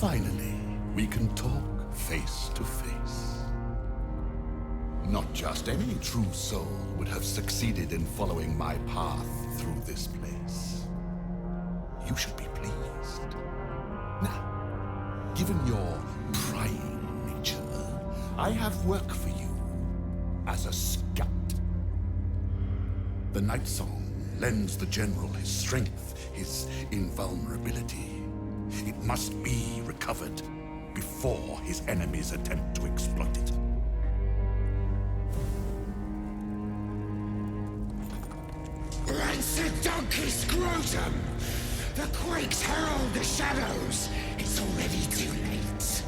Finally, we can talk face to face. Not just any true soul would have succeeded in following my path through this place. You should be pleased. Now, given your prying nature, I have work for you as a scout. The Night Song lends the General his strength, his invulnerability. It must be recovered before his enemies attempt to exploit it. Rancid donkey scrotum! The quakes herald the shadows! It's already too late.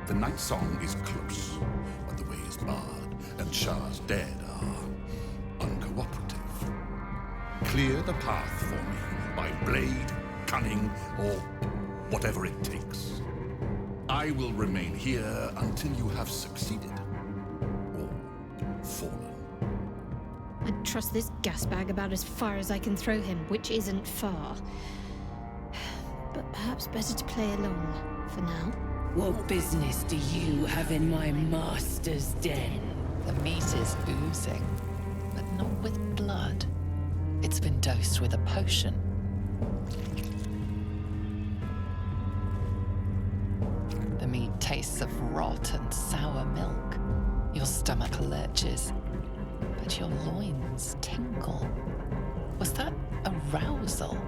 The Night Song is close, but the way is barred, and Shar's dead are uncooperative. Clear the path for me by blade, cunning, or whatever it takes. I will remain here until you have succeeded, or fallen. I'd trust this gas bag about as far as I can throw him, which isn't far. But perhaps better to play along for now. What business do you have in my master's den? The meat is oozing, but not with blood. It's been dosed with a potion. The meat tastes of rot and sour milk. Your stomach lurches, but your loins tingle. Was that arousal?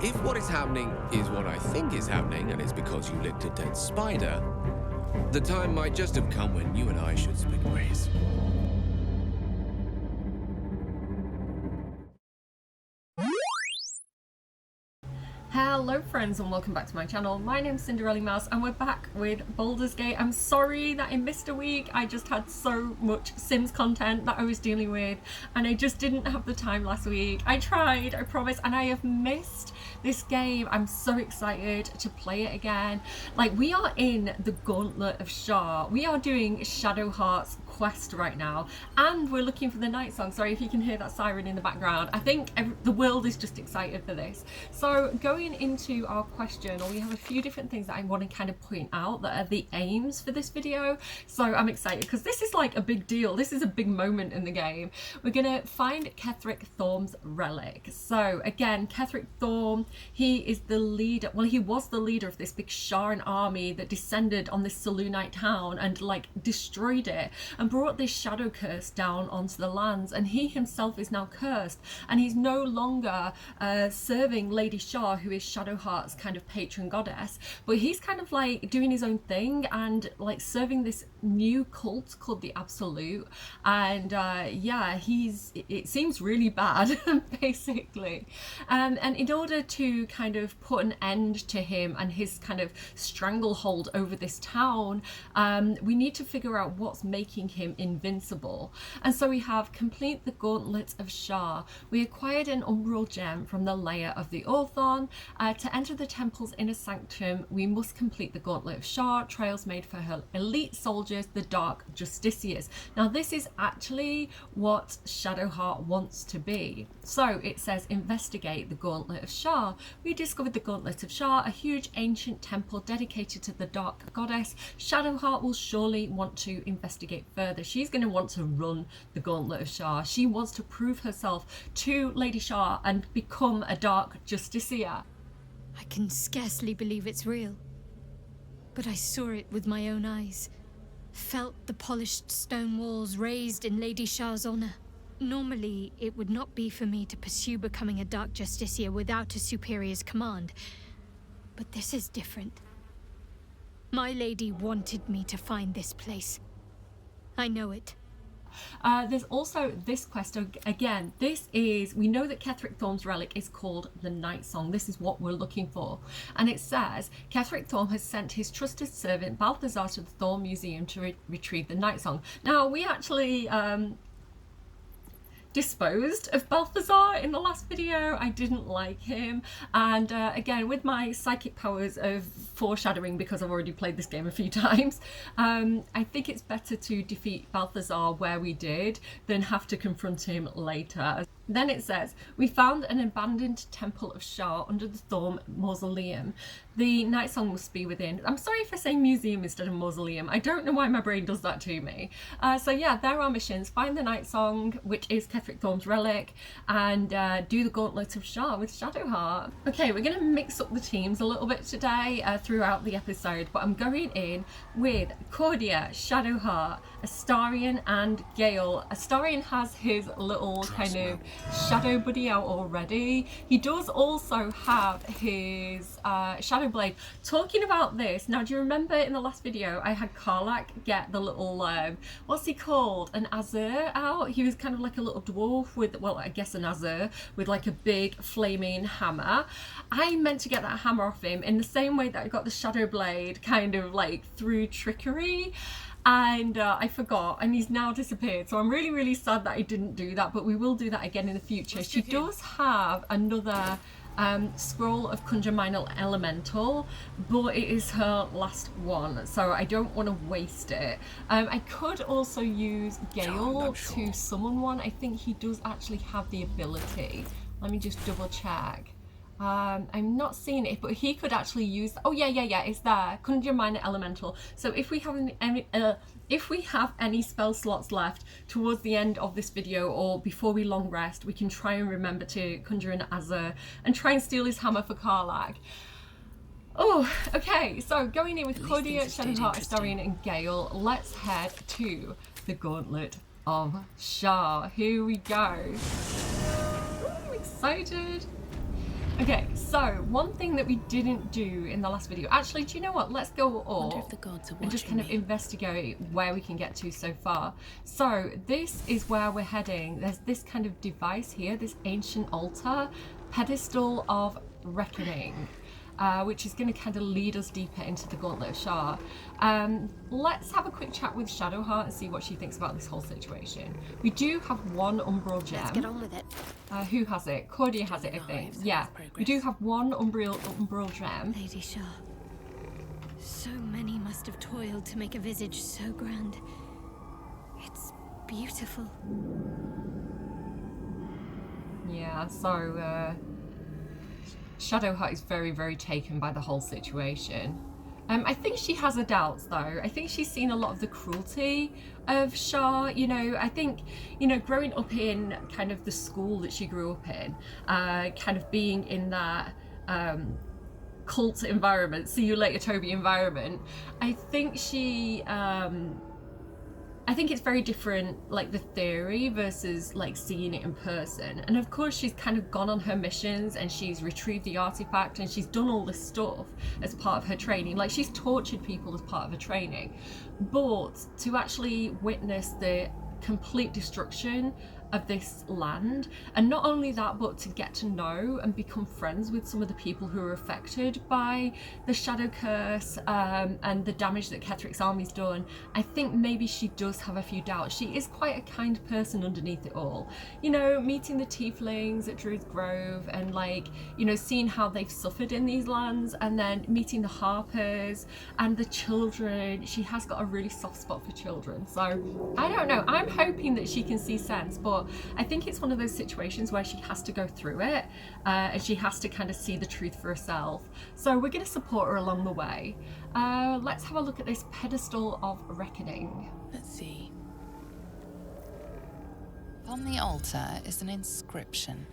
If what is happening is what I think is happening, and it's because you licked a dead spider, the time might just have come when you and I should split ways. Hello friends and welcome back to my channel. My name's Cinderellimouse and we're back with Baldur's Gate. I'm sorry that I missed a week. I just had so much Sims content that I was dealing with and I just didn't have the time last week. I tried, I promise, and I have missed this game. I'm so excited to play it again. Like, we are in the Gauntlet of Shar. We are doing Shadowheart's quest right now and we're looking for the Night Song. Sorry if you can hear that siren in the background. I think the world is just excited for this. So going into our question, or we have a few different things that I want to kind of point out that are the aims for this video. So I'm excited because this is like a big deal. This is a big moment in the game. We're gonna find Ketheric Thorm's relic. So again, Ketheric Thorm, he is the leader, well, he was the leader of this big Sharan army that descended on this Selûnite town and like destroyed it and brought this shadow curse down onto the lands, and he himself is now cursed and he's no longer serving Lady Shar, who is Shadowheart's kind of patron goddess, but he's kind of like doing his own thing and like serving this new cult called the Absolute. And yeah, it seems really bad basically, and in order to kind of put an end to him and his kind of stranglehold over this town, we need to figure out what's making him invincible. And so we have complete the Gauntlet of Shar. We acquired an umbral gem from the lair of the Orthon. To enter the temple's inner sanctum, we must complete the Gauntlet of Shar, trials made for her elite soldiers, the Dark Justiciars. Now this is actually what Shadowheart wants to be. So it says investigate the Gauntlet of Shar. We discovered the Gauntlet of Shar, a huge ancient temple dedicated to the Dark Goddess. Shadowheart will surely want to investigate further. She's going to want to run the Gauntlet of Shar. She wants to prove herself to Lady Shar and become a Dark Justiciar. I can scarcely believe it's real. But I saw it with my own eyes. Felt the polished stone walls raised in Lady Shar's honor. Normally, it would not be for me to pursue becoming a Dark Justiciar without a superior's command. But this is different. My lady wanted me to find this place. I know it. There's also this quest. Again, we know that Ketheric Thorm's relic is called the Night Song. This is what we're looking for. And it says, Ketheric Thorm has sent his trusted servant Balthazar to the Thorm Museum to retrieve the Night Song. Now, we actually disposed of Balthazar in the last video. I didn't like him, and again, with my psychic powers of foreshadowing, because I've already played this game a few times, I think it's better to defeat Balthazar where we did than have to confront him later. Then it says, we found an abandoned temple of Shar under the Thorn Mausoleum. The night song must be within. I'm sorry if I say museum instead of mausoleum. I don't know why my brain does that to me. So yeah, there are missions. Find the night song, which is Ketheric Thorn's relic, and do the Gauntlet of Shar with Shadowheart. Okay, we're going to mix up the teams a little bit today throughout the episode, but I'm going in with Cordia, Shadowheart, Astarion and Gale. Astarion has his little kind of shadow buddy out already. He does also have his shadow blade. Talking about this, now do you remember in the last video I had Karlach get the little what's he called, an Azur out? He was kind of like a little dwarf with, well, I guess an Azur with like a big flaming hammer. I meant to get that hammer off him in the same way that I got the shadow blade, kind of like through trickery, and I forgot, and he's now disappeared. So I'm really, really sad that I didn't do that, but we will do that again in the future. She does have another scroll of Conjure Minor Elemental, but it is her last one, so I don't want to waste it. I could also use Gale to summon one. I think he does actually have the ability. Let me just double check. I'm not seeing it, but he could actually use, oh yeah, it's there, Conjure Minor Elemental. So if we have any spell slots left towards the end of this video or before we long rest, we can try and remember to conjure an Azur and try and steal his hammer for Karlach. Oh, okay, so going in with Cordia, Shadowheart, Astarion and Gale, let's head to the Gauntlet of Shar. Here we go. Ooh, I'm excited. Okay, so one thing that we didn't do in the last video, actually, do you know what? Let's go up and just kind of investigate where we can get to so far. So this is where we're heading. There's this kind of device here, this ancient altar, pedestal of reckoning, which is going to kind of lead us deeper into the Gauntlet of Shar. Let's have a quick chat with Shadowheart and see what she thinks about this whole situation. We do have one Umbral gem. Let's get on with it. Who has it? Cordia has it, I think. Yeah, we do have one Umbral gem. Lady Shar. So many must have toiled to make a visage so grand. It's beautiful. Yeah, so Shadowheart is very, very taken by the whole situation. I think she has her doubts though. I think she's seen a lot of the cruelty of Shar. You know, I think, you know, growing up in kind of the school that she grew up in, kind of being in that cult environment, see you later Toby environment, I think she I think it's very different, like the theory versus like seeing it in person. And of course she's kind of gone on her missions and she's retrieved the artifact and she's done all this stuff as part of her training. Like she's tortured people as part of her training. But to actually witness the complete destruction of this land, and not only that, but to get to know and become friends with some of the people who are affected by the shadow curse and the damage that Ketheric's army's done, I think maybe she does have a few doubts. She is quite a kind person underneath it all. You know, meeting the tieflings at Druid's Grove and like, you know, seeing how they've suffered in these lands, and then meeting the Harpers and the children. She has got a really soft spot for children. So I don't know, I'm hoping that she can see sense, but I think it's one of those situations where she has to go through it and she has to kind of see the truth for herself. So we're going to support her along the way. Let's have a look at this pedestal of reckoning. Let's see. On the altar is an inscription.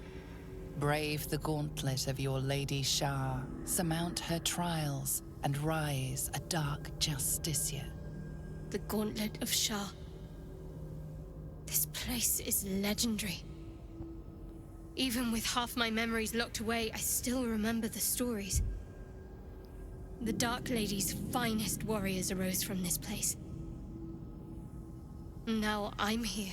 Brave the gauntlet of your Lady Shar, surmount her trials, and rise a dark justiciar. The Gauntlet of Shar. This place is legendary. Even with half my memories locked away, I still remember the stories. The Dark Lady's finest warriors arose from this place. Now I'm here.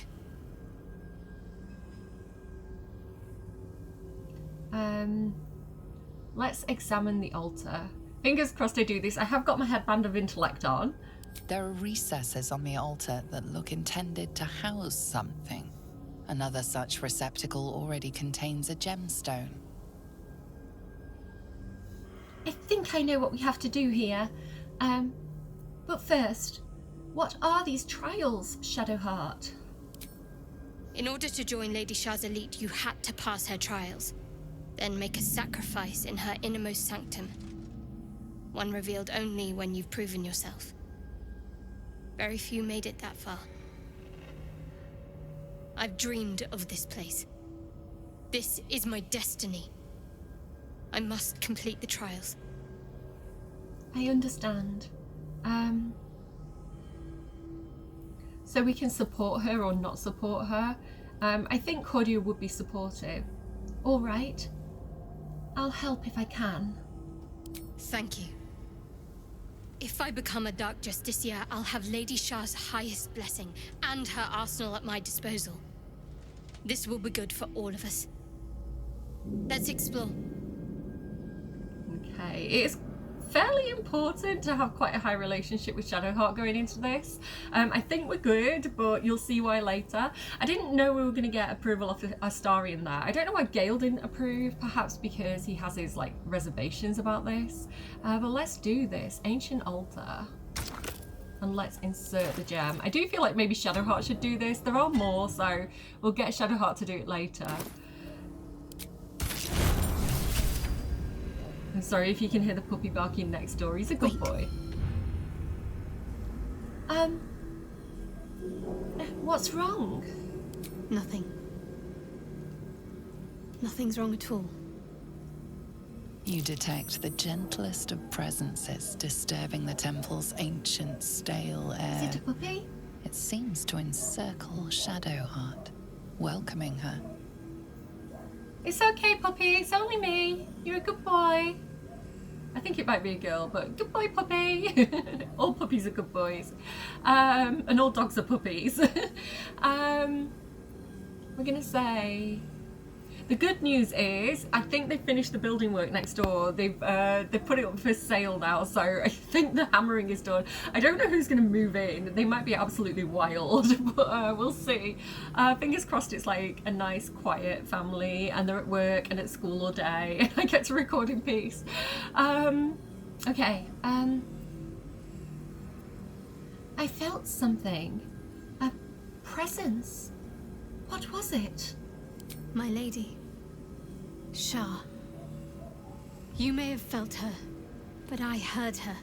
Let's examine the altar. Fingers crossed I do this. I have got my headband of intellect on. There are recesses on the altar that look intended to house something. Another such receptacle already contains a gemstone. I think I know what we have to do here. But first, what are these trials, Shadowheart? In order to join Lady Shar's elite, you had to pass her trials. Then make a sacrifice in her innermost sanctum. One revealed only when you've proven yourself. Very few made it that far. I've dreamed of this place. This is my destiny. I must complete the trials. I understand. So we can support her or not support her. I think Cordia would be supportive. All right. I'll help if I can. Thank you. If I become a Dark Justicia, I'll have Lady Shar's highest blessing and her arsenal at my disposal. This will be good for all of us. Let's explore. Okay, it's fairly important to have quite a high relationship with Shadowheart going into this. I think we're good, but you'll see why later. I didn't know we were going to get approval of Astarion there. I don't know why Gale didn't approve, perhaps because he has his like reservations about this. But let's do this. Ancient Altar. And let's insert the gem. I do feel like maybe Shadowheart should do this. There are more, so we'll get Shadowheart to do it later. I'm sorry if you can hear the puppy barking next door. He's a good boy. What's wrong? Nothing. Nothing's wrong at all. You detect the gentlest of presences disturbing the temple's ancient, stale air. Is it a puppy? It seems to encircle Shadowheart, welcoming her. It's okay, puppy. It's only me. You're a good boy. I think it might be a girl, but good boy, puppy. All puppies are good boys. And all dogs are puppies. We're going to say... The good news is, I think they've finished the building work next door. They've put it up for sale now, so I think the hammering is done. I don't know who's going to move in. They might be absolutely wild, but we'll see. Fingers crossed it's like a nice, quiet family, and they're at work and at school all day, and I get to record in peace. Okay. I felt something. A presence. What was it? My lady, Shar. You may have felt her, but I heard her.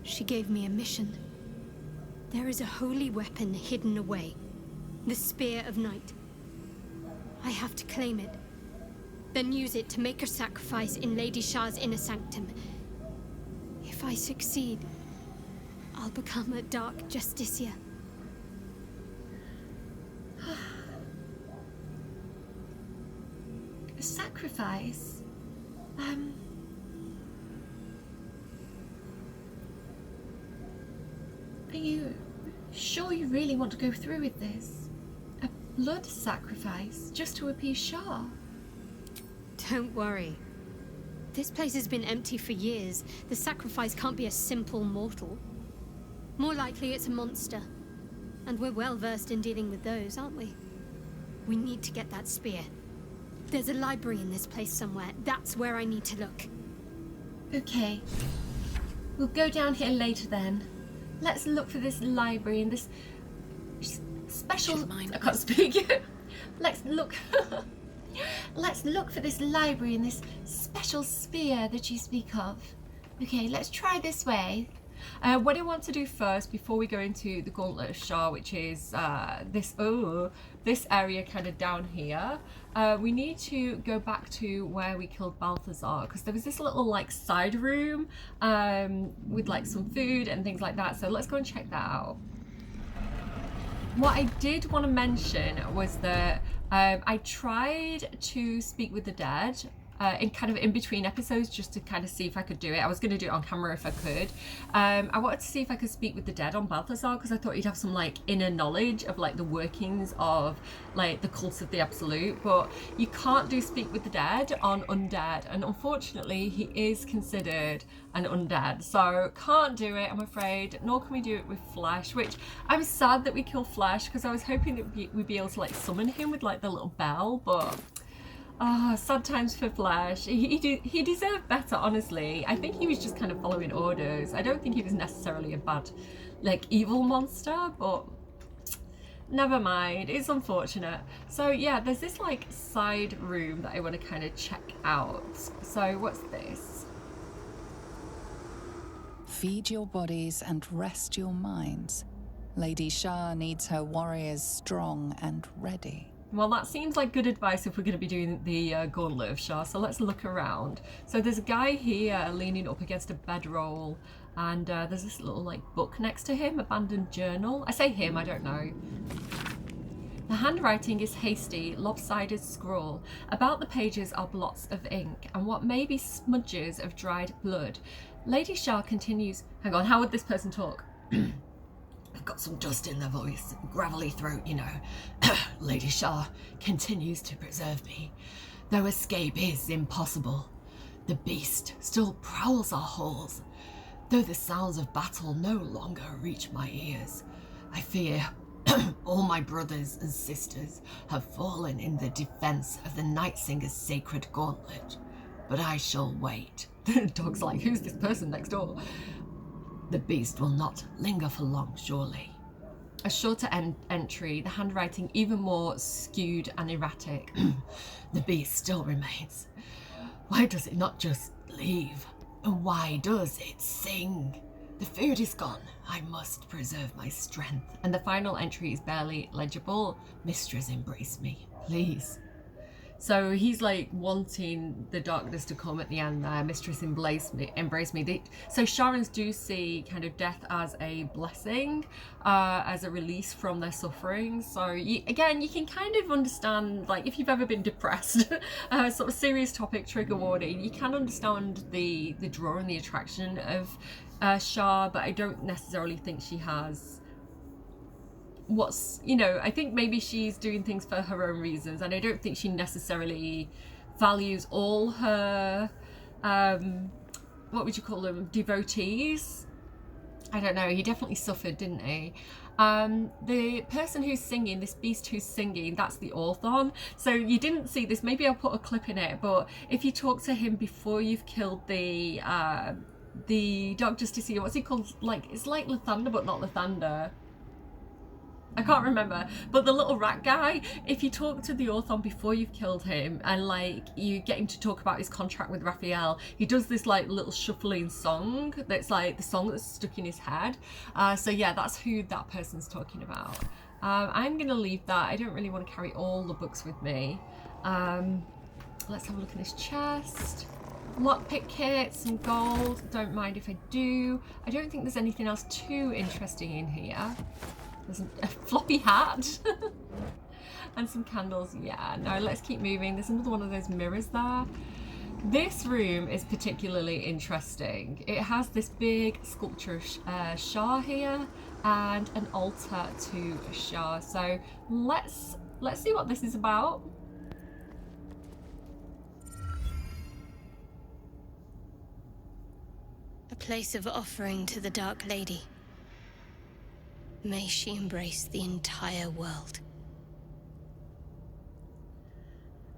She gave me a mission. There is a holy weapon hidden away, the Spear of Night. I have to claim it, then use it to make a sacrifice in Lady Shar's inner sanctum. If I succeed, I'll become a Dark Justicia. Sacrifice? Are you sure you really want to go through with this? A blood sacrifice just to appease Shar? Don't worry. This place has been empty for years. The sacrifice can't be a simple mortal. More likely it's a monster. And we're well versed in dealing with those, aren't we? We need to get that spear. There's a library in this place somewhere. That's where I need to look. Okay. We'll go down here later then. Let's look for this library and this special... I can't speak. Let's look... Let's look for this library and this special spear that you speak of. Okay, let's try this way. What I want to do first, before we go into the Gauntlet of Shar, which is this area kind of down here, we need to go back to where we killed Balthazar, because there was this little like side room with like some food and things like that. So let's go and check that out. What I did want to mention was that I tried to speak with the dead, in kind of in between episodes, just to kind of see if I could do it. I was going to do it on camera if I could. I wanted to see if I could speak with the dead on Balthazar, because I thought he'd have some like inner knowledge of like the workings of like the cult of the Absolute, but you can't do speak with the dead on undead, and unfortunately he is considered an undead, so can't do it, I'm afraid. Nor can we do it with flesh, which I'm sad that we kill flesh, because I was hoping that we'd be able to like summon him with like the little bell, but sad times for Flash. He deserved better, honestly. I think he was just kind of following orders. I don't think he was necessarily a bad, like, evil monster, but never mind. It's unfortunate. So yeah, there's this like side room that I want to kind of check out. So what's this? Feed your bodies and rest your minds. Lady Shar needs her warriors strong and ready. Well, that seems like good advice if we're going to be doing the Gauntlet of Shar, so let's look around. So there's a guy here leaning up against a bedroll, and there's this little like book next to him, abandoned journal. I say him, I don't know. The handwriting is hasty, lopsided scrawl. About the pages are blots of ink, and what may be smudges of dried blood. Lady Shar continues... Hang on, how would this person talk? I've got some dust in their voice, gravelly throat, you know. Lady Shar continues to preserve me, though escape is impossible. The beast still prowls our halls, though the sounds of battle no longer reach my ears. I fear all my brothers and sisters have fallen in the defense of the Night Singer's sacred gauntlet, but I shall wait. The dog's like, who's this person next door? The beast will not linger for long, surely. A shorter entry, the handwriting even more skewed and erratic. The beast still remains. Why does it not just leave? And why does it sing? The food is gone. I must preserve my strength. And the final entry is barely legible. Mistress, embrace me, please. So he's like wanting the darkness to come at the end there. Mistress, embrace me. So Sharans do see kind of death as a blessing, as a release from their suffering. So again, you can kind of understand, like if you've ever been depressed, sort of serious topic, trigger warning, you can understand the draw and the attraction of Shar, but I don't necessarily think she has... I think maybe she's doing things for her own reasons, and I don't think she necessarily values all her what would you call them, devotees. I don't know, he definitely suffered, didn't he? The person who's singing, this beast who's singing, that's the Orthon. So you didn't see this, maybe I'll put a clip in it, but if you talk to him before you've killed the Dark Justiciar, what's he called? Like, it's like Lathander but not Lathander. I can't remember, but the little rat guy, if you talk to the Orthon before you've killed him and like you get him to talk about his contract with Raphael, he does this like little shuffling song that's like the song that's stuck in his head. So yeah, that's who that person's talking about. I'm gonna leave that. I don't really want to carry all the books with me. Let's have a look in this chest. Lockpick kit, some gold, don't mind if I do. I don't think there's anything else too interesting in here. There's a floppy hat and some candles. Yeah, no, let's keep moving. There's another one of those mirrors there. This room is particularly interesting. It has this big sculpture of Shar here and an altar to Shar. So let's see what this is about. A place of offering to the Dark Lady. May she embrace the entire world.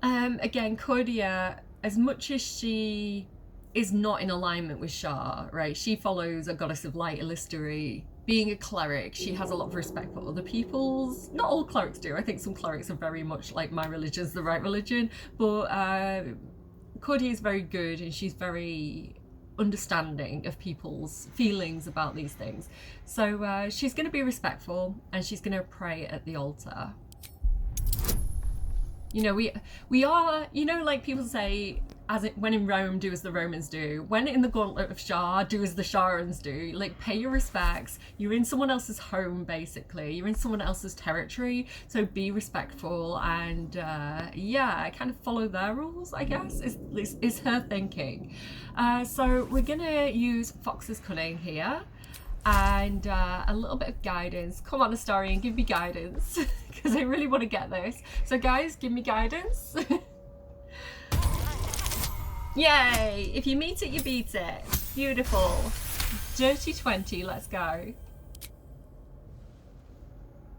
Again, Cordia, as much as she is not in alignment with Shar, right? She follows a goddess of light, Illistery. Being a cleric, she has a lot of respect for other people's. Not all clerics do. I think some clerics are very much like my religion's the right religion. But Cordia is very good, and she's very understanding of people's feelings about these things. So she's going to be respectful, and she's going to pray at the altar. You know, we are, you know, like people say, when in Rome, do as the Romans do. When in the Gauntlet of Shar, do as the Sharans do. Like, pay your respects. You're in someone else's home, basically. You're in someone else's territory, so be respectful and yeah, kind of follow their rules, I guess, is her thinking. So we're gonna use Fox's Cunning here and a little bit of guidance. Come on, Astarion, give me guidance because I really want to get this. So guys, give me guidance. Yay! If you meet it, you beat it. Beautiful. Dirty 20, let's go.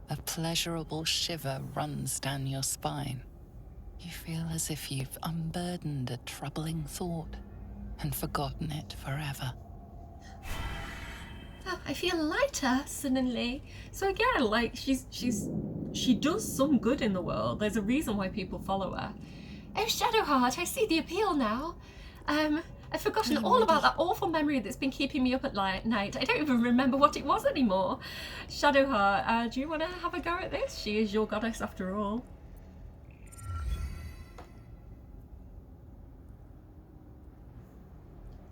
A pleasurable shiver runs down your spine. You feel as if you've unburdened a troubling thought and forgotten it forever. Oh, I feel lighter suddenly. So again, like she does some good in the world. There's a reason why people follow her. Oh, Shadowheart, I see the appeal now. I've forgotten all about that awful memory that's been keeping me up at night. I don't even remember what it was anymore. Shadowheart, do you want to have a go at this? She is your goddess after all.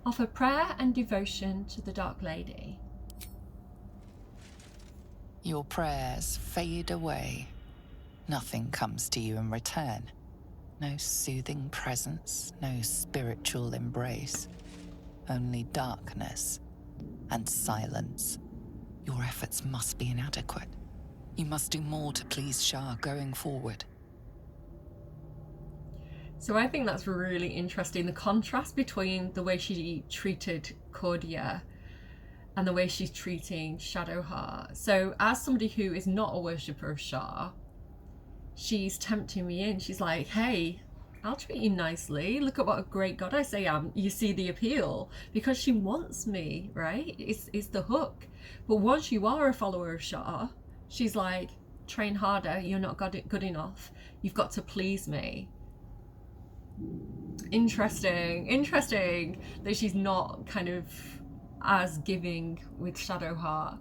Offer prayer and devotion to the Dark Lady. Your prayers fade away. Nothing comes to you in return. No soothing presence, no spiritual embrace. Only darkness and silence. Your efforts must be inadequate. You must do more to please Shar going forward. So I think that's really interesting, the contrast between the way she treated Cordia and the way she's treating Shadowheart. So as somebody who is not a worshipper of Shar, she's tempting me in. She's like, hey, I'll treat you nicely. Look at what a great goddess I am. You see the appeal? Because she wants me, right? It's the hook. But once you are a follower of Shar, she's like, train harder. You're not good enough. You've got to please me. Interesting that she's not kind of as giving with Shadowheart.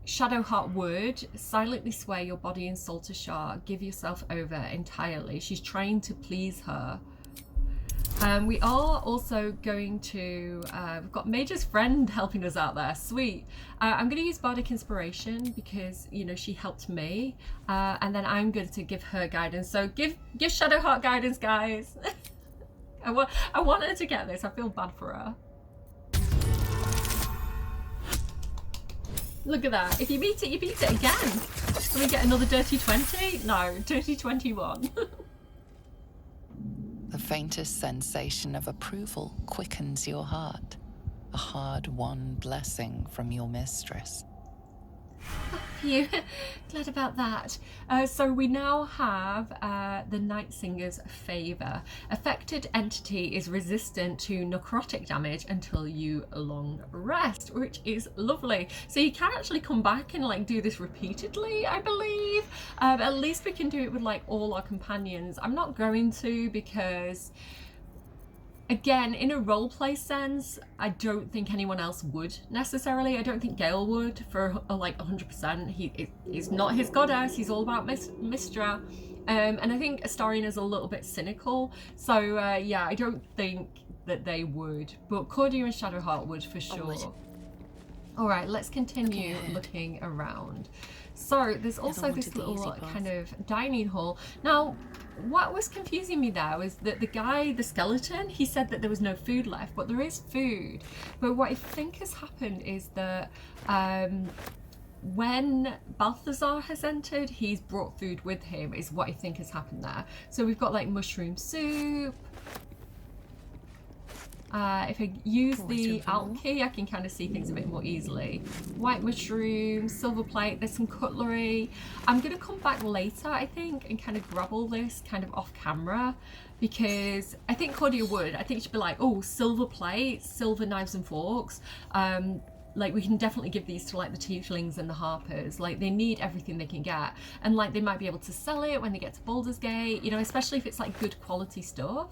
Shadowheart would silently sway your body and soul to Shar. Give yourself over entirely. She's trying to please her. We are also going to, we've got Major's friend helping us out there. Sweet. I'm going to use Bardic Inspiration because, you know, she helped me. And then I'm going to give her guidance. So give Shadowheart guidance, guys. I want her to get this. I feel bad for her. Look at that. If you beat it, you beat it again. Can we get another dirty 20? No, dirty 21. The faintest sensation of approval quickens your heart. A hard-won blessing from your mistress. You glad about that. So we now have the Night Singer's Favour. Affected entity is resistant to necrotic damage until you long rest, which is lovely. So you can actually come back and like do this repeatedly, I believe. At least we can do it with like all our companions. I'm not going to because, again, in a roleplay sense, I don't think anyone else would necessarily. I don't think Gale would for like 100%. He's not his goddess. He's all about Mistra. And I think Astarion is a little bit cynical. So yeah, I don't think that they would. But Cordia and Shadowheart would for sure. All right, let's continue looking around. So there's also this little kind of dining hall. Now, what was confusing me there was that the guy, the skeleton, he said that there was no food left, but there is food. But what I think has happened is that when Balthazar has entered, he's brought food with him, is what I think has happened there. So we've got like mushroom soup. If I use the Alt key, I can kind of see things a bit more easily. White mushrooms, silver plate, there's some cutlery. I'm going to come back later, I think, and kind of grab all this kind of off camera because I think Cordia would. I think she'd be like, oh, silver plate, silver knives and forks. Like we can definitely give these to like the tieflings and the harpers. Like they need everything they can get, and like they might be able to sell it when they get to Baldur's Gate, you know, especially if it's like good quality stuff.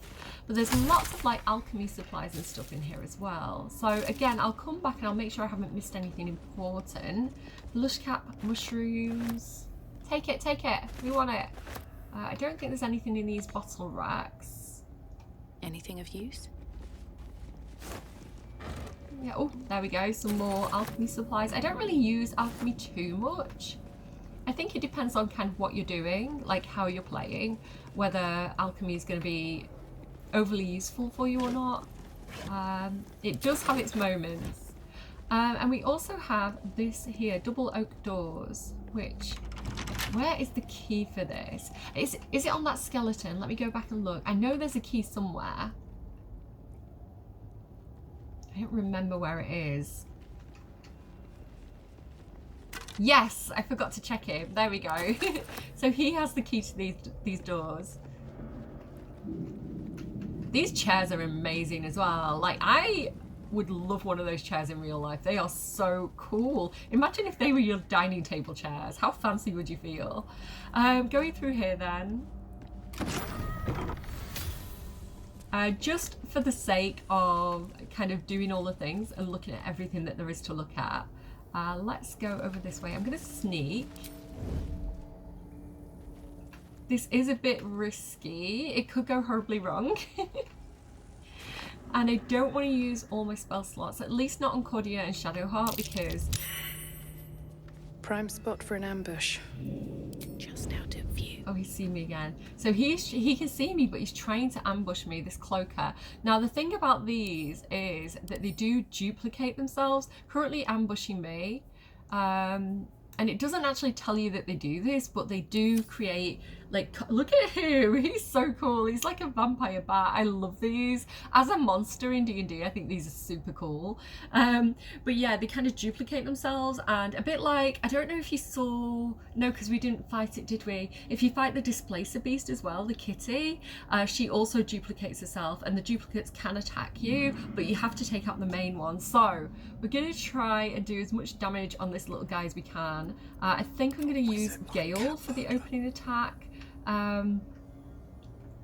But there's lots of like alchemy supplies and stuff in here as well. So again, I'll come back and I'll make sure I haven't missed anything important. Lush cap mushrooms, take it, we want it. I don't think there's anything in these bottle racks. Anything of use? Yeah, oh, there we go. Some more alchemy supplies. I don't really use alchemy too much. I think it depends on kind of what you're doing, like how you're playing, whether alchemy is going to be overly useful for you or not. It does have its moments. And we also have this here, double oak doors, which, where is the key for this? Is it on that skeleton? Let me go back and look. I know there's a key somewhere. I don't remember where it is. Yes, I forgot to check it. There we go. So he has the key to these doors. These chairs are amazing as well. Like, I would love one of those chairs in real life. They are so cool. Imagine if they were your dining table chairs. How fancy would you feel? Going through here then. Just for the sake of kind of doing all the things and looking at everything that there is to look at, let's go over this way. I'm going to sneak. This is a bit risky. It could go horribly wrong. And I don't want to use all my spell slots, at least not on Cordia and Shadowheart, because... Prime spot for an ambush. Just out of view. Oh, he's seen me again. So he can see me, but he's trying to ambush me, this cloaker. Now, the thing about these is that they do duplicate themselves, currently ambushing me. And it doesn't actually tell you that they do this, but they do create, like, look at him, he's so cool. He's like a vampire bat. I love these. As a monster in D&D, I think these are super cool. But yeah, they kind of duplicate themselves, and a bit like, I don't know if you saw, no, because we didn't fight it, did we? If you fight the Displacer Beast as well, the kitty, she also duplicates herself, and the duplicates can attack you, but you have to take out the main one. So we're gonna try and do as much damage on this little guy as we can. I think I'm going to use Gale for the opening attack.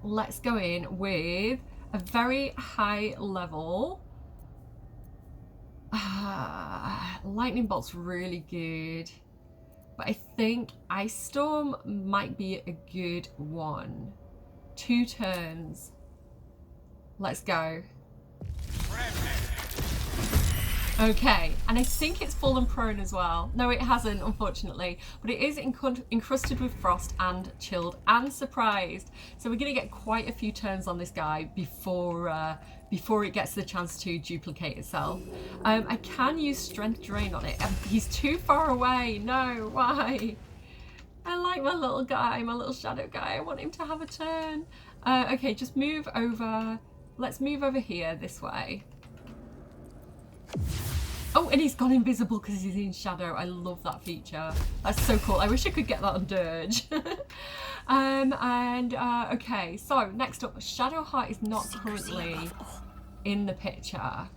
Let's go in with a very high level. Lightning Bolt's really good, but I think Ice Storm might be a good one. 2 turns. Let's go. Okay, and I think it's fallen prone as well. No, it hasn't, unfortunately, but it is encrusted with frost and chilled and surprised. So we're going to get quite a few turns on this guy before it gets the chance to duplicate itself. I can use Strength Drain on it. He's too far away. No, why? I like my little guy, my little shadow guy. I want him to have a turn. Okay, just move over. Let's move over here this way. Oh, and he's gone invisible because he's in shadow. I love that feature. That's so cool. I wish I could get that on Dirge. Okay, so next up, Shadowheart is not currently in the picture.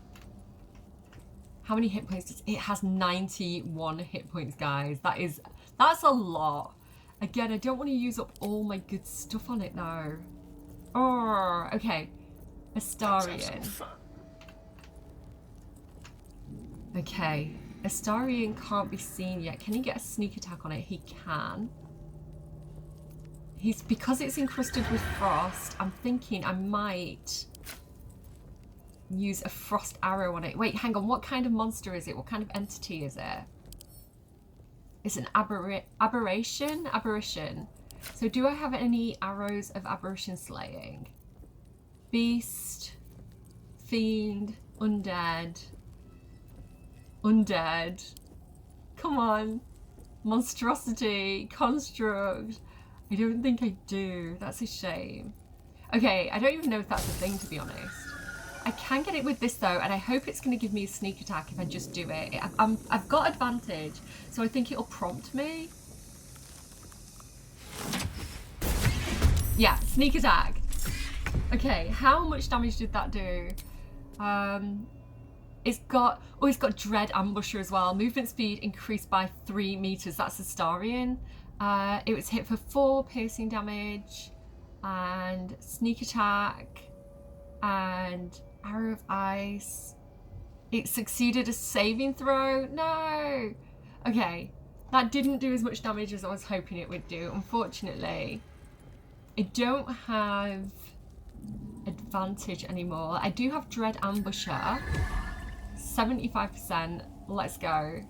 How many hit points does it has? 91 hit points, guys. That's a lot. Again, I don't want to use up all my good stuff on it now. Oh, okay. Astarion. Okay, Astarion can't be seen yet. Can he get a sneak attack on it? He can. Because it's encrusted with frost, I'm thinking I might use a frost arrow on it. Wait, hang on, what kind of monster is it? What kind of entity is it? It's an aberration? Aberration. So do I have any arrows of aberration slaying? Beast, fiend, undead. Undead. Come on. Monstrosity. Construct. I don't think I do. That's a shame. Okay, I don't even know if that's a thing, to be honest. I can get it with this though, and I hope it's going to give me a sneak attack if I just do it. I've got advantage, so I think it'll prompt me. Yeah, sneak attack. Okay, how much damage did that do? It's got Dread Ambusher as well. Movement speed increased by 3 meters. That's Astarion. It was hit for 4 piercing damage and sneak attack and arrow of ice. It succeeded a saving throw. No. Okay, that didn't do as much damage as I was hoping it would do, unfortunately. I don't have advantage anymore. I do have Dread Ambusher. 75%. Let's go.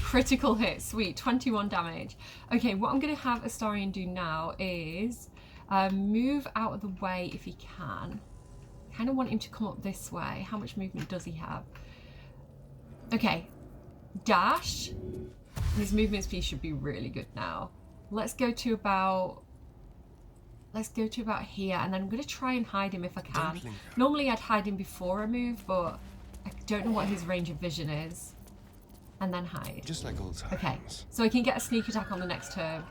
Critical hit. Sweet. 21 damage. Okay, what I'm going to have Astarion do now is move out of the way if he can. Kind of want him to come up this way. How much movement does he have? Okay. Dash. His movement speed should be really good now. Let's go to about here, and then I'm going to try and hide him if I can. Normally I'd hide him before I move, but I don't know what his range of vision is. And then hide. Just like old times. Okay, so I can get a sneak attack on the next turn.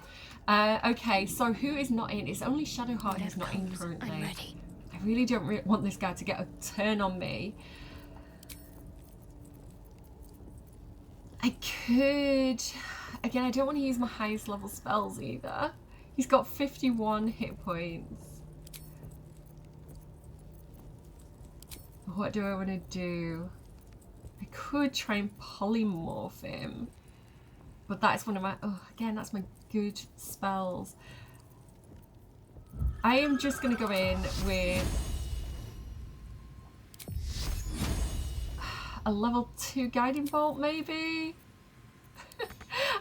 Okay, so who is not in? It's only Shadowheart who's not in currently. I'm ready. I really don't want this guy to get a turn on me. I could... Again, I don't want to use my highest level spells either. He's got 51 hit points. What do I want to do? I could try and polymorph him. But that's one of my... Oh, again, that's my good spells. I am just going to go in with a level 2 Guiding Bolt, maybe?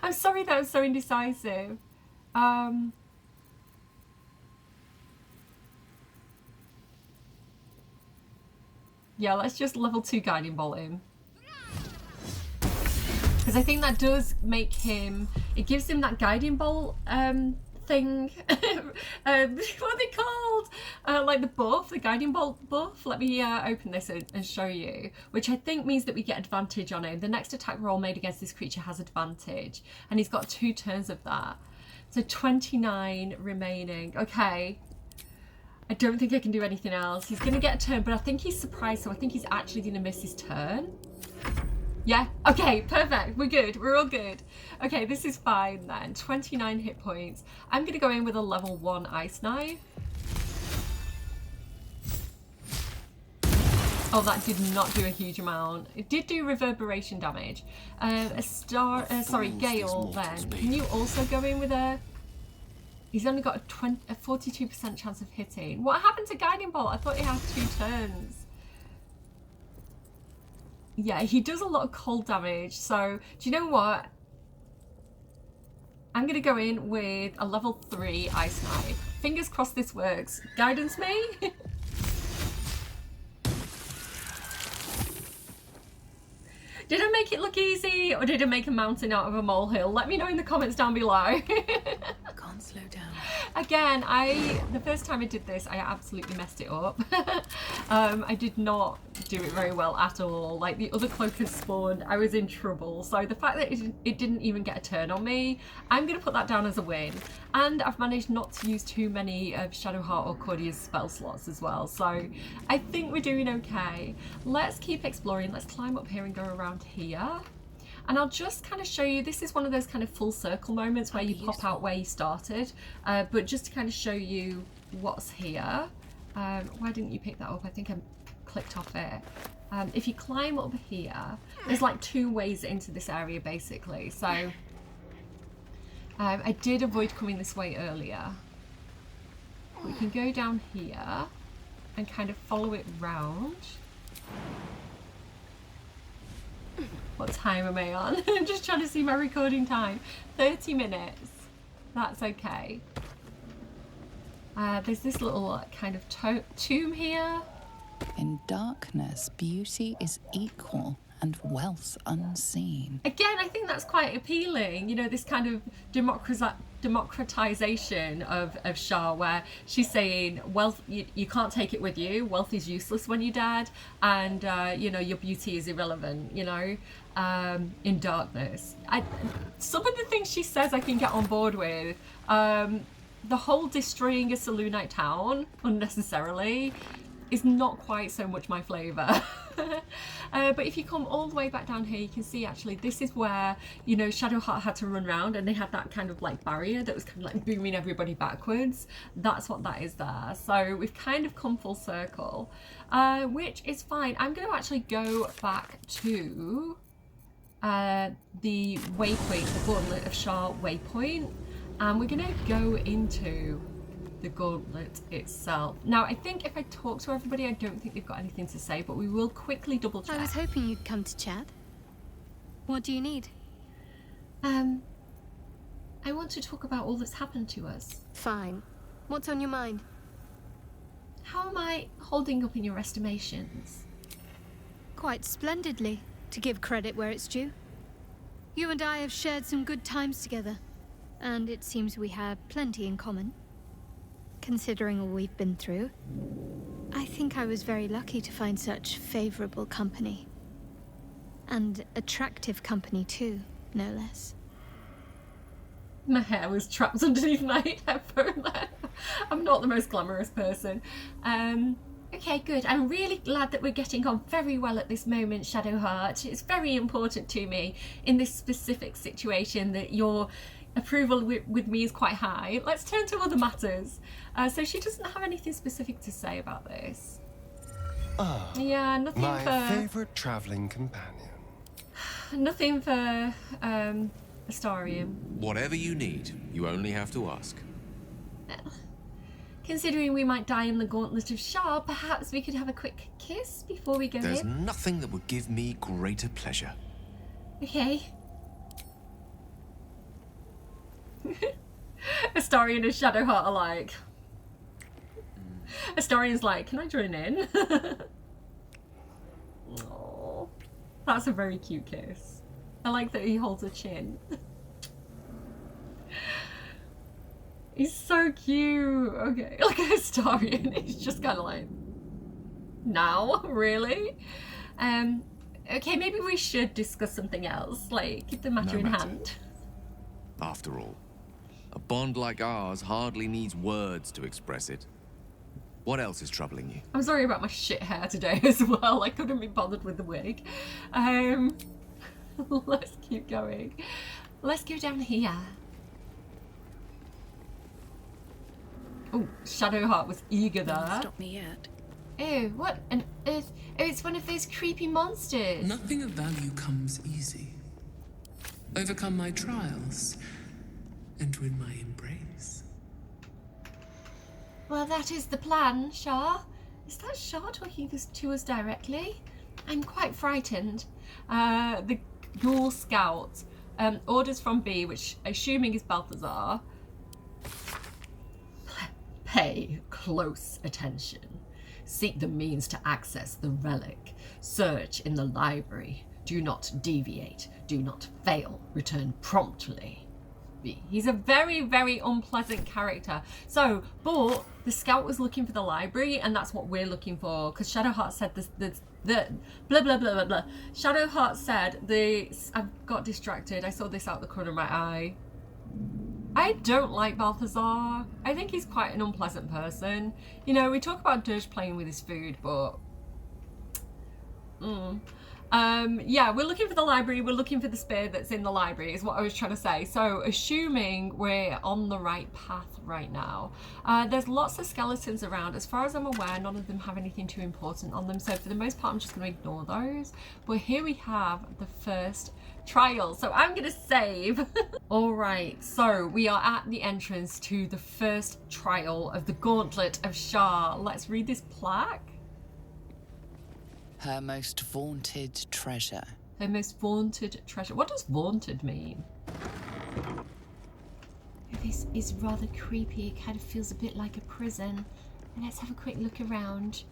I'm sorry that I'm so indecisive. Yeah, let's just level 2 Guiding Bolt him. Because I think that does make him... It gives him that Guiding Bolt thing. What are they called? Like the buff, the Guiding Bolt buff. Let me open this and show you. Which I think means that we get advantage on him. The next attack roll made against this creature has advantage. And he's got 2 turns of that. So 29 remaining. Okay. I don't think I can do anything else. He's going to get a turn, but I think he's surprised, so I think he's actually going to miss his turn. Yeah? Okay, perfect. We're good. We're all good. Okay, this is fine then. 29 hit points. I'm going to go in with a level 1 Ice Knife. Oh, that did not do a huge amount. It did do reverberation damage. Sorry, Gale then. Can you also go in with a... He's only got a 42% chance of hitting. What happened to Guiding Bolt? I thought he had 2 turns. Yeah, he does a lot of cold damage. So, do you know what? I'm going to go in with a level 3 Ice Knife. Fingers crossed this works. Guidance me? Did I make it look easy, or did I make a mountain out of a molehill? Let me know in the comments down below. Can't slow down. Again, the first time I did this, I absolutely messed it up. I did not do it very well at all. Like, the other cloakers spawned, I was in trouble. So the fact that it didn't even get a turn on me, I'm going to put that down as a win. And I've managed not to use too many of Shadowheart or Cordia's spell slots as well. So I think we're doing okay. Let's keep exploring. Let's climb up here and go around here. And I'll just kind of show you, this is one of those kind of full circle moments where you pop out where you started, but just to kind of show you what's here. Why didn't you pick that up? I think I clicked off it. If you climb up here, there's like 2 ways into this area basically. So I did avoid coming this way earlier. We can go down here and kind of follow it round. What time am I on? I'm just trying to see my recording time. 30 minutes. That's okay. There's this little kind of tomb here. In darkness, beauty is equal and wealth unseen. Again, I think that's quite appealing. You know, this kind of democratization of Shar, where she's saying wealth, you can't take it with you. Wealth is useless when you're dead, and you know, your beauty is irrelevant. You know, in darkness. Some of the things she says I can get on board with. The whole destroying a Selûnite town unnecessarily is not quite so much my flavour. But if you come all the way back down here, you can see actually this is where, you know, Shadowheart had to run around, and they had that kind of like barrier that was kind of like booming everybody backwards. That's what that is there. So we've kind of come full circle, which is fine. I'm going to actually go back to the waypoint, the Gauntlet of Shar waypoint. And we're gonna go into the Gauntlet itself. Now, I think if I talk to everybody, I don't think they've got anything to say, but we will quickly double check. I was hoping you'd come to chat. What do you need? I want to talk about all that's happened to us. Fine. What's on your mind? How am I holding up in your estimations? Quite splendidly, to give credit where it's due. You and I have shared some good times together, and it seems we have plenty in common. Considering all we've been through, I think I was very lucky to find such favorable company. And attractive company too, no less. My hair was trapped underneath my headphone there. I'm not the most glamorous person. Okay, good. I'm really glad that we're getting on very well at this moment, Shadowheart. It's very important to me in this specific situation that your approval with me is quite high. Let's turn to other matters. So she doesn't have anything specific to say about this. Yeah, nothing my for... favorite traveling companion. Nothing for, Astarion. Whatever you need, you only have to ask. Considering we might die in the Gauntlet of Shar, perhaps we could have a quick kiss before we go There's in? nothing that would give me greater pleasure. Okay. Astarion and Shadowheart are like... Astarion's like, can I join in? Aww. That's a very cute kiss. I like that he holds her chin. He's so cute. Okay, like Astarion, he's just kind of like, now, really? Okay, maybe we should discuss something else, like keep the matter in hand. After all, a bond like ours hardly needs words to express it. What else is troubling you? I'm sorry about my shit hair today as well. I couldn't be bothered with the wig. Let's keep going. Let's go down here. Oh, Shadowheart was eager there. Don't stop me yet. Oh, what on earth? Oh, it's one of those creepy monsters. Nothing of value comes easy. Overcome my trials and win my embrace. Well, that is the plan, Shar. Is that Shar talking this to us directly? I'm quite frightened. The Ghoul Scout orders from B, which assuming is Balthazar. Pay close attention. Seek the means to access the relic. Search in the library. Do not deviate. Do not fail. Return promptly. B. He's a very, very unpleasant character. So, but the scout was looking for the library, and that's what we're looking for. Because Shadowheart said the blah blah blah blah blah. Shadowheart said I've got distracted. I saw this out the corner of my eye. I don't like Balthazar. I think he's quite an unpleasant person. You know, we talk about Dirge playing with his food, but... yeah, we're looking for the library. We're looking for the spear that's in the library, is what I was trying to say. So, assuming we're on the right path right now. There's lots of skeletons around. As far as I'm aware, none of them have anything too important on them. So, for the most part, I'm just going to ignore those. But here we have the first trial. So, I'm going to save. All right. So, we are at the entrance to the first trial of the Gauntlet of Shar. Let's read this plaque. Her most vaunted treasure. Her most vaunted treasure. What does vaunted mean? This is rather creepy. It kind of feels a bit like a prison. And let's have a quick look around.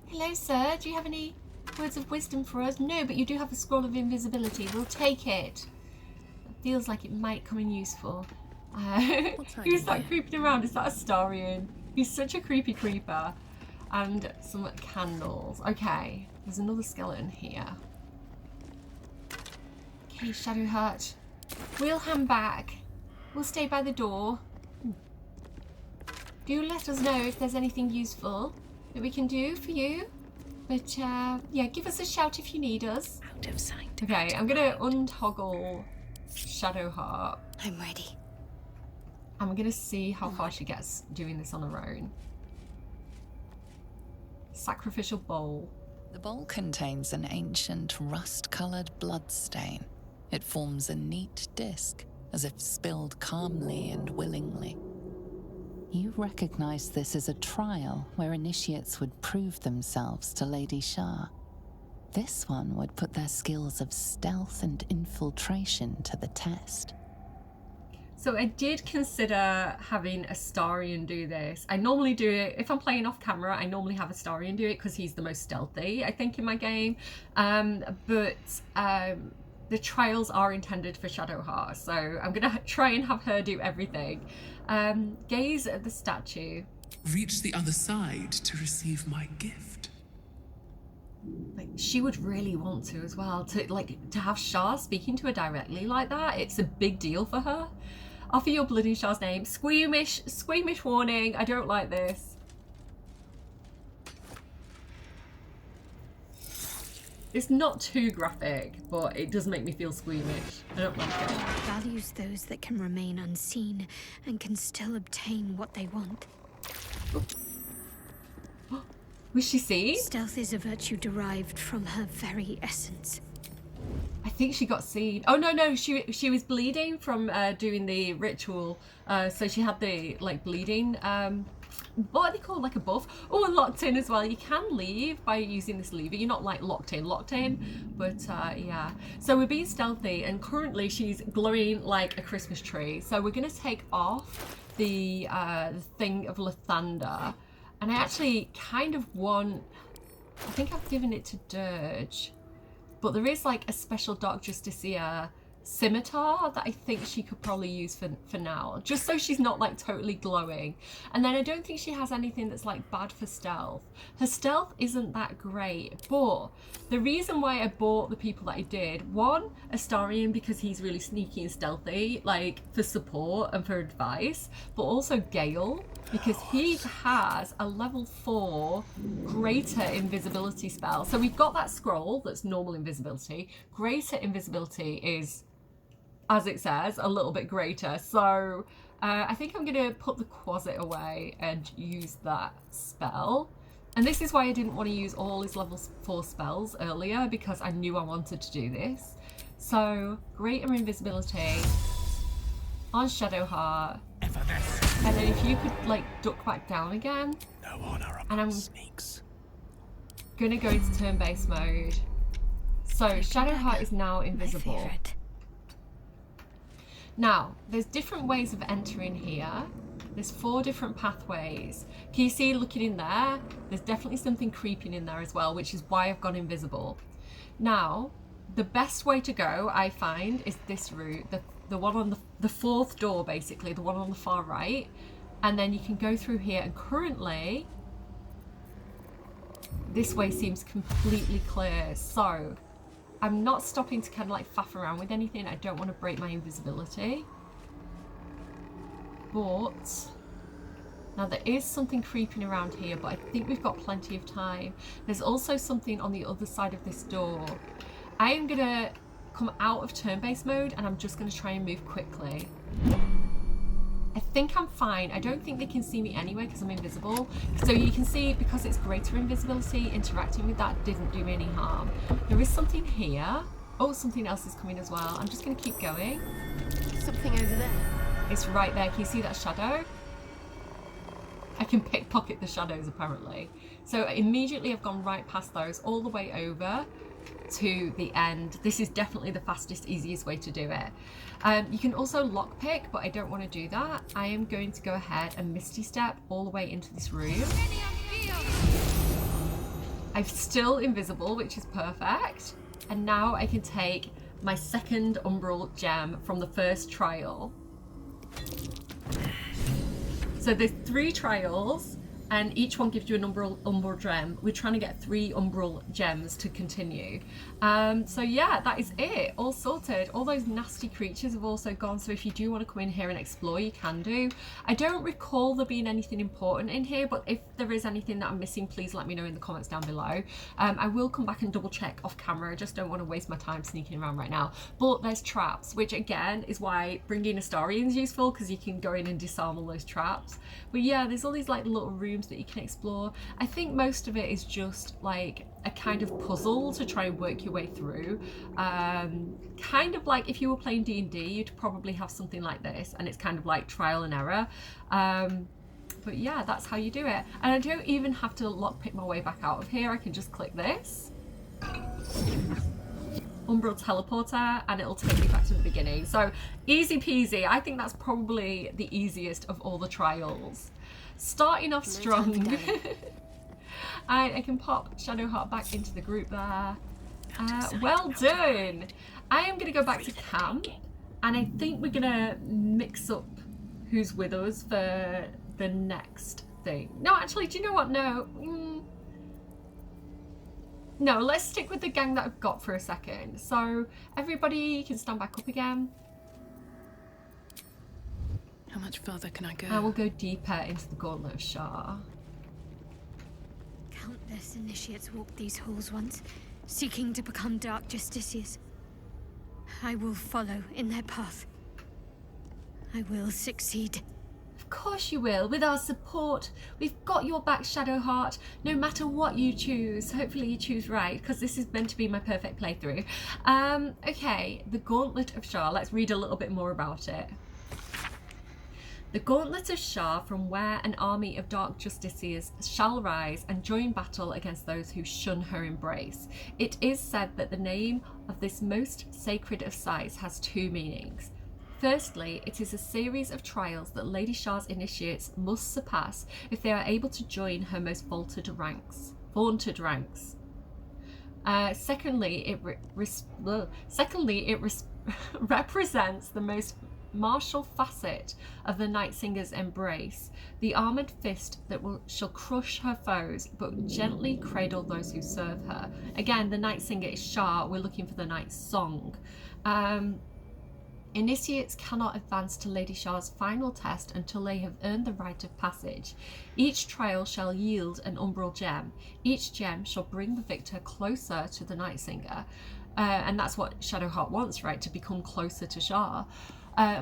Hello, sir. Do you have any words of wisdom for us? No, but you do have a scroll of invisibility. We'll take it. It feels like it might come in useful. Who's that creeping around? Is that Astarion? He's such a creepy creeper. And some candles. Okay. There's another skeleton here. Okay, Shadowheart. We'll hand back. We'll stay by the door. Do let us know if there's anything useful that we can do for you. But, yeah, give us a shout if you need us. Out of sight. Okay, I'm going to untoggle Shadowheart. I'm ready. I'm going to see how far she gets doing this on her own. Sacrificial bowl. The bowl contains an ancient rust-coloured bloodstain. It forms a neat disc, as if spilled calmly and willingly. You recognize this as a trial where initiates would prove themselves to Lady Shar. This one would put their skills of stealth and infiltration to the test. So I did consider having Astarion do this. I normally do it, if I'm playing off camera, I normally have Astarion do it because he's the most stealthy, I think, in my game. But the trials are intended for Shadowheart, so I'm going to try and have her do everything. Gaze at the statue. Reach the other side to receive my gift. Like, she would really want to as well, to have Shar speaking to her directly like that. It's a big deal for her. Offer your blood in Shar's name. Squeamish warning. I don't like this. It's not too graphic, but it does make me feel squeamish. I don't like it. Values those that can remain unseen and can still obtain what they want. Was she seen? Stealth is a virtue derived from her very essence. I think she got seen. Oh no, she was bleeding from doing the ritual. So she had the bleeding. What are they called? Like a buff? Oh, and locked in as well. You can leave by using this lever. You're not like locked in, but yeah. So we're being stealthy, and currently she's glowing like a Christmas tree. So we're gonna take off the thing of Lathander, and I actually kind of want. I think I've given it to Dirge, but there is like a special Dark Justiciar scimitar that I think she could probably use for now, just so she's not like totally glowing. And then I don't think she has anything that's like bad for stealth. Her stealth isn't that great, but the reason why I bought the people that I did, one, Astarion, because he's really sneaky and stealthy, like for support and for advice, but also Gale, because he has a level 4 greater invisibility spell. So we've got that scroll that's normal invisibility. Greater invisibility is, as it says, a little bit greater. So I think I'm going to put the Quasit away and use that spell. And this is why I didn't want to use all his level 4 spells earlier, because I knew I wanted to do this. So greater invisibility on Shadowheart. And then if you could like duck back down again. No honor and I'm sneaks. Gonna go into turn-based mode. So Shadowheart is now invisible. Now, there's different ways of entering here. There's 4 different pathways. Can you see, looking in there, there's definitely something creeping in there as well, which is why I've gone invisible. Now, the best way to go, I find, is this route, the one on the 4th door, basically, the one on the far right. And then you can go through here, and currently, this way seems completely clear. So, I'm not stopping to kind of like faff around with anything. I don't want to break my invisibility. But now there is something creeping around here, but I think we've got plenty of time. There's also something on the other side of this door. I am going to come out of turn-based mode, and I'm just going to try and move quickly. I think I'm fine. I don't think they can see me anyway because I'm invisible. So you can see, because it's greater invisibility, interacting with that didn't do me any harm. There is something here. Oh, something else is coming as well. I'm just going to keep going. Something over there. It's right there. Can you see that shadow? I can pickpocket the shadows apparently. So immediately I've gone right past those, all the way over to the end. This is definitely the fastest, easiest way to do it. You can also lockpick, but I don't want to do that. I am going to go ahead and Misty Step all the way into this room. I'm still invisible, which is perfect. And now I can take my second Umbral gem from the first trial. So there's 3 trials, and each one gives you an umbral gem. We're trying to get 3 umbral gems to continue. So yeah, that is it, all sorted. All those nasty creatures have also gone, so if you do want to come in here and explore, you can do. I don't recall there being anything important in here, but if there is anything that I'm missing, please let me know in the comments down below. I will come back and double check off camera. I just don't want to waste my time sneaking around right now. But there's traps, which again is why bringing Astarion is useful, because you can go in and disarm all those traps. But yeah, there's all these like little rooms rooms that you can explore. I think most of it is just like a kind of puzzle to try and work your way through. Kind of like if you were playing D&D, you'd probably have something like this, and it's kind of like trial and error. But yeah, that's how you do it. And I don't even have to lockpick my way back out of here. I can just click this. Umbral teleporter, and it'll take me back to the beginning. So easy peasy. I think that's probably the easiest of all the trials. Starting off strong. I can pop Shadowheart back into the group there. Well done. I am going to go back to camp, and I think we're going to mix up who's with us for the next thing. No, actually, do you know what? No. No, let's stick with the gang that I've got for a second. So everybody can stand back up again. How much further can I go? I will go deeper into the Gauntlet of Shar. Countless initiates walked these halls once, seeking to become Dark Justiciars. I will follow in their path. I will succeed. Of course you will, with our support. We've got your back, Shadowheart, no matter what you choose. Hopefully you choose right, because this is meant to be my perfect playthrough. Okay, the Gauntlet of Shar. Let's read a little bit more about it. The Gauntlet of Shar, from where an army of Dark Justiciars shall rise and join battle against those who shun her embrace. It is said that the name of this most sacred of sights has two meanings. Firstly, it is a series of trials that Lady Shar's initiates must surpass if they are able to join her most vaunted ranks. Secondly, it represents the most martial facet of the Night Singer's embrace, the armoured fist that shall crush her foes but gently cradle those who serve her. Again, the Night Singer is Shar. We're looking for the Night Song. Initiates cannot advance to Lady Shar's final test until they have earned the rite of passage. Each trial shall yield an umbral gem. Each gem shall bring the victor closer to the Night Singer. And that's what Shadowheart wants, right? To become closer to Shar.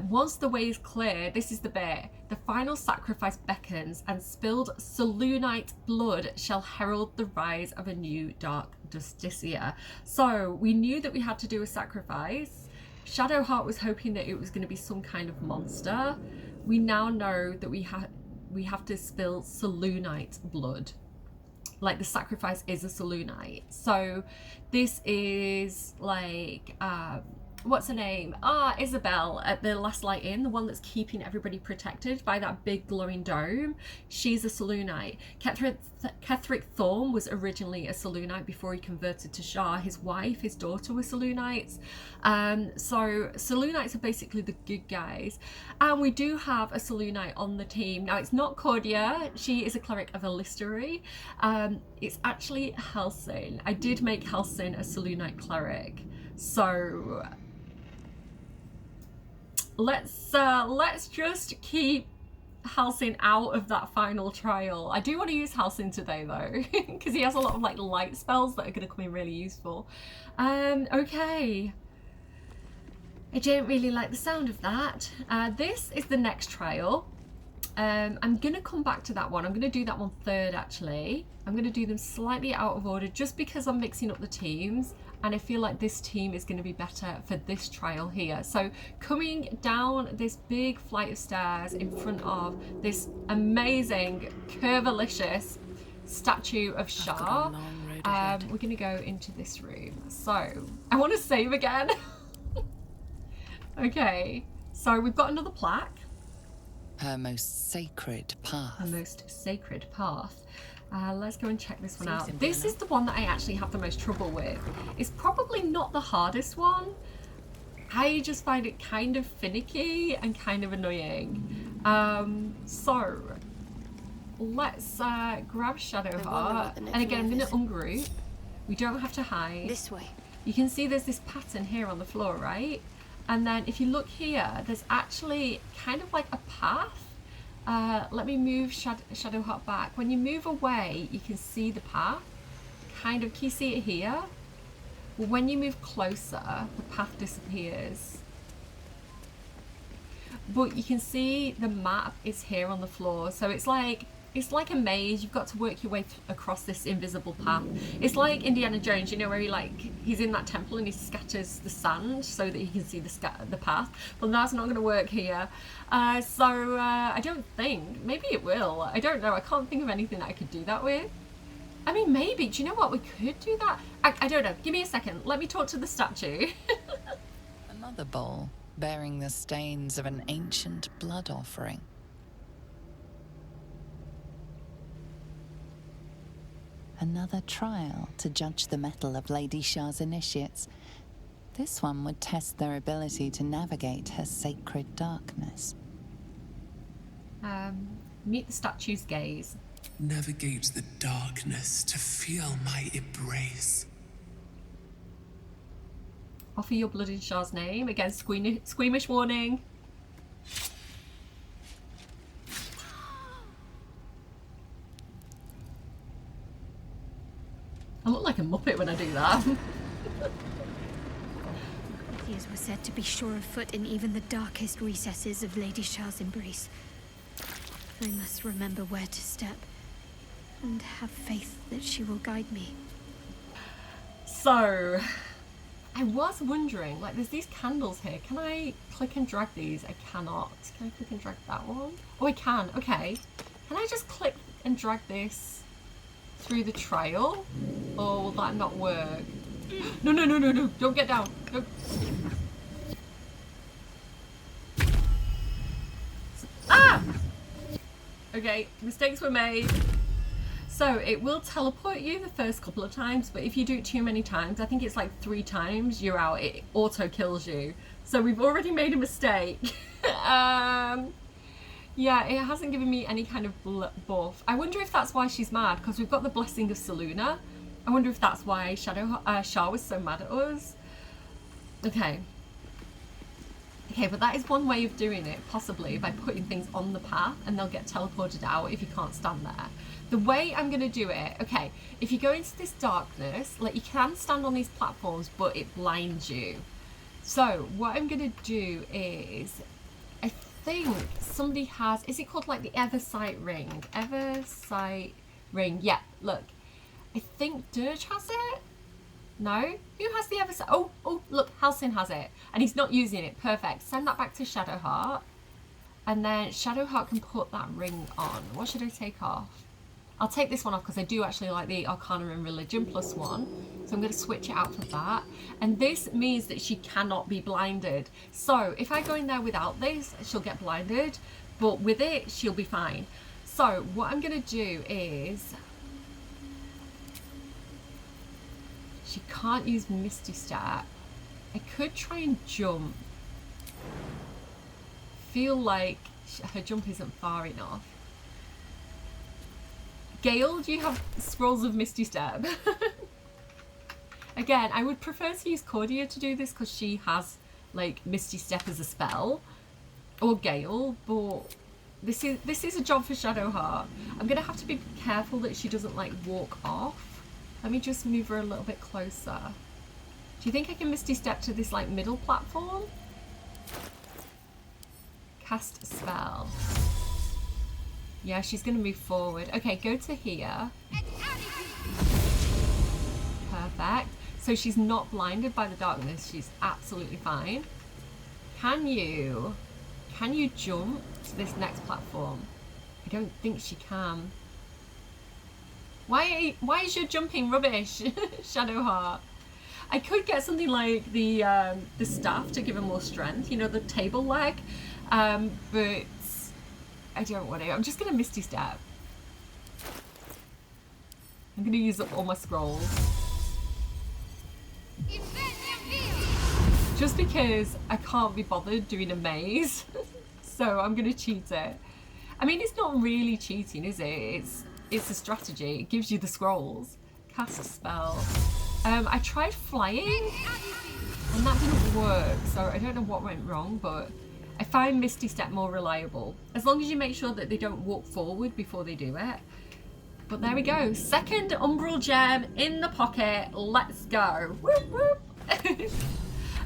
Once the way is clear, this is the bit. The final sacrifice beckons, and spilled Selûnite blood shall herald the rise of a new Dark Justiciar. So we knew that we had to do a sacrifice. Shadowheart was hoping that it was going to be some kind of monster. We now know that we have to spill Selûnite blood. Like the sacrifice is a Selûnite. So this is like what's her name? Isabel at the Last Light Inn, the one that's keeping everybody protected by that big glowing dome. She's a Selûnite. Ketheric Thorm was originally a Selûnite before he converted to Shar. His wife, his daughter were Selûnites. So Selûnites are basically the good guys. And we do have a Selûnite on the team. Now it's not Cordia, she is a cleric of Elistery. It's actually Halsin. I did make Halsin a Selûnite cleric. So let's just keep Halsin out of that final trial. I do want to use Halsin today though, because he has a lot of like light spells that are going to come in really useful. Okay. I don't really like the sound of that. This is the next trial. I'm going to come back to that one. I'm going to do that one third actually. I'm going to do them slightly out of order just because I'm mixing up the teams. And I feel like this team is going to be better for this trial here. So coming down this big flight of stairs in front of this amazing, curvilicious statue of Shar, we're going to go into this room. So I want to save again. Okay, so we've got another plaque. Her most sacred path. Her most sacred path. Let's go and check this one out. This is the one that I actually have the most trouble with. It's probably not the hardest one. I just find it kind of finicky and kind of annoying. So let's grab Shadowheart. And again, I'm going to ungroup. We don't have to hide. This way. You can see there's this pattern here on the floor, right? And then if you look here, there's actually kind of like a path. Let me move Shadowheart back. When you move away, you can see the path. Kind of, can you see it here? Well, when you move closer, the path disappears. But you can see the map is here on the floor. So it's like it's like a maze. You've got to work your way across this invisible path. It's like Indiana Jones, you know, where he's in that temple and he scatters the sand so that he can see the path. But that's not going to work here. So I don't think. Maybe it will. I don't know. I can't think of anything that I could do that with. I mean, maybe. Do you know what? We could do that. I don't know. Give me a second. Let me talk to the statue. Another bowl bearing the stains of an ancient blood offering. Another trial to judge the mettle of Lady Shar's initiates. This one would test their ability to navigate her sacred darkness. Meet the statue's gaze. Navigate the darkness to feel my embrace. Offer your blood in Shar's name. Again, squeamish warning. I look like a muppet when I do that. Warriors were said to be sure of foot in even the darkest recesses of Lady Shar's embrace. I must remember where to step, and have faith that she will guide me. So, I was wondering, like, there's these candles here. Can I click and drag these? I cannot. Can I click and drag that one? Oh, I can. Okay. Can I just click and drag this through the trail? Or will that not work? No, no, no, no, no. Don't get down. Don't. Ah! Okay, mistakes were made. So it will teleport you the first couple of times, but if you do it too many times, I think it's like 3 times, you're out. It auto kills you. So we've already made a mistake. Yeah, it hasn't given me any kind of buff. I wonder if that's why she's mad, because we've got the Blessing of Selûne. I wonder if that's why Shar was so mad at us. Okay. Okay, but that is one way of doing it, possibly, by putting things on the path and they'll get teleported out if you can't stand there. The way I'm going to do it, okay, if you go into this darkness, like, you can stand on these platforms, but it blinds you. So what I'm going to do is, I think somebody has, is it called like the Eversight ring? Eversight ring, yeah, look. I think Dirge has it? No? Who has the Eversight? Oh, look, Halsin has it. And he's not using it. Perfect. Send that back to Shadowheart. And then Shadowheart can put that ring on. What should I take off? I'll take this one off because I do actually like the Arcana and Religion +1. So I'm going to switch it out for that. And this means that she cannot be blinded. So if I go in there without this, she'll get blinded. But with it, she'll be fine. So what I'm going to do is... she can't use Misty Step. I could try and jump. Feel like her jump isn't far enough. Gale, do you have scrolls of Misty Step? Again, I would prefer to use Cordia to do this because she has like Misty Step as a spell, or Gale, but this is a job for Shadowheart. I'm gonna have to be careful that she doesn't like walk off. Let me just move her a little bit closer. Do you think I can Misty Step to this like middle platform? Cast a spell. Yeah, she's going to move forward. Okay, go to here. Perfect. So she's not blinded by the darkness. She's absolutely fine. Can you jump to this next platform? I don't think she can. Why is your jumping rubbish, Shadowheart? I could get something like the staff to give her more strength, you know, the table leg, but I don't want to. I'm just going to Misty Step. I'm going to use up all my scrolls. Just because I can't be bothered doing a maze, so I'm going to cheat it. I mean, it's not really cheating, is it? It's a strategy. It gives you the scrolls. Cast a spell. I tried flying and that didn't work, so I don't know what went wrong, but I find Misty Step more reliable. As long as you make sure that they don't walk forward before they do it. But there we go. Second Umbral Gem in the pocket. Let's go. Whoop, whoop.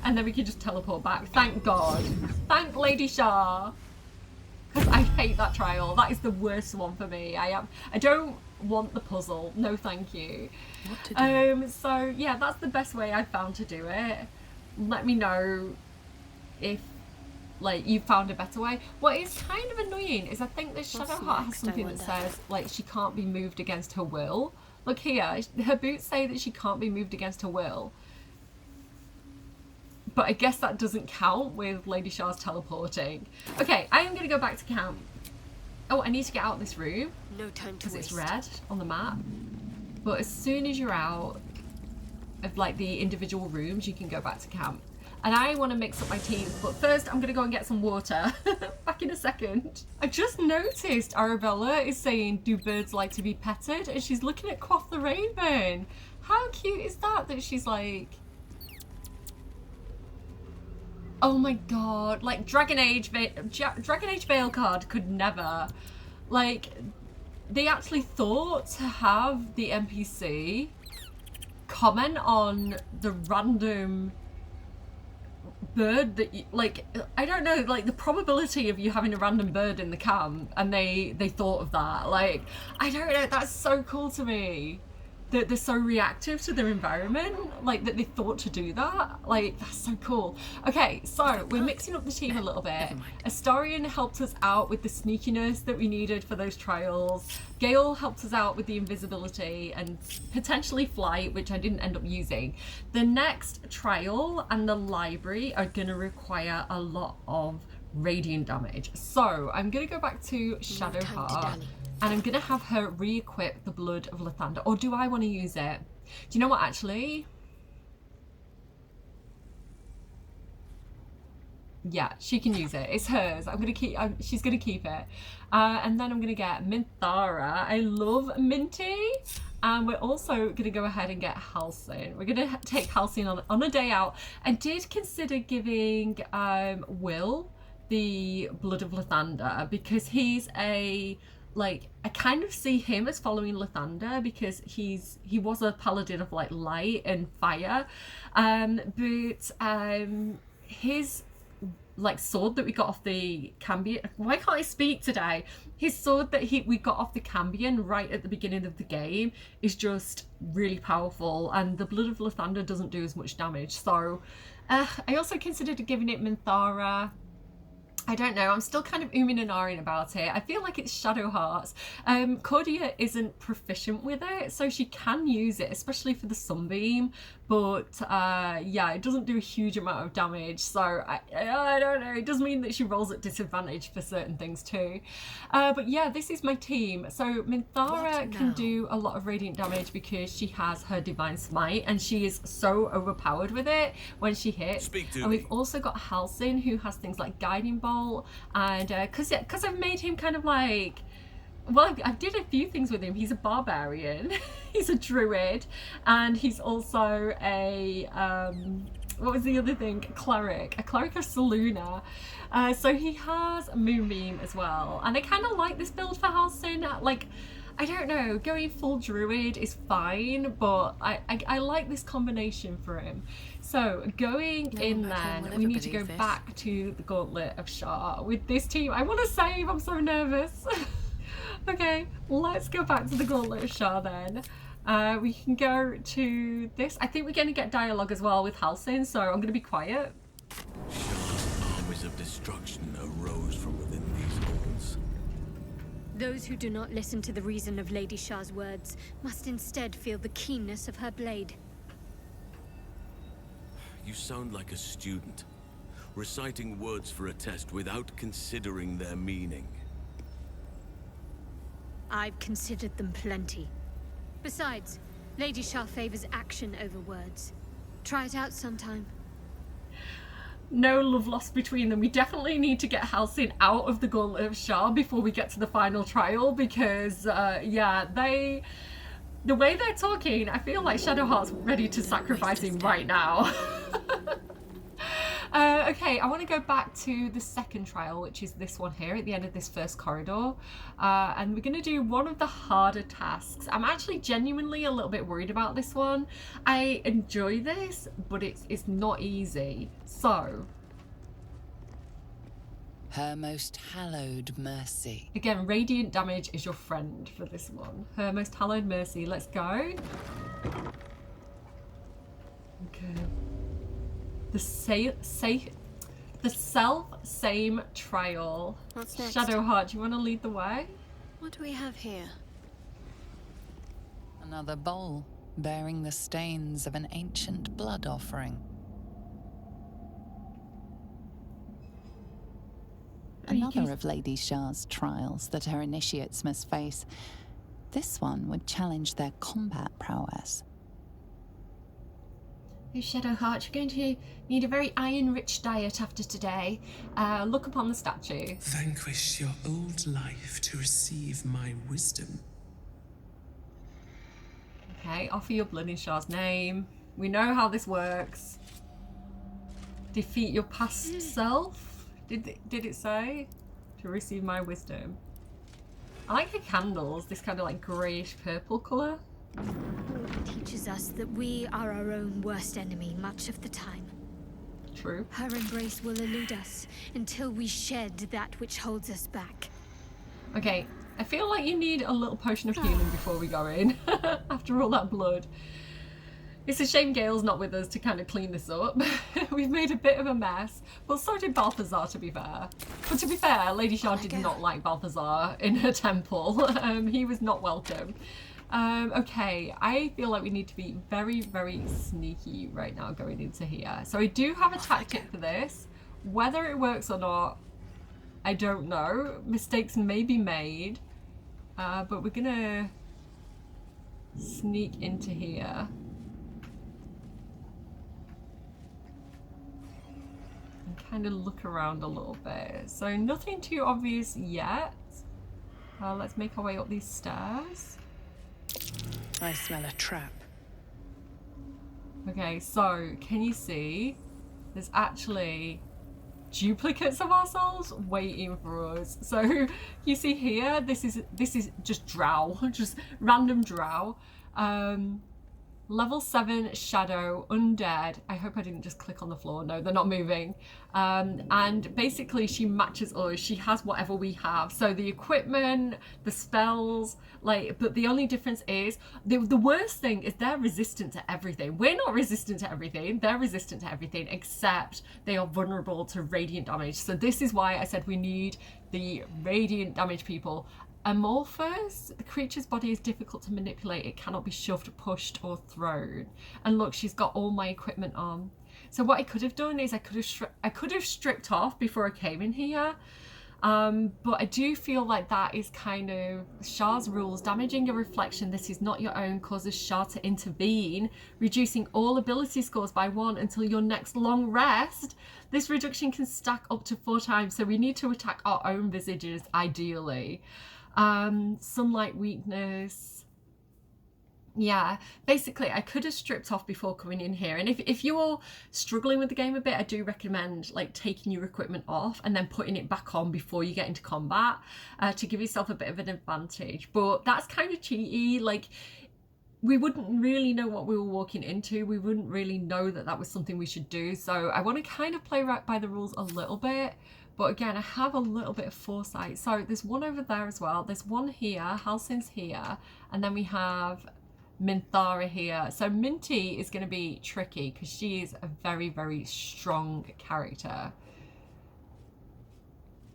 And then we can just teleport back. Thank God. Thank Lady Shar. Because I hate that trial. That is the worst one for me. I don't want the puzzle. No, thank you. What to do? So yeah, that's the best way I've found to do it. Let me know if like you found a better way. What is kind of annoying is I think this Shadow Heart has something that says like she can't be moved against her will. Look here, her boots say that she can't be moved against her will. But I guess that doesn't count with Lady Shar's teleporting. Okay, I am going to go back to camp. Oh, I need to get out of this room. No time to because it's red on the map. But as soon as you're out of like the individual rooms, you can go back to camp. And I want to mix up my teams, but first I'm going to go and get some water. Back in a second. I just noticed Arabella is saying, do birds like to be petted? And she's looking at Quoth the Raven. How cute is that she's like... Oh my god, like Dragon Age Veil card could never. Like, they actually thought to have the NPC comment on the random bird that you, like, I don't know, like the probability of you having a random bird in the camp, and they thought of that. Like, I don't know, that's so cool to me. That they're so reactive to their environment, like that they thought to do that. Like, that's so cool. Okay, so we're mixing up the team a little bit. Astarion helped us out with the sneakiness that we needed for those trials. Gale helped us out with the invisibility and potentially flight, which I didn't end up using. The next trial and the library are gonna require a lot of radiant damage. So I'm gonna go back to Shadowheart. And I'm going to have her re-equip the Blood of Lathander. Or do I want to use it? Do you know what, actually? Yeah, she can use it. It's hers. I'm going to keep... she's going to keep it. And then I'm going to get Minthara. I love Minty. And we're also going to go ahead and get Halcyon. We're going to take Halcyon on a day out. I did consider giving Will the Blood of Lathander because he's a... Like, I kind of see him as following Lathander because he was a paladin of like light and fire, but his like sword that we got off the Cambion, why can't I speak today? His sword that we got off the Cambion right at the beginning of the game is just really powerful, and the Blood of Lathander doesn't do as much damage. So I also considered giving it Minthara. I don't know, I'm still kind of umming and ahhing about it. I feel like it's Shadowheart's. Cordia isn't proficient with it, so she can use it, especially for the Sunbeam. But yeah, it doesn't do a huge amount of damage, so I don't know. It does mean that she rolls at disadvantage for certain things too. But yeah, this is my team. So Minthara can do a lot of radiant damage because she has her Divine Smite, and she is so overpowered with it when she hits. And we've also got Halcyon, who has things like Guiding Bolt, and because I've made him kind of like... Well, I did a few things with him. He's a barbarian, he's a druid, and he's also a, what was the other thing? A cleric of Saluna. So he has a Moonbeam as well. And I kind of like this build for Halcyon. Like, I don't know, going full druid is fine, but I like this combination for him. So going in then, we need to go back to the Gauntlet of Shar with this team. I want to save, I'm so nervous. Okay, let's go back to the Gauntlet of Shar then. We can go to this. I think we're going to get dialogue as well with Halcyon, so I'm going to be quiet. Shar's armies of destruction arose from within these halls. Those who do not listen to the reason of Lady Shar's words must instead feel the keenness of her blade. You sound like a student, reciting words for a test without considering their meaning. I've considered them plenty. Besides, Lady Shar favors action over words. Try it out sometime. No love lost between them. We definitely need to get Halcyon out of the Gauntlet of Shar before we get to the final trial, because yeah, the way they're talking, I feel like Shadowheart's ready to sacrifice him right now. Okay, I want to go back to the second trial, which is this one here at the end of this first corridor. And we're going to do one of the harder tasks. I'm actually genuinely a little bit worried about this one. I enjoy this, but it's not easy. So, Her most hallowed mercy. Again, radiant damage is your friend for this one. Her most hallowed mercy. Let's go. Okay. The self-same trial. What's next? Shadowheart, do you want to lead the way? What do we have here? Another bowl bearing the stains of an ancient blood offering. Another of Lady Shar's trials that her initiates must face. This one would challenge their combat prowess. Oh, Shadowheart, you're going to need a very iron-rich diet after today. Look upon the statue. Vanquish your old life to receive my wisdom. Okay, offer your blood in Shar's name. We know how this works. Defeat your past self. Did it say? To receive my wisdom. I like her candles, this kind of like greyish purple colour. It teaches us that we are our own worst enemy much of the time. True. Her embrace will elude us until we shed that which holds us back. Okay, I feel like you need a little potion of healing before we go in. After all that blood. It's a shame Gale's not with us to kind of clean this up. We've made a bit of a mess. Well, so did Balthazar, to be fair. But to be fair, Lady Shar did not like Balthazar in her temple. He was not welcome. Okay, I feel like we need to be very, very sneaky right now going into here. So I do have a tactic for this. Whether it works or not, I don't know. Mistakes may be made. But we're gonna sneak into here. Kind of look around a little bit. So nothing too obvious yet. Let's make our way up these stairs. I smell a trap. Okay, so can you see there's actually duplicates of ourselves waiting for us. So you see here, this is just drow, just random drow. Level 7 shadow undead. I hope I didn't just click on the floor. No, they're not moving. And basically she matches us. She has whatever we have. So the equipment, the spells, but the only difference is the worst thing is they're resistant to everything. We're not resistant to everything. They're resistant to everything except they are vulnerable to radiant damage. So this is why I said we need the radiant damage people. Amorphous, the creature's body is difficult to manipulate. It cannot be shoved, pushed, or thrown. And look, she's got all my equipment on. So what I could have done is I could have stripped off before I came in here. But I do feel like that is kind of Shar's rules. Damaging a reflection that is not your own causes Shar to intervene, reducing all ability scores by 1 until your next long rest. This reduction can stack up to 4 times, so we need to attack our own visages ideally. Sunlight weakness. Yeah, basically I could have stripped off before coming in here, and if you're struggling with the game a bit, I do recommend like taking your equipment off and then putting it back on before you get into combat to give yourself a bit of an advantage. But that's kind of cheaty. Like, we wouldn't really know what we were walking into. We wouldn't really know that that was something we should do. So I want to kind of play right by the rules a little bit. But again, I have a little bit of foresight. So there's one over there as well. There's one here, Halsin's here, and then we have Minthara here. So Minty is going to be tricky because she is a very, very strong character.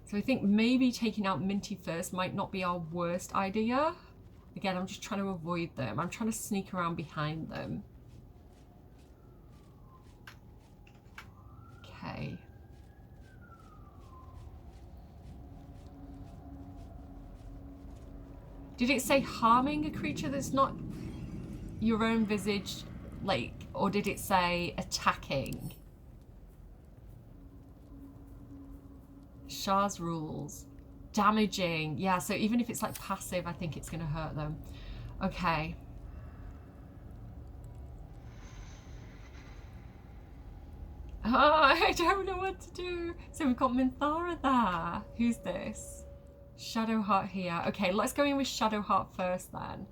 So I think maybe taking out Minty first might not be our worst idea. Again, I'm just trying to avoid them. I'm trying to sneak around behind them. Okay. Did it say harming a creature that's not your own visage, like, or did it say attacking? Shar's rules. Damaging. Yeah, so even if it's like passive, I think it's going to hurt them. Okay. Oh, I don't know what to do. So we've got Minthara there. Who's this? Shadowheart here. Okay, let's go in with Shadowheart first then.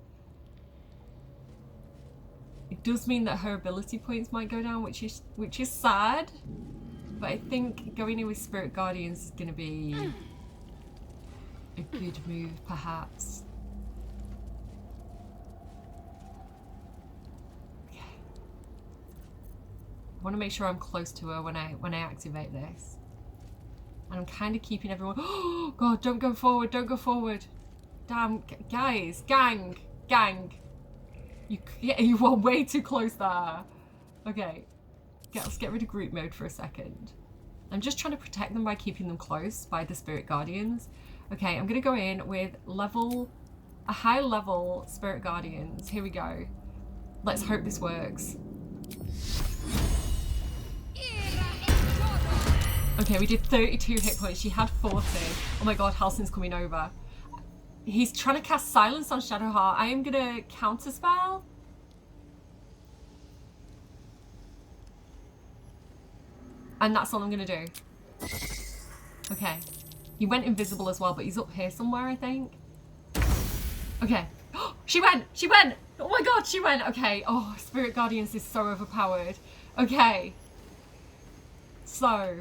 It does mean that her ability points might go down, which is sad. but I think going in with Spirit Guardians is going to be a good move, perhaps. Okay. I want to make sure I'm close to her when I activate this. And I'm kind of keeping everyone... Oh, God, don't go forward, don't go forward. Damn, guys, gang. You are way too close there. Okay, let's get rid of group mode for a second. I'm just trying to protect them by keeping them close by the Spirit Guardians. Okay, I'm going to go in with a high level Spirit Guardians. Here we go. Let's hope this works. Okay, we did 32 hit points. She had 40. Oh my god, Halsin's coming over. He's trying to cast Silence on Shadowheart. I am going to counterspell. And that's all I'm going to do. Okay. He went invisible as well, but he's up here somewhere, I think. Okay. She went! She went! Oh my god, she went! Okay. Oh, Spirit Guardians is so overpowered. Okay. So...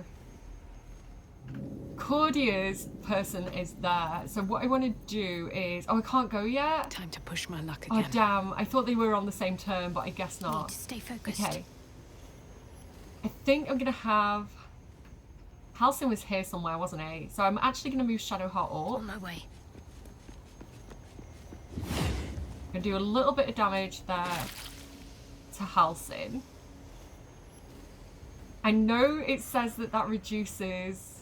Cordia's person is there. So what I want to do is... Oh, I can't go yet? Time to push my luck again. Oh, damn. I thought they were on the same turn, but I guess not. Need to stay focused. Okay. I think I'm going to have... Halsin was here somewhere, wasn't he? So I'm actually going to move Shadowheart up. On my way. I'm going to do a little bit of damage there to Halsin. I know it says that reduces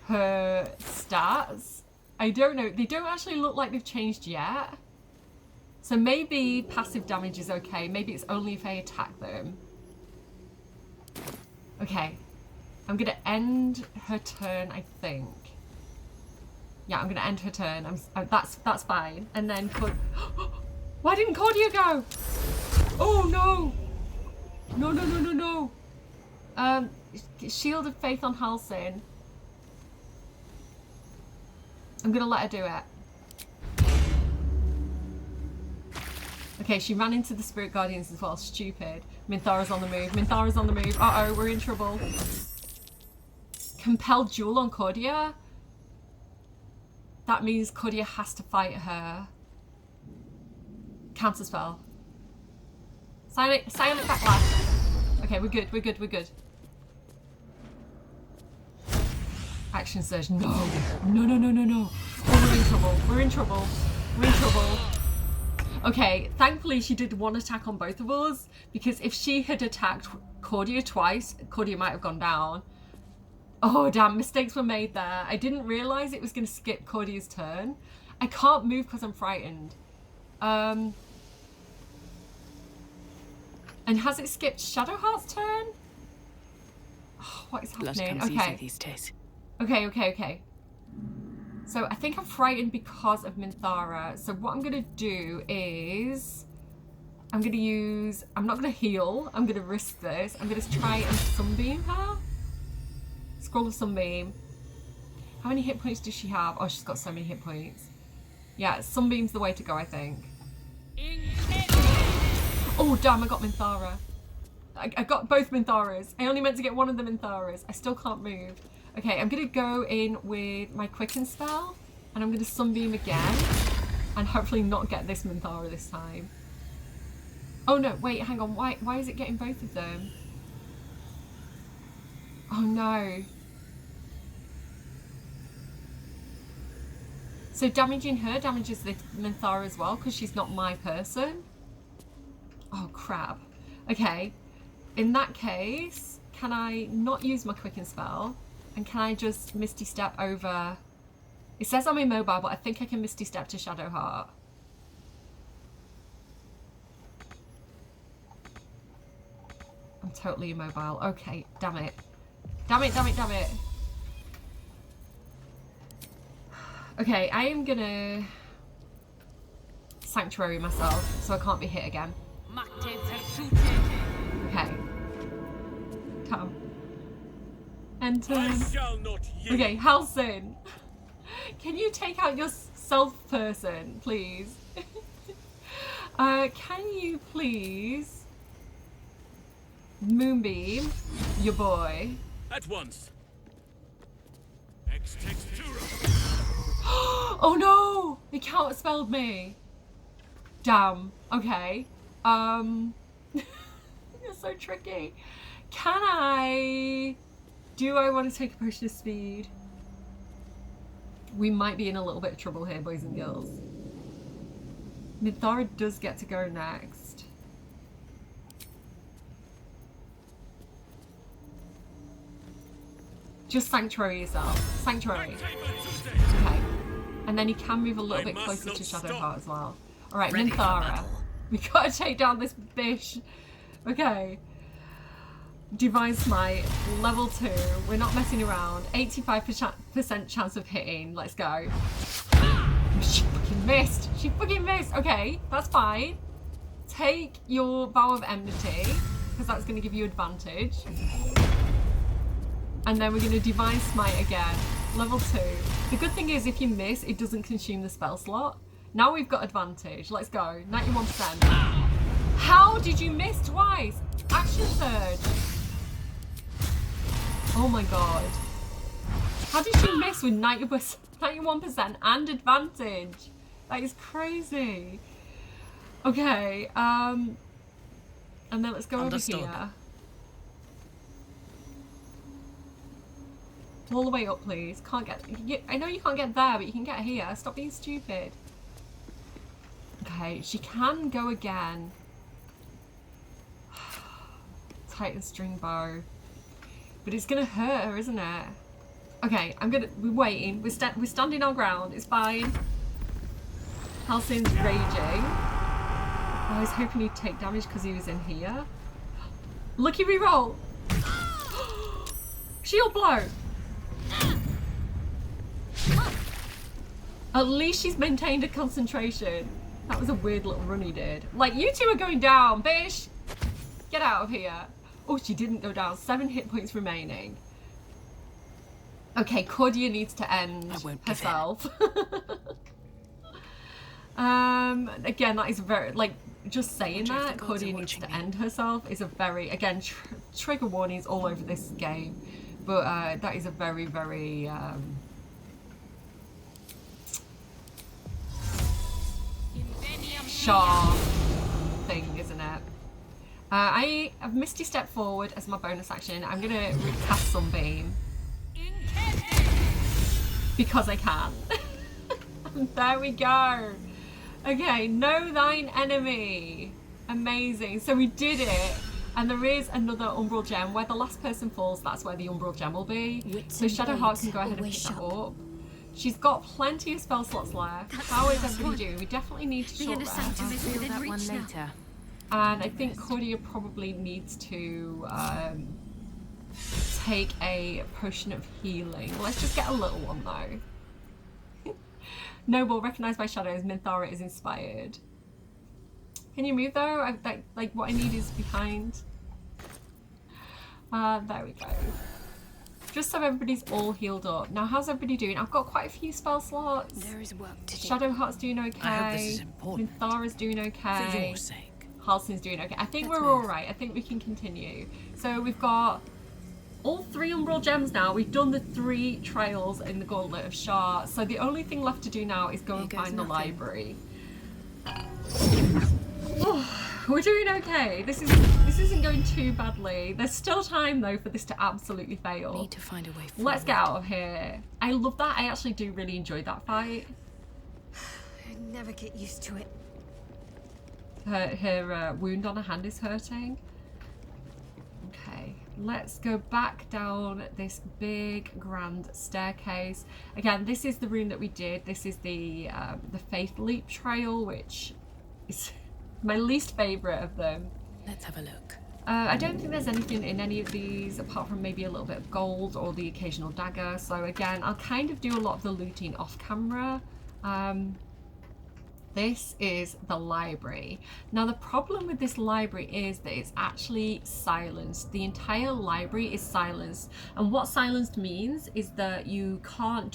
her stats. I don't know. They don't actually look like they've changed yet. So maybe passive damage is okay. Maybe it's only if I attack them. Okay. I'm going to end her turn, I think. Yeah, I'm going to end her turn. That's fine. And then... Why didn't Cordia go? Oh, no. No. Shield of Faith on Halsin. I'm going to let her do it. Okay, she ran into the Spirit Guardians as well. Stupid. Minthara's on the move. Uh-oh, we're in trouble. Compel Duel on Cordia? That means Cordia has to fight her. Counterspell. Silent backlash. Okay, we're good. Action surge. No. Oh, we're in trouble. Okay, thankfully she did one attack on both of us, because if she had attacked Cordia twice, Cordia might have gone down. Oh, damn, mistakes were made there. I didn't realise it was going to skip Cordia's turn. I can't move because I'm frightened. And has it skipped Shadowheart's turn? Oh, what is happening? Blood comes easy these days. Okay. So I think I'm frightened because of Minthara. So what I'm going to do is... I'm not going to heal. I'm going to risk this. I'm going to try and Sunbeam her. Scroll of Sunbeam. How many hit points does she have? Oh, she's got so many hit points. Yeah, Sunbeam's the way to go, I think. Oh, damn, I got Minthara. I got both Mintharas. I only meant to get one of the Mintharas. I still can't move. Okay, I'm going to go in with my Quicken spell. And I'm going to Sunbeam again. And hopefully not get this Minthara this time. Oh, no, wait, hang on. Why is it getting both of them? Oh, no. So damaging her damages the Minthara as well, because she's not my person. Oh, crap. Okay. In that case, can I not use my Quicken spell? And can I just Misty Step over... It says I'm immobile, but I think I can Misty Step to Shadowheart. I'm totally immobile. Okay, damn it. Damn it. Okay, I am gonna Sanctuary myself so I can't be hit again. Okay. Come. Enter. Okay, Halsin. Can you take out your self person, please? Can you please Moonbeam your boy? At once. Ex textura. Oh no! It counterspelled me. Damn. Okay. You're so tricky. Can I... Do I want to take a potion of speed? We might be in a little bit of trouble here, boys and girls. Minthara does get to go next. Just sanctuary yourself. Sanctuary. Okay. And then you can move a little bit closer to Shadowheart as well. Alright, Minthara. We gotta take down this bitch. Okay. Divine Smite, level 2. We're not messing around. 85% chance of hitting. Let's go. She fucking missed. She fucking missed. Okay, that's fine. Take your Vow of Enmity, because that's going to give you advantage. And then we're going to Divine Smite again. Level 2. The good thing is if you miss, it doesn't consume the spell slot. Now we've got advantage. Let's go. 91%. How did you miss twice? Action Surge. Oh my god. How did she miss with 91% and advantage? That is crazy. Okay, and then let's go over here. All the way up, please. Can't get... I know you can't get there, but you can get here. Stop being stupid. Okay, she can go again. Titan string bow. But it's gonna hurt her, isn't it? Okay, we're waiting. We're standing our ground. It's fine. Halcyon's raging. I was hoping he'd take damage because he was in here. Lucky reroll. Shield blow. At least she's maintained a concentration. That was a weird little run he did. Like, you two are going down, bitch. Get out of here. Oh, she didn't go down. 7 hit points remaining. Okay, Cordia needs to end herself. Again, that is very, like, just saying that Cordia needs to end herself is a very, again, trigger warnings all over this game. But that is a very, very, Shar thing, isn't it? I have Misty Step forward as my bonus action. I'm going to cast Sunbeam. Because I can. And there we go. Okay, know thine enemy. Amazing. So we did it. And there is another Umbral Gem. Where the last person falls, that's where the Umbral Gem will be. So Shadowheart can go ahead and pick that up. She's got plenty of spell slots left. How is everybody doing? We definitely need to short rest. I'll feel that one later. And I think Cordia probably needs to take a potion of healing. Let's just get a little one though. Noble, recognized by shadows, Minthara is inspired. Can you move though? Like what I need is behind. There we go. Just so everybody's all healed up. Now, how's everybody doing? I've got quite a few spell slots. There is work to do. Shadowheart's doing okay. I hope this is important. Minthara's doing okay. For your sake. Halcyon's doing okay. I think we're all right. I think we can continue. So we've got all 3 Umbral Gems now. We've done the 3 trials in the Gauntlet of Shar. So the only thing left to do now is go and find the library. We're doing okay. This isn't going too badly. There's still time though for this to absolutely fail. Need to find a way forward. Let's get out of here. I love that. I actually do really enjoy that fight. I'd never get used to it. Her wound on her hand is hurting. Okay, let's go back down this big grand staircase. Again, this is the room that we did. This is the Faith Leap Trail, which is my least favourite of them. Let's have a look. I don't think there's anything in any of these apart from maybe a little bit of gold or the occasional dagger. So again, I'll kind of do a lot of the looting off camera. This is the library. Now the problem with this library is that it's actually silenced. The entire library is silenced. And what silenced means is that you can't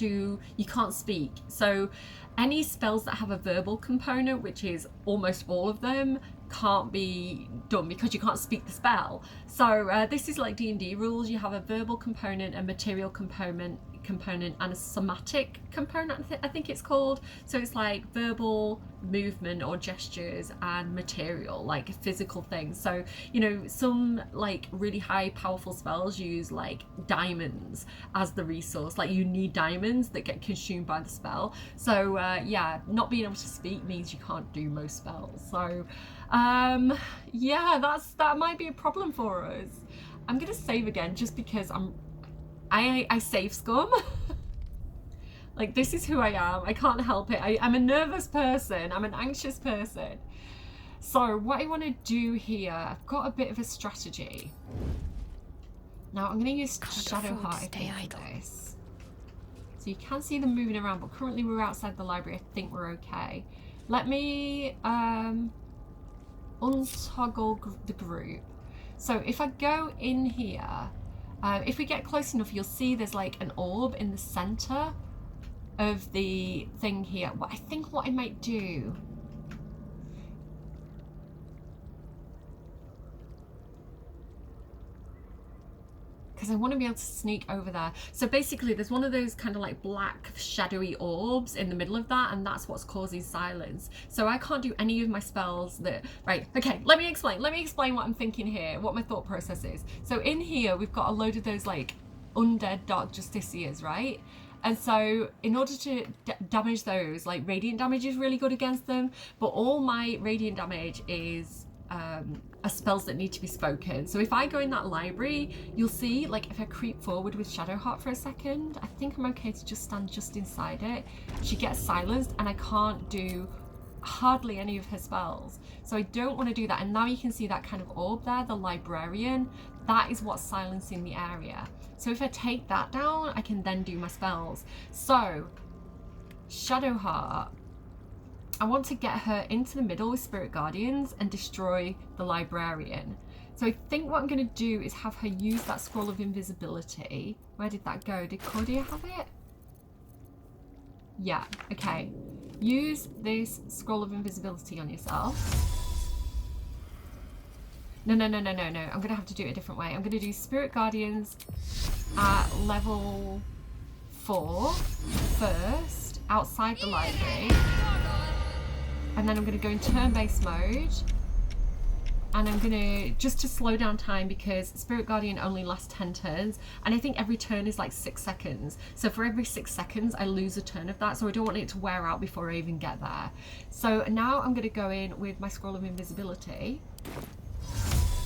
speak. So any spells that have a verbal component, which is almost all of them, can't be done because you can't speak the spell. So this is like D&D rules. You have a verbal component, a material component, and a somatic component, I think it's called. So it's like verbal, movement or gestures, and material, like physical things. So, you know, some like really high powerful spells use like diamonds as the resource. Like you need diamonds that get consumed by the spell. So yeah, not being able to speak means you can't do most spells. So yeah, that might be a problem for us. I'm gonna save again just because I save scum. Like, this is who I am. I can't help it. I'm a nervous person. I'm an anxious person. So what I want to do here, I've got a bit of a strategy. Now I'm going to use Shadowheart for this. So you can see them moving around, but currently we're outside the library. I think we're okay. Let me untoggle the group. So if I go in here, if we get close enough, you'll see there's like an orb in the center of the thing here. What I think what I might do, because I want to be able to sneak over there. So basically there's one of those kind of like black shadowy orbs in the middle of that, and that's what's causing silence. So I can't do any of my spells that, right, okay, let me explain what I'm thinking here, what my thought process is. So in here we've got a load of those like undead dark justiciars, right? And so in order to damage those, like radiant damage is really good against them, but all my radiant damage is are spells that need to be spoken. So if I go in that library, you'll see, like, if I creep forward with Shadowheart for a second, I think I'm okay to just stand just inside it. She gets silenced and I can't do hardly any of her spells. So I don't want to do that. And now you can see that kind of orb there, the librarian. That is what's silencing the area. So if I take that down, I can then do my spells. So Shadowheart, I want to get her into the middle with Spirit Guardians and destroy the librarian. So I think what I'm going to do is have her use that Scroll of Invisibility. Where did that go? Did Cordia have it? Yeah, okay. Use this Scroll of Invisibility on yourself. No. I'm going to have to do it a different way. I'm going to do Spirit Guardians at level 4 first, outside the library. And then I'm going to go in turn-based mode. And I'm going to, just to slow down time, because Spirit Guardian only lasts 10 turns. And I think every turn is like 6 seconds. So for every 6 seconds, I lose a turn of that. So I don't want it to wear out before I even get there. So now I'm going to go in with my Scroll of Invisibility.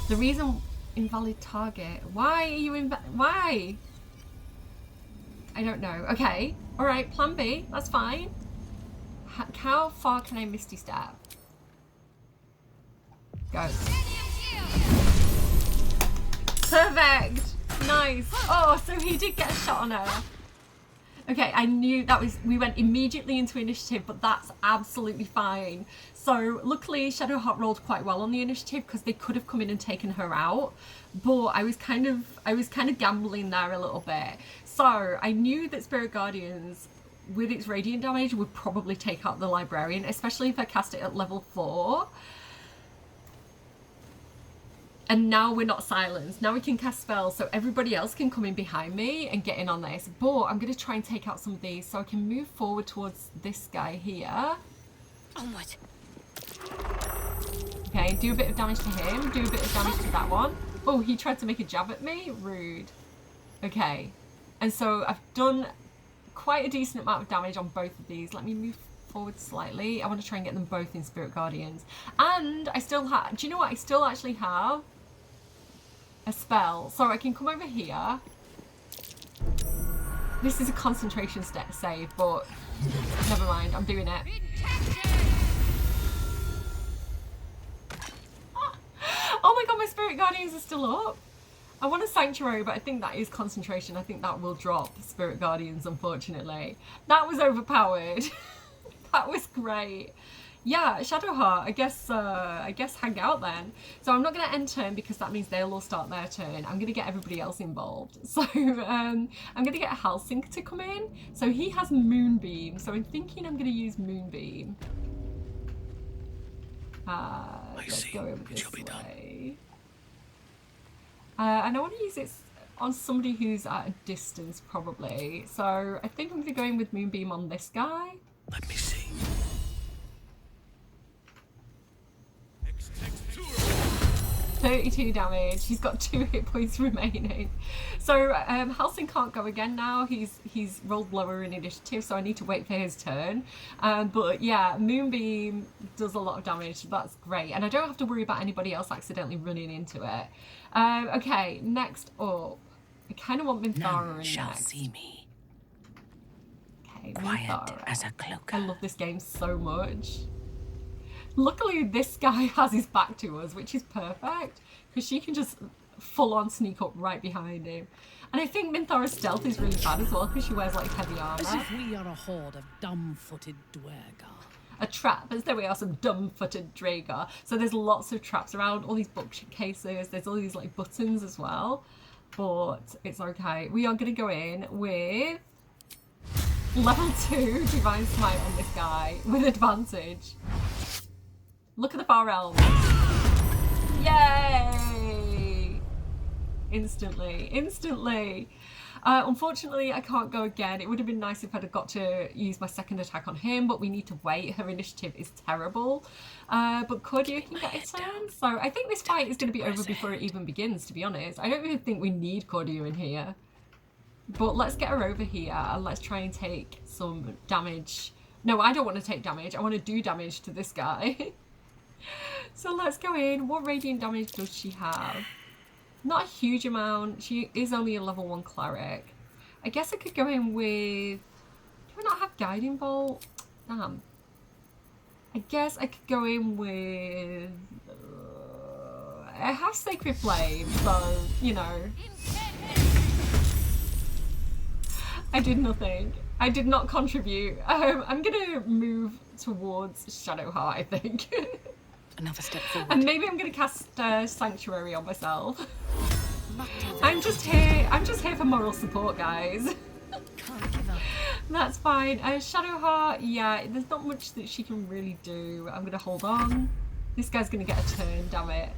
The reason, invalid target. Why are you why? I don't know. Okay. All right. Plan B. That's fine. How far can I Misty Step? Go. Perfect. Nice. Oh, so he did get a shot on her. Okay, I knew that was, we went immediately into initiative, but that's absolutely fine. So luckily Shadowheart rolled quite well on the initiative because they could have come in and taken her out, but I was kind of gambling there a little bit. So I knew that Spirit Guardians with its radiant damage would probably take out the librarian, especially if I cast it at level 4. And now we're not silenced. Now we can cast spells, so everybody else can come in behind me and get in on this. But I'm going to try and take out some of these so I can move forward towards this guy here. Onward. Okay, do a bit of damage to him. Do a bit of damage to that one. Oh, he tried to make a jab at me. Rude. Okay. And so I've done quite a decent amount of damage on both of these. Let me move forward slightly. I want to try and get them both in Spirit Guardians. And I still have... Do you know what? I still actually have a spell. So I can come over here. This is a concentration save, but never mind. I'm doing it. Oh my god, my Spirit Guardians are still up. I want a Sanctuary, but I think that is concentration. I think that will drop Spirit Guardians, unfortunately. That was overpowered. That was great. Yeah, Shadowheart, I guess hang out then. So I'm not going to end turn because that means they'll all start their turn. I'm going to get everybody else involved. So I'm going to get Helsink to come in. So he has Moonbeam. So I'm thinking I'm going to use Moonbeam. Let's go over this way. And I want to use it on somebody who's at a distance, probably. So I think I'm going to go in with Moonbeam on this guy. Let me see. 32 damage. He's got 2 hit points remaining. So Halsin can't go again now. He's rolled lower in initiative, so I need to wait for his turn. But yeah, Moonbeam does a lot of damage. So that's great, and I don't have to worry about anybody else accidentally running into it. Okay, next up, I kind of want Minthara in shall next. See me. Okay, Quiet Minthara. as a cloak. I love this game so much. Luckily, this guy has his back to us, which is perfect, because she can just full-on sneak up right behind him. And I think Minthara's stealth is really bad as well, because she wears, like, heavy armor. As if we are a horde of dumb-footed dwergar. A trap, as though we are some dumb-footed Dragar. So there's lots of traps around, all these bookcases, there's all these, like, buttons as well. But it's okay. We are going to go in with level 2 Divine Smite on this guy, with advantage. Look at the far realm. Yay! Instantly. Unfortunately, I can't go again. It would have been nice if I'd have got to use my second attack on him, but we need to wait. Her initiative is terrible. But Cordia can get a turn. So I think this fight is going to be over before it even begins, to be honest. I don't even think we need Cordia in here. But let's get her over here and let's try and take some damage. No, I don't want to take damage. I want to do damage to this guy. So let's go in. What radiant damage does she have? Not a huge amount. She is only a level 1 cleric. I guess I could go in with... Do I not have Guiding Bolt? Damn. I guess I could go in with... I have Sacred Flame, so, you know. I did nothing. I did not contribute. I'm going to move towards Shadowheart, I think. Another step forward. And maybe I'm going to cast Sanctuary on myself. I'm just here for moral support, guys. Can't give up. That's fine. Shadowheart, yeah, there's not much that she can really do. I'm going to hold on. This guy's going to get a turn, damn it.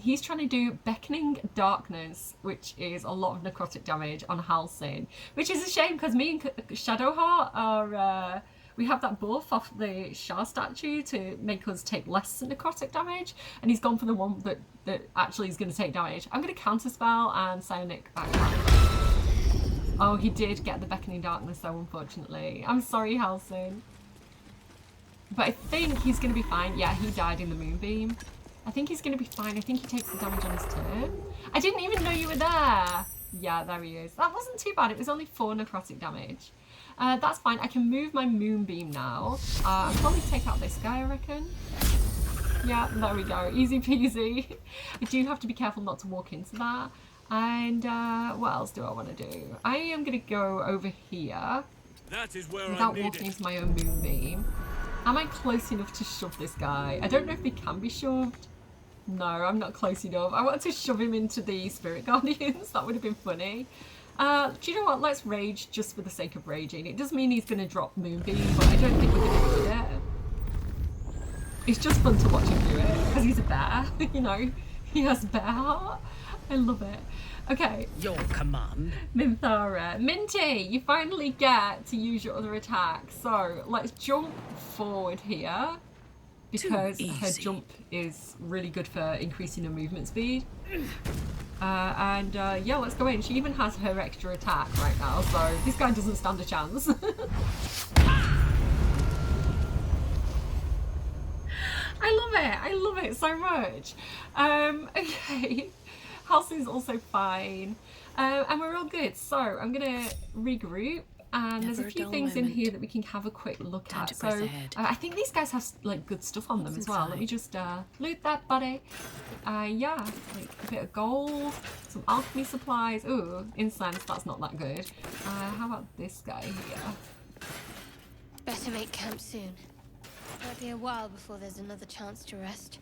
He's trying to do Beckoning Darkness, which is a lot of necrotic damage on Halsin, which is a shame because me and Shadowheart are... we have that buff off the Shar statue to make us take less necrotic damage, and he's gone for the one that actually is going to take damage. I'm going to counterspell and Psionic Backhand. Oh, he did get the Beckoning Darkness though, unfortunately. I'm sorry, Halsin. But I think he's going to be fine. Yeah, he died in the Moonbeam. I think he's going to be fine. I think he takes the damage on his turn. I didn't even know you were there. Yeah, there he is. That wasn't too bad. It was only 4 necrotic damage. That's fine. I can move my Moonbeam now. I'll probably take out this guy, I reckon. Yeah, there we go. Easy peasy. I do have to be careful not to walk into that. And what else do I want to do? I am going to go over here without walking into my own Moonbeam. Am I close enough to shove this guy? I don't know if he can be shoved. No, I'm not close enough. I want to shove him into the Spirit Guardians. That would have been funny. Do you know what? Let's rage just for the sake of raging. It does mean he's going to drop Moonbeam, but I don't think we're going to do it. It's just fun to watch him do it, because he's a bear, you know. He has bear heart. I love it. Okay. Your command. Minthara. Minty, you finally get to use your other attack. So let's jump forward here, because her jump is really good for increasing her movement speed. Yeah, let's go in. She even has her extra attack right now, so this guy doesn't stand a chance. I love it so much. Okay, Halsin's also fine, and we're all good. So I'm gonna regroup. And there's a few things in here that we can have a quick look at. So I think these guys have like good stuff on them as well. Let me just loot that, buddy. Yeah, like a bit of gold, some alchemy supplies. Ooh, incense, that's not that good. How about this guy here? Better make camp soon. Might be a while before there's another chance to rest.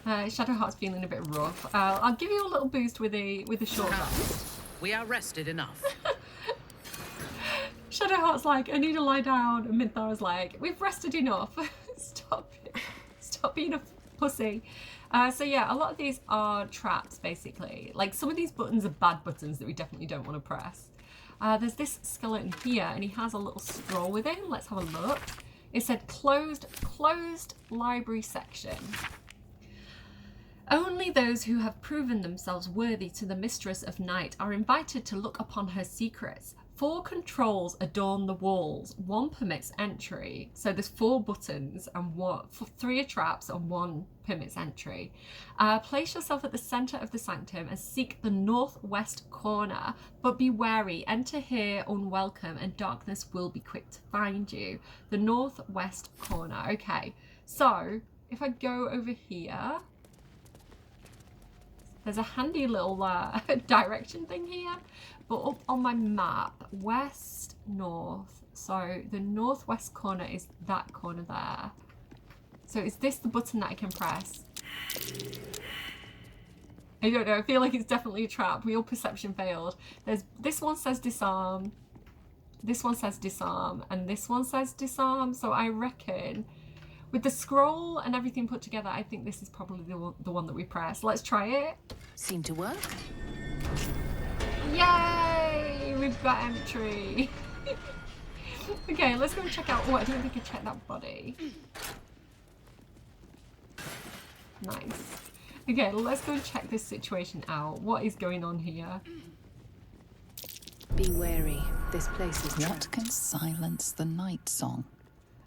Shadowheart's feeling a bit rough. I'll give you a little boost with a short rest. We are rested enough. Shadowheart's like, I need to lie down. And Minthar's like, we've rested enough. Stop being a pussy. So yeah, a lot of these are traps, basically. Like, some of these buttons are bad buttons that we definitely don't want to press. There's this skeleton here, and he has a little scroll with him. Let's have a look. It said closed library section. Only those who have proven themselves worthy to the Mistress of Night are invited to look upon her secrets. 4 controls adorn the walls. 1 permits entry. So there's 4 buttons and 3 are traps and 1 permits entry. Place yourself at the center of the sanctum and seek the northwest corner, but be wary. Enter here unwelcome and darkness will be quick to find you. The northwest corner. Okay, so if I go over here, there's a handy little direction thing here, but up on my map, west, north. So the northwest corner is that corner there. So is this the button that I can press? I don't know, I feel like it's definitely a trap. Real perception failed. This one says disarm, this one says disarm, and this one says disarm. So I reckon with the scroll and everything put together, I think this is probably the one that we press. Let's try it. Seem to work. Yay! We've got entry. Okay, let's go and check out. Oh, I don't think I checked that body. Nice. Okay, let's go and check this situation out. What is going on here? Be wary. This place is trapped. What can silence the night song?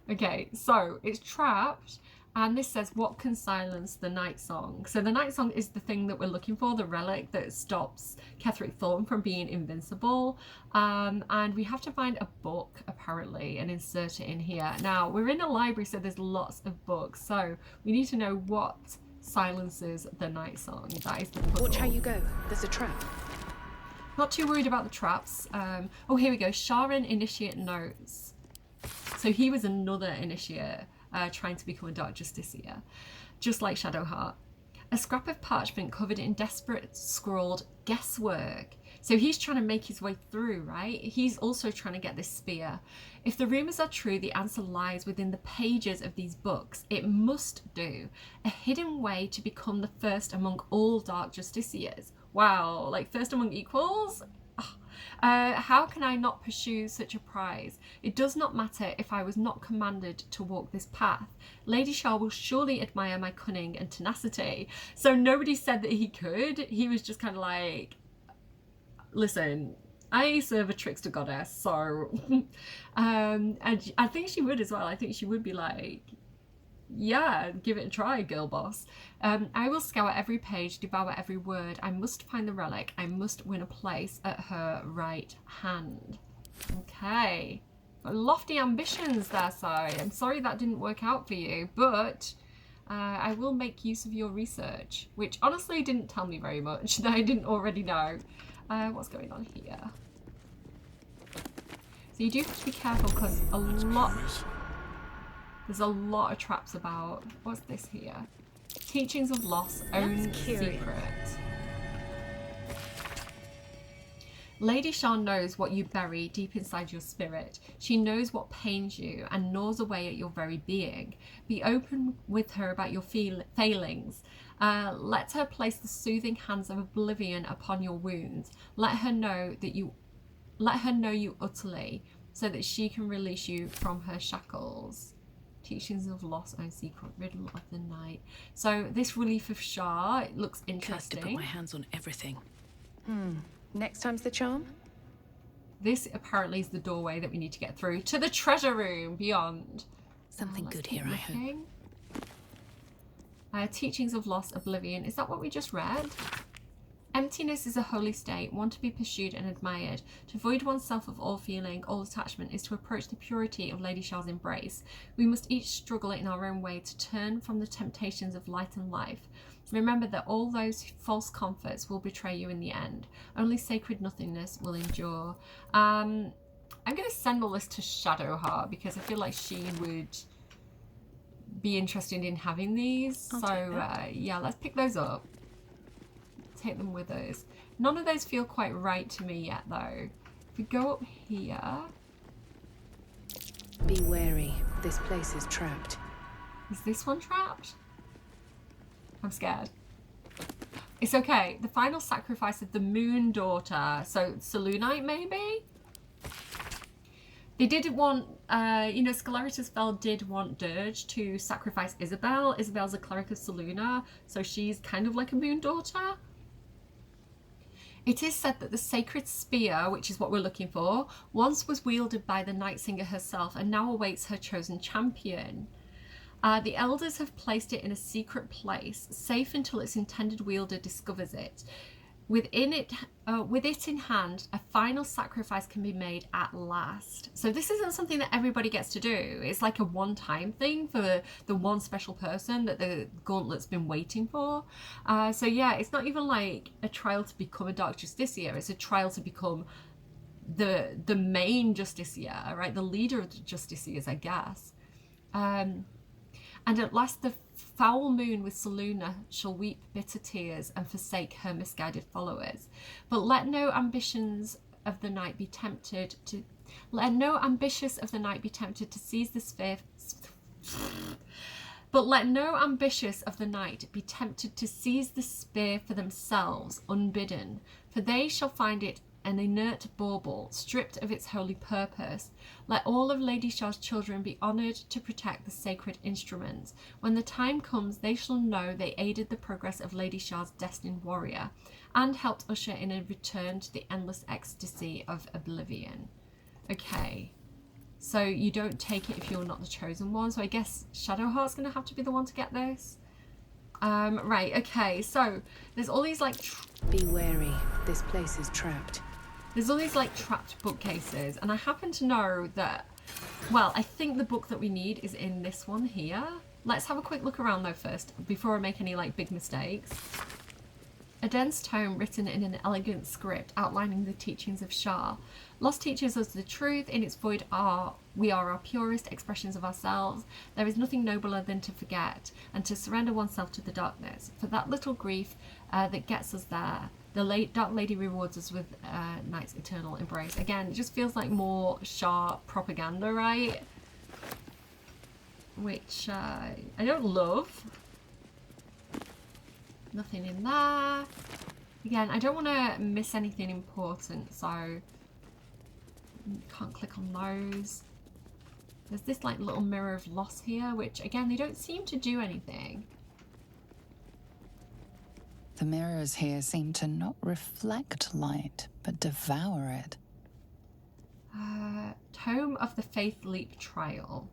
Okay, so it's trapped, and this says what can silence the night song. So the night song is the thing that we're looking for, the relic that stops Ketheric Thorn from being invincible. And we have to find a book, apparently, and insert it in here. Now, we're in a library, so there's lots of books, so we need to know what silences the night song. That is the puzzle. Watch how you go. There's a trap. Not too worried about the traps. Oh, here we go. Sharan Initiate Notes. So he was another initiate trying to become a Dark Justiciar, just like Shadowheart. A scrap of parchment covered in desperate scrawled guesswork. So he's trying to make his way through, right? He's also trying to get this spear. If the rumours are true, the answer lies within the pages of these books. It must do. A hidden way to become the first among all Dark Justiciars. Wow, like first among equals? How can I not pursue such a prize? It does not matter if I was not commanded to walk this path. Lady Shar will surely admire my cunning and tenacity. So nobody said that he could. He was just kind of like, listen, I serve a trickster goddess, so... and I think she would as well. I think she would be like, yeah, give it a try, girl boss. I will scour every page, devour every word. I must find the relic. I must win a place at her right hand. Okay. Lofty ambitions there, Sai. I'm sorry that didn't work out for you, but I will make use of your research, which honestly didn't tell me very much that I didn't already know. What's going on here? So you do have to be careful because there's a lot of traps about. What's this here? Teachings of Loss, Own Secret. Lady Shar knows what you bury deep inside your spirit. She knows what pains you and gnaws away at your very being. Be open with her about your failings. Let her place the soothing hands of oblivion upon your wounds. Let her know you utterly, so that she can release you from her shackles. Teachings of Loss, Own Secret, Riddle of the Night. So this relief of Shar, it looks interesting. To put my hands on everything. Next time's the charm? This apparently is the doorway that we need to get through to the treasure room beyond. Something good here, I hope. Teachings of Loss, Oblivion. Is that what we just read? Emptiness is a holy state, one to be pursued and admired. To void oneself of all feeling, all attachment, is to approach the purity of Lady Shar's embrace. We must each struggle in our own way to turn from the temptations of light and life. Remember that all those false comforts will betray you in the end. Only sacred nothingness will endure. I'm going to send all this to Shadowheart because I feel like she would be interested in having these. Yeah, let's pick those up. Take them with us. None of those feel quite right to me yet though. If we go up here, Be wary. This place is trapped. Is this one trapped? I'm scared. It's okay. The final sacrifice of the Moon Daughter. So, Selûnite, maybe? They did want, you know, Sceleritus Fel did want Dirge to sacrifice Isabel. Isabel's a cleric of Selûne, so she's kind of like a Moon Daughter. It is said that the sacred spear, which is what we're looking for, once was wielded by the Night Singer herself and now awaits her chosen champion. The elders have placed it in a secret place, safe until its intended wielder discovers it. With it in hand, a final sacrifice can be made at last. So this isn't something that everybody gets to do. It's like a one-time thing for the one special person that the Gauntlet's been waiting for. So yeah, it's not even like a trial to become a Dark Justiciar. It's a trial to become the main Justiciar, right? The leader of the Justiciars, I guess. And at last the foul moon with Selûne shall weep bitter tears and forsake her misguided followers. But let no ambitious of the night be tempted to seize the sphere. But let no ambitious of the night be tempted to seize the spear for themselves unbidden, for they shall find it an inert bauble, stripped of its holy purpose. Let all of Lady Shar's children be honoured to protect the sacred instruments. When the time comes, they shall know they aided the progress of Lady Shar's destined warrior, and helped usher in a return to the endless ecstasy of oblivion. Okay, so you don't take it if you're not the chosen one, so I guess Shadowheart's going to have to be the one to get this. Right, okay, so there's all these like... Be wary, this place is trapped. There's all these like trapped bookcases, and I happen to know that, well, I think the book that we need is in this one here. Let's have a quick look around though first, before I make any like big mistakes. A dense tome written in an elegant script outlining the teachings of Shar. Lost teaches us the truth. In its void we are our purest expressions of ourselves. There is nothing nobler than to forget and to surrender oneself to the darkness. For that little grief that gets us there, the Dark Lady rewards us with Night's eternal embrace. Again, it just feels like more Shar propaganda, right? Which I don't love. Nothing in there. Again, I don't want to miss anything important, so can't click on those. There's this like little mirror of loss here, which again, they don't seem to do anything. The mirrors here seem to not reflect light, but devour it. Tome of the Faith Leap Trial.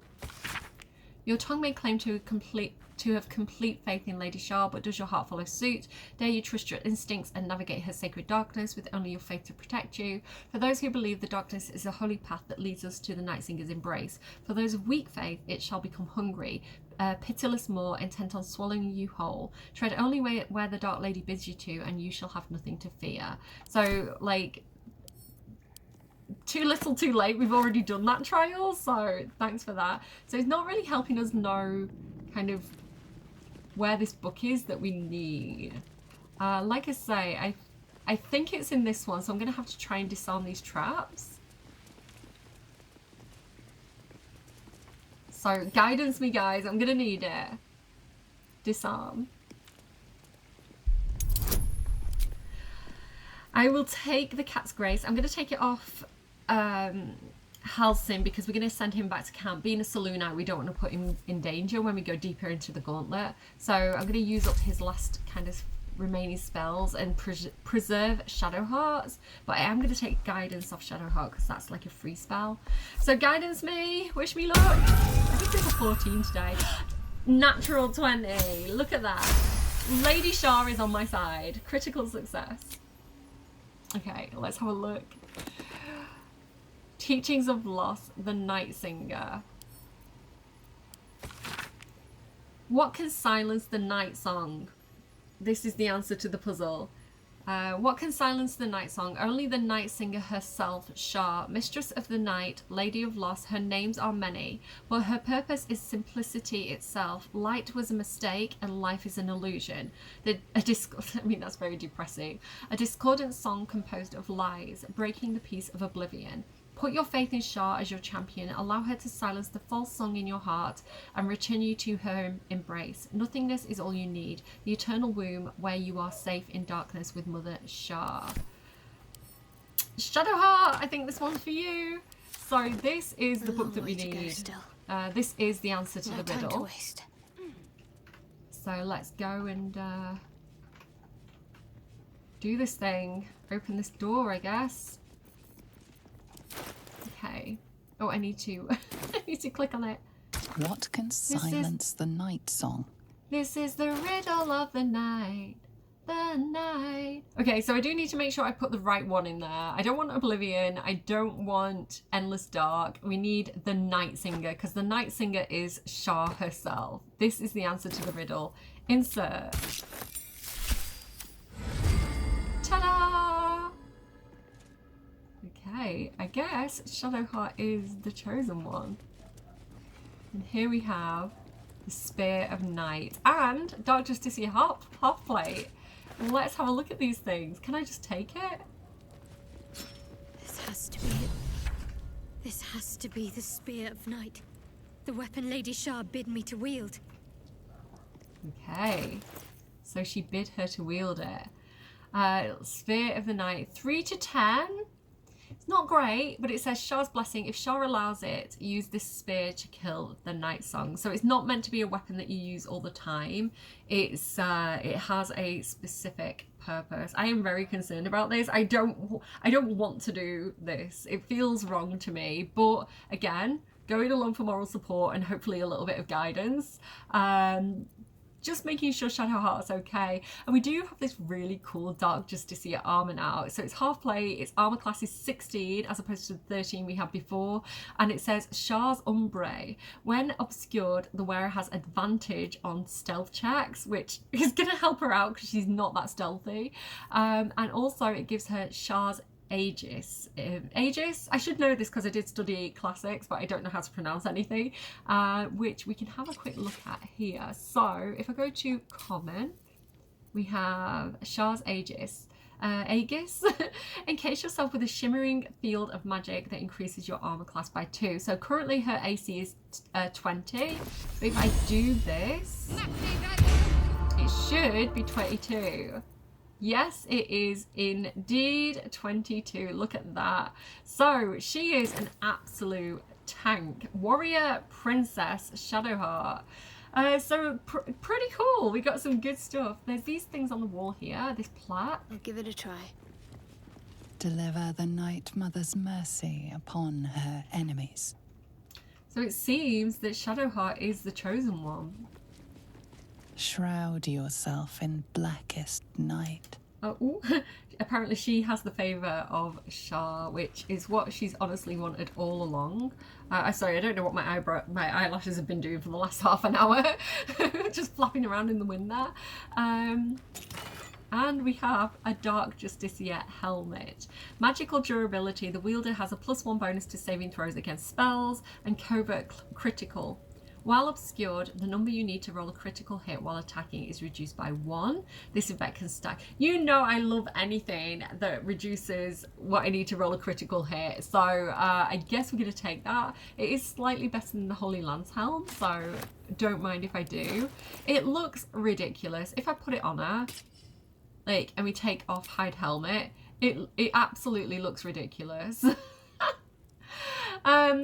Your tongue may claim to have complete faith in Lady Shar, but does your heart follow suit? Dare you trust your instincts and navigate her sacred darkness with only your faith to protect you? For those who believe, the darkness is a holy path that leads us to the Night Singer's embrace. For those of weak faith, it shall become hungry, pitiless maw intent on swallowing you whole. Tread only where the Dark Lady bids you to, and you shall have nothing to fear. So, like, too little too late, we've already done that trial, so thanks for that. So it's not really helping us know kind of where this book is that we need. Like I say, I think it's in this one, so I'm gonna have to try and disarm these traps. So guidance me guys, I'm gonna need it. Disarm. I will take the Cat's Grace. I'm gonna take it off Halsin because we're going to send him back to camp. Being a Selûnite, we don't want to put him in danger when we go deeper into the Gauntlet. So I'm going to use up his last kind of remaining spells and preserve Shadowhearts. But I am going to take guidance off Shadowheart because that's like a free spell. So guidance me, wish me luck. I think there's a 14 today. Natural 20. Look at that. Lady Shar is on my side. Critical success. Okay, let's have a look. Teachings of Loss, the Night Singer. What can silence the night song? This is the answer to the puzzle. What can silence the night song? Only the Night Singer herself, Shar, Mistress of the Night, Lady of Loss. Her names are many, but her purpose is simplicity itself. Light was a mistake and life is an illusion. I mean, that's very depressing. A discordant song composed of lies, breaking the peace of oblivion. Put your faith in Shar as your champion. Allow her to silence the false song in your heart and return you to her embrace. Nothingness is all you need. The eternal womb where you are safe in darkness with Mother Shar. Shadowheart, I think this one's for you. So this is the book that we need. This is the answer to the riddle. So let's go and do this thing. Open this door, I guess. Okay. Oh, I need to I need to click on it. What can silence the night song? This is the riddle of the night. The night. Okay, so I do need to make sure I put the right one in there. I don't want Oblivion. I don't want Endless Dark. We need the Night Singer, because the Night Singer is Shar herself. This is the answer to the riddle. Insert. Ta-da! Okay, I guess Shadowheart is the chosen one. And here we have the Spear of Night and Dark Justicia half plate. Let's have a look at these things. Can I just take it? This has to be it. This has to be the Spear of Night. The weapon Lady Shar bid me to wield. Okay. So she bid her to wield it. Spear of the Night. 3 to 10. It's not great, but it says Shar's Blessing. If Shar allows it, use this spear to kill the Night Song. So it's not meant to be a weapon that you use all the time. It's it has a specific purpose. I am very concerned about this. I don't want to do this. It feels wrong to me. But again, going along for moral support and hopefully a little bit of guidance. Just making sure Shadowheart's okay. And we do have this really cool Dark Justicia armor now. So it's half plate, its armor class is 16 as opposed to the 13 we had before. And it says Shar's Ombre. When obscured, the wearer has advantage on stealth checks, which is going to help her out because she's not that stealthy. And also it gives her Shar's Aegis. Aegis? I should know this because I did study classics, but I don't know how to pronounce anything, which we can have a quick look at here. So if I go to common, we have Shar's Aegis. Aegis. Encase yourself with a shimmering field of magic that increases your armor class by 2. So currently her AC is 20. But if I do this, it should be 22. Yes, it is indeed 22. Look at that. So she is an absolute tank. Warrior Princess Shadowheart. So pretty cool. We got some good stuff. There's these things on the wall here. This plaque. I'll give it a try. Deliver the Night Mother's mercy upon her enemies. So it seems that Shadowheart is the chosen one. Shroud yourself in blackest night. Oh, apparently she has the favour of Shar, which is what she's honestly wanted all along. Sorry, I don't know what my eyelashes have been doing for the last half an hour. Just flapping around in the wind there. And we have a Dark Justicia helmet. Magical durability. The wielder has a +1 bonus to saving throws against spells and covert critical. While obscured, the number you need to roll a critical hit while attacking is reduced by 1. This effect can stack. You know I love anything that reduces what I need to roll a critical hit. So I guess we're going to take that. It is slightly better than the Holy Lance Helm, so don't mind if I do. It looks ridiculous. If I put it on her, like, and we take off Hide Helmet, it absolutely looks ridiculous.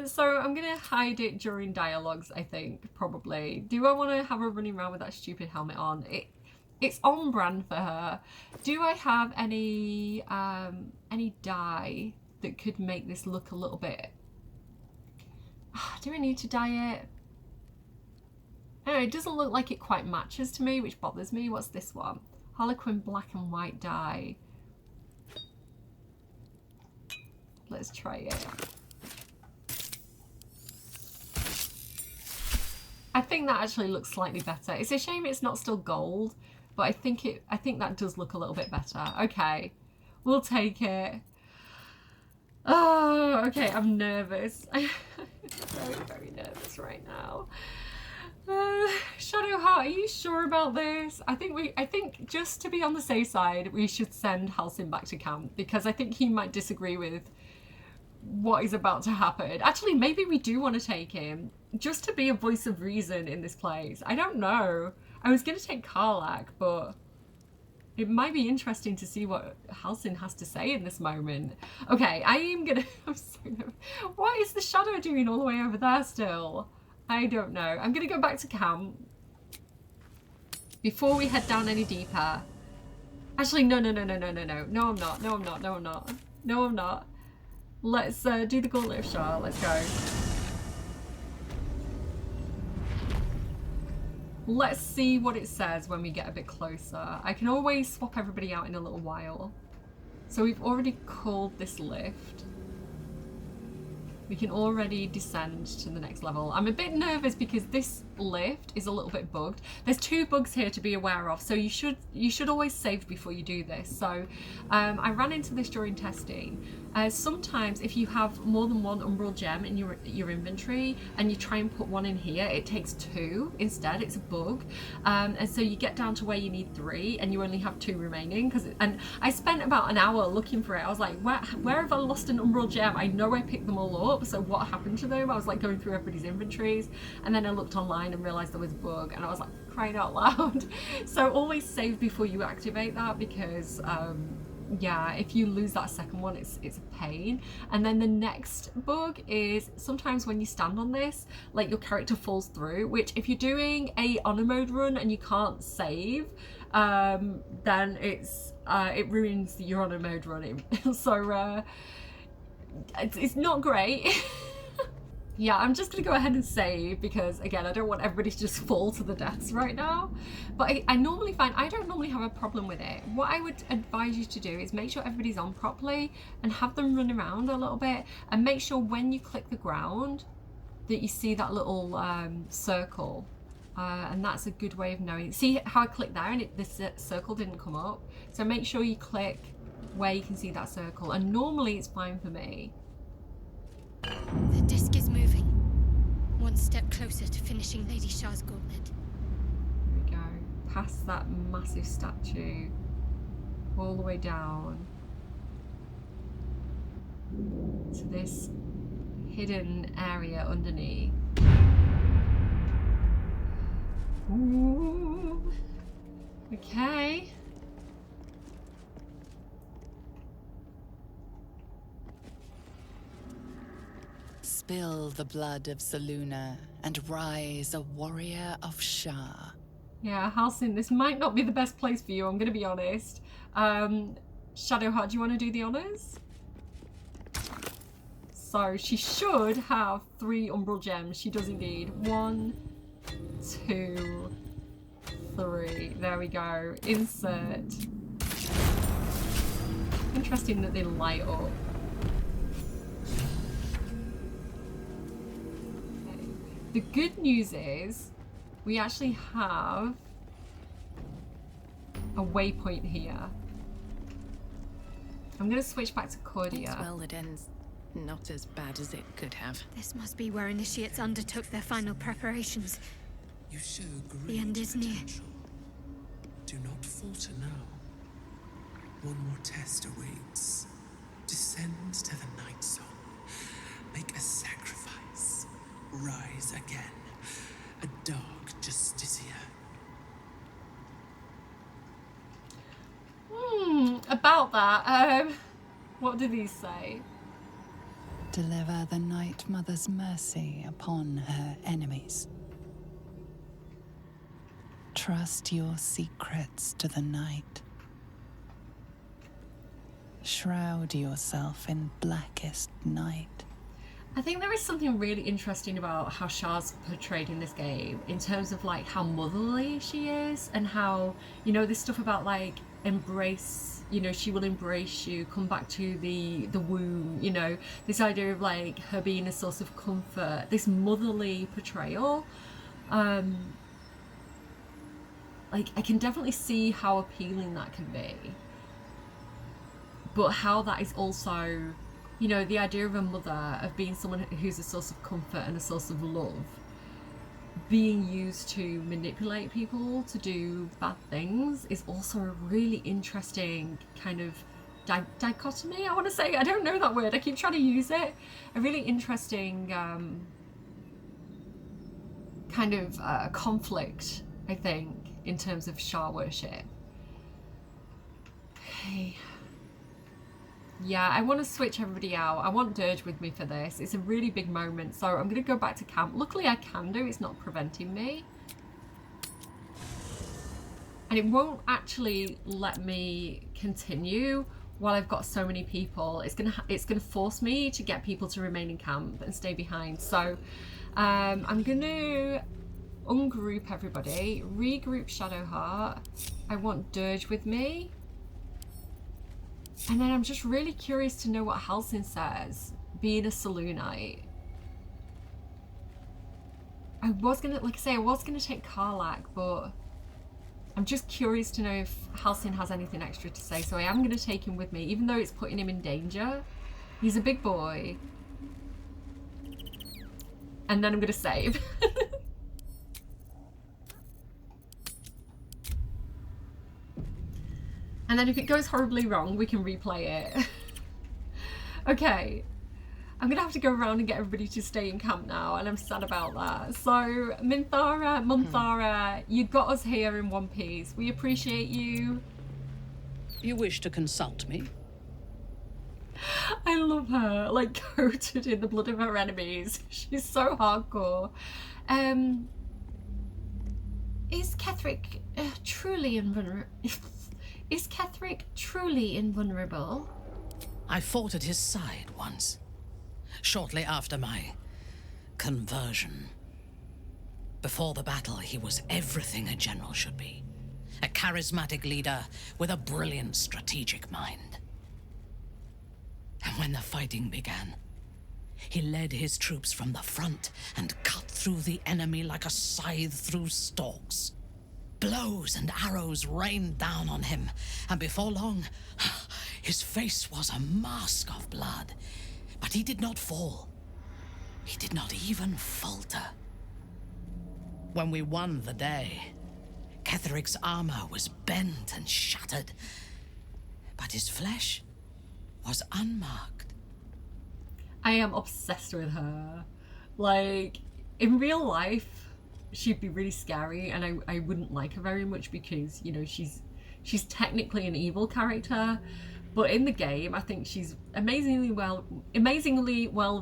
So I'm gonna hide it during dialogues, I think, probably. Do I want to have her running around with that stupid helmet on? It's on brand for her. Do I have any dye that could make this look a little bit... Do I need to dye it? I don't know, it doesn't look like it quite matches to me, which bothers me. What's this one? Harlequin black and white dye. Let's try it. I think that actually looks slightly better. It's a shame it's not still gold, but I think that does look a little bit better. Okay, we'll take it. Oh, okay, I'm nervous. I'm very, very nervous right now. Shadowheart, are you sure about this? I think just to be on the safe side, we should send Halsin back to camp, because I think he might disagree with what is about to happen. Actually, maybe we do want to take him just to be a voice of reason in this place. I don't know. I was going to take Karlach, but it might be interesting to see what Halsin has to say in this moment. Okay, I am going to... I'm so nervous. What is the shadow doing all the way over there still? I don't know. I'm going to go back to camp before we head down any deeper. Actually, no. No, I'm not. No, I'm not. No, I'm not. No, I'm not. Let's do the Gauntlet of Shar. Let's go. Let's see what it says when we get a bit closer. I can always swap everybody out in a little while. So we've already called this lift. We can already descend to the next level. I'm a bit nervous because this lift is a little bit bugged. There's 2 bugs here to be aware of, so you should always save before you do this. So I ran into this during testing. Sometimes if you have more than 1 umbral gem in your inventory and you try and put 1 in here, it takes 2 instead. It's a bug, and so you get down to where you need 3 and you only have 2 remaining. And I spent about an hour looking for it. I was like, where have I lost an umbral gem? I know I picked them all up, so what happened to them? I was like going through everybody's inventories, and then I looked online and realized there was a bug, and I was like crying out loud. So always save before you activate that, because yeah, if you lose that second one, it's a pain. And then the next bug is sometimes when you stand on this, like your character falls through, which if you're doing a honor mode run and you can't save, then it ruins your honor mode running. So it's not great. Yeah, I'm just gonna go ahead and save because, again, I don't want everybody to just fall to the deaths right now. But I normally find, I don't normally have a problem with it. What I would advise you to do is make sure everybody's on properly and have them run around a little bit, and make sure when you click the ground that you see that little circle. And that's a good way of knowing. See how I clicked there and this circle didn't come up? So make sure you click where you can see that circle, and normally it's fine for me. The disc is moving. 1 step closer to finishing Lady Shar's gauntlet. Here we go. Past that massive statue. All the way down. To this hidden area underneath. Ooh. Okay. Spill the blood of Selûne and rise a warrior of Shar. Yeah, Halsin, this might not be the best place for you, I'm going to be honest. Shadowheart, do you want to do the honours? So she should have 3 umbral gems. She does indeed. 1, 2, 3. There we go. Insert. Interesting that they light up. The good news is we actually have a waypoint here. I'm going to switch back to Cordia. Well, it ends not as bad as it could have. This must be where initiates undertook their final preparations. You show great The end is near. potential. Do not falter now. One more test awaits. Descend to the night zone. Make a sacrifice. Rise again. A dark justiciar. About that, what do these say? Deliver the Night Mother's mercy upon her enemies. Trust your secrets to the night. Shroud yourself in blackest night. I think there is something really interesting about how Shar's portrayed in this game in terms of like how motherly she is, and how, you know, this stuff about like embrace, you know, she will embrace you, come back to the womb, you know, this idea of like her being a source of comfort, this motherly portrayal. Like I can definitely see how appealing that can be, but how that is also, you know, the idea of a mother, of being someone who's a source of comfort and a source of love, being used to manipulate people to do bad things, is also a really interesting kind of dichotomy, I want to say. I don't know that word. I keep trying to use it. A really interesting kind of conflict, I think, in terms of Shar worship. Okay. Yeah, I want to switch everybody out. I want Dirge with me for this. It's a really big moment, so I'm going to go back to camp. Luckily I can do, it's not preventing me. And it won't actually let me continue while I've got so many people. It's gonna force me to get people to remain in camp and stay behind. So I'm gonna ungroup everybody, regroup Shadowheart. I want Dirge with me. And then I'm just really curious to know what Halsin says, being a Saloonite. I was gonna, like I say, I was gonna take Karlach, but I'm just curious to know if Halsin has anything extra to say, so I am gonna take him with me, even though it's putting him in danger. He's a big boy. And then I'm gonna save. And then if it goes horribly wrong, we can replay it. Okay. I'm gonna have to go around and get everybody to stay in camp now, and I'm sad about that. So, Minthara, you got us here in one piece. We appreciate you. You wish to consult me? I love her, like coated in the blood of her enemies. She's so hardcore. Is Ketheric truly invulnerable? Is Ketheric truly invulnerable? I fought at his side once, shortly after my conversion. Before the battle, he was everything a general should be. A charismatic leader with a brilliant strategic mind. And when the fighting began, he led his troops from the front and cut through the enemy like a scythe through stalks. Blows and arrows rained down on him, and before long, his face was a mask of blood. But he did not fall. He did not even falter. When we won the day, Ketheric's armor was bent and shattered, but his flesh was unmarked. I am obsessed with her. Like, in real life, she'd be really scary, and I wouldn't like her very much because, you know, she's technically an evil character, but in the game I think she's amazingly well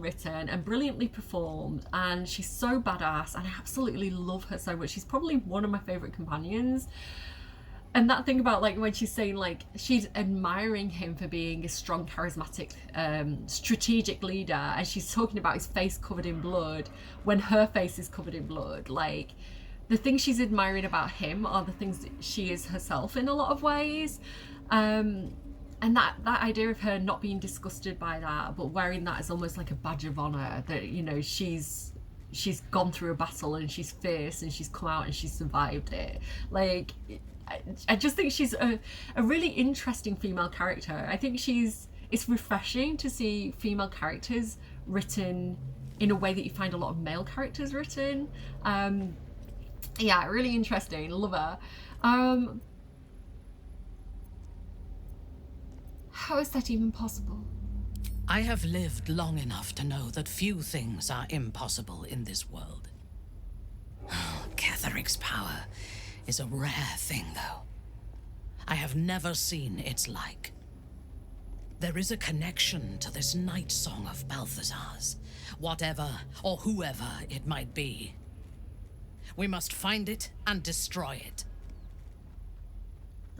written and brilliantly performed, and she's so badass, and I absolutely love her so much. She's probably one of my favorite companions. And that thing about, like, when she's saying, like, she's admiring him for being a strong, charismatic, strategic leader, and she's talking about his face covered in blood when her face is covered in blood. Like, the things she's admiring about him are the things that she is herself in a lot of ways. And that idea of her not being disgusted by that, but wearing that as almost like a badge of honor, that, you know, she's gone through a battle and she's fierce and she's come out and she's survived it. Like, I just think she's a really interesting female character. I think it's refreshing to see female characters written in a way that you find a lot of male characters written. Yeah, really interesting. Love her. How is that even possible? I have lived long enough to know that few things are impossible in this world. Ketheric's power is a rare thing, though. I have never seen its like. There is a connection to this night song of Balthazar's, whatever or whoever it might be. We must find it and destroy it.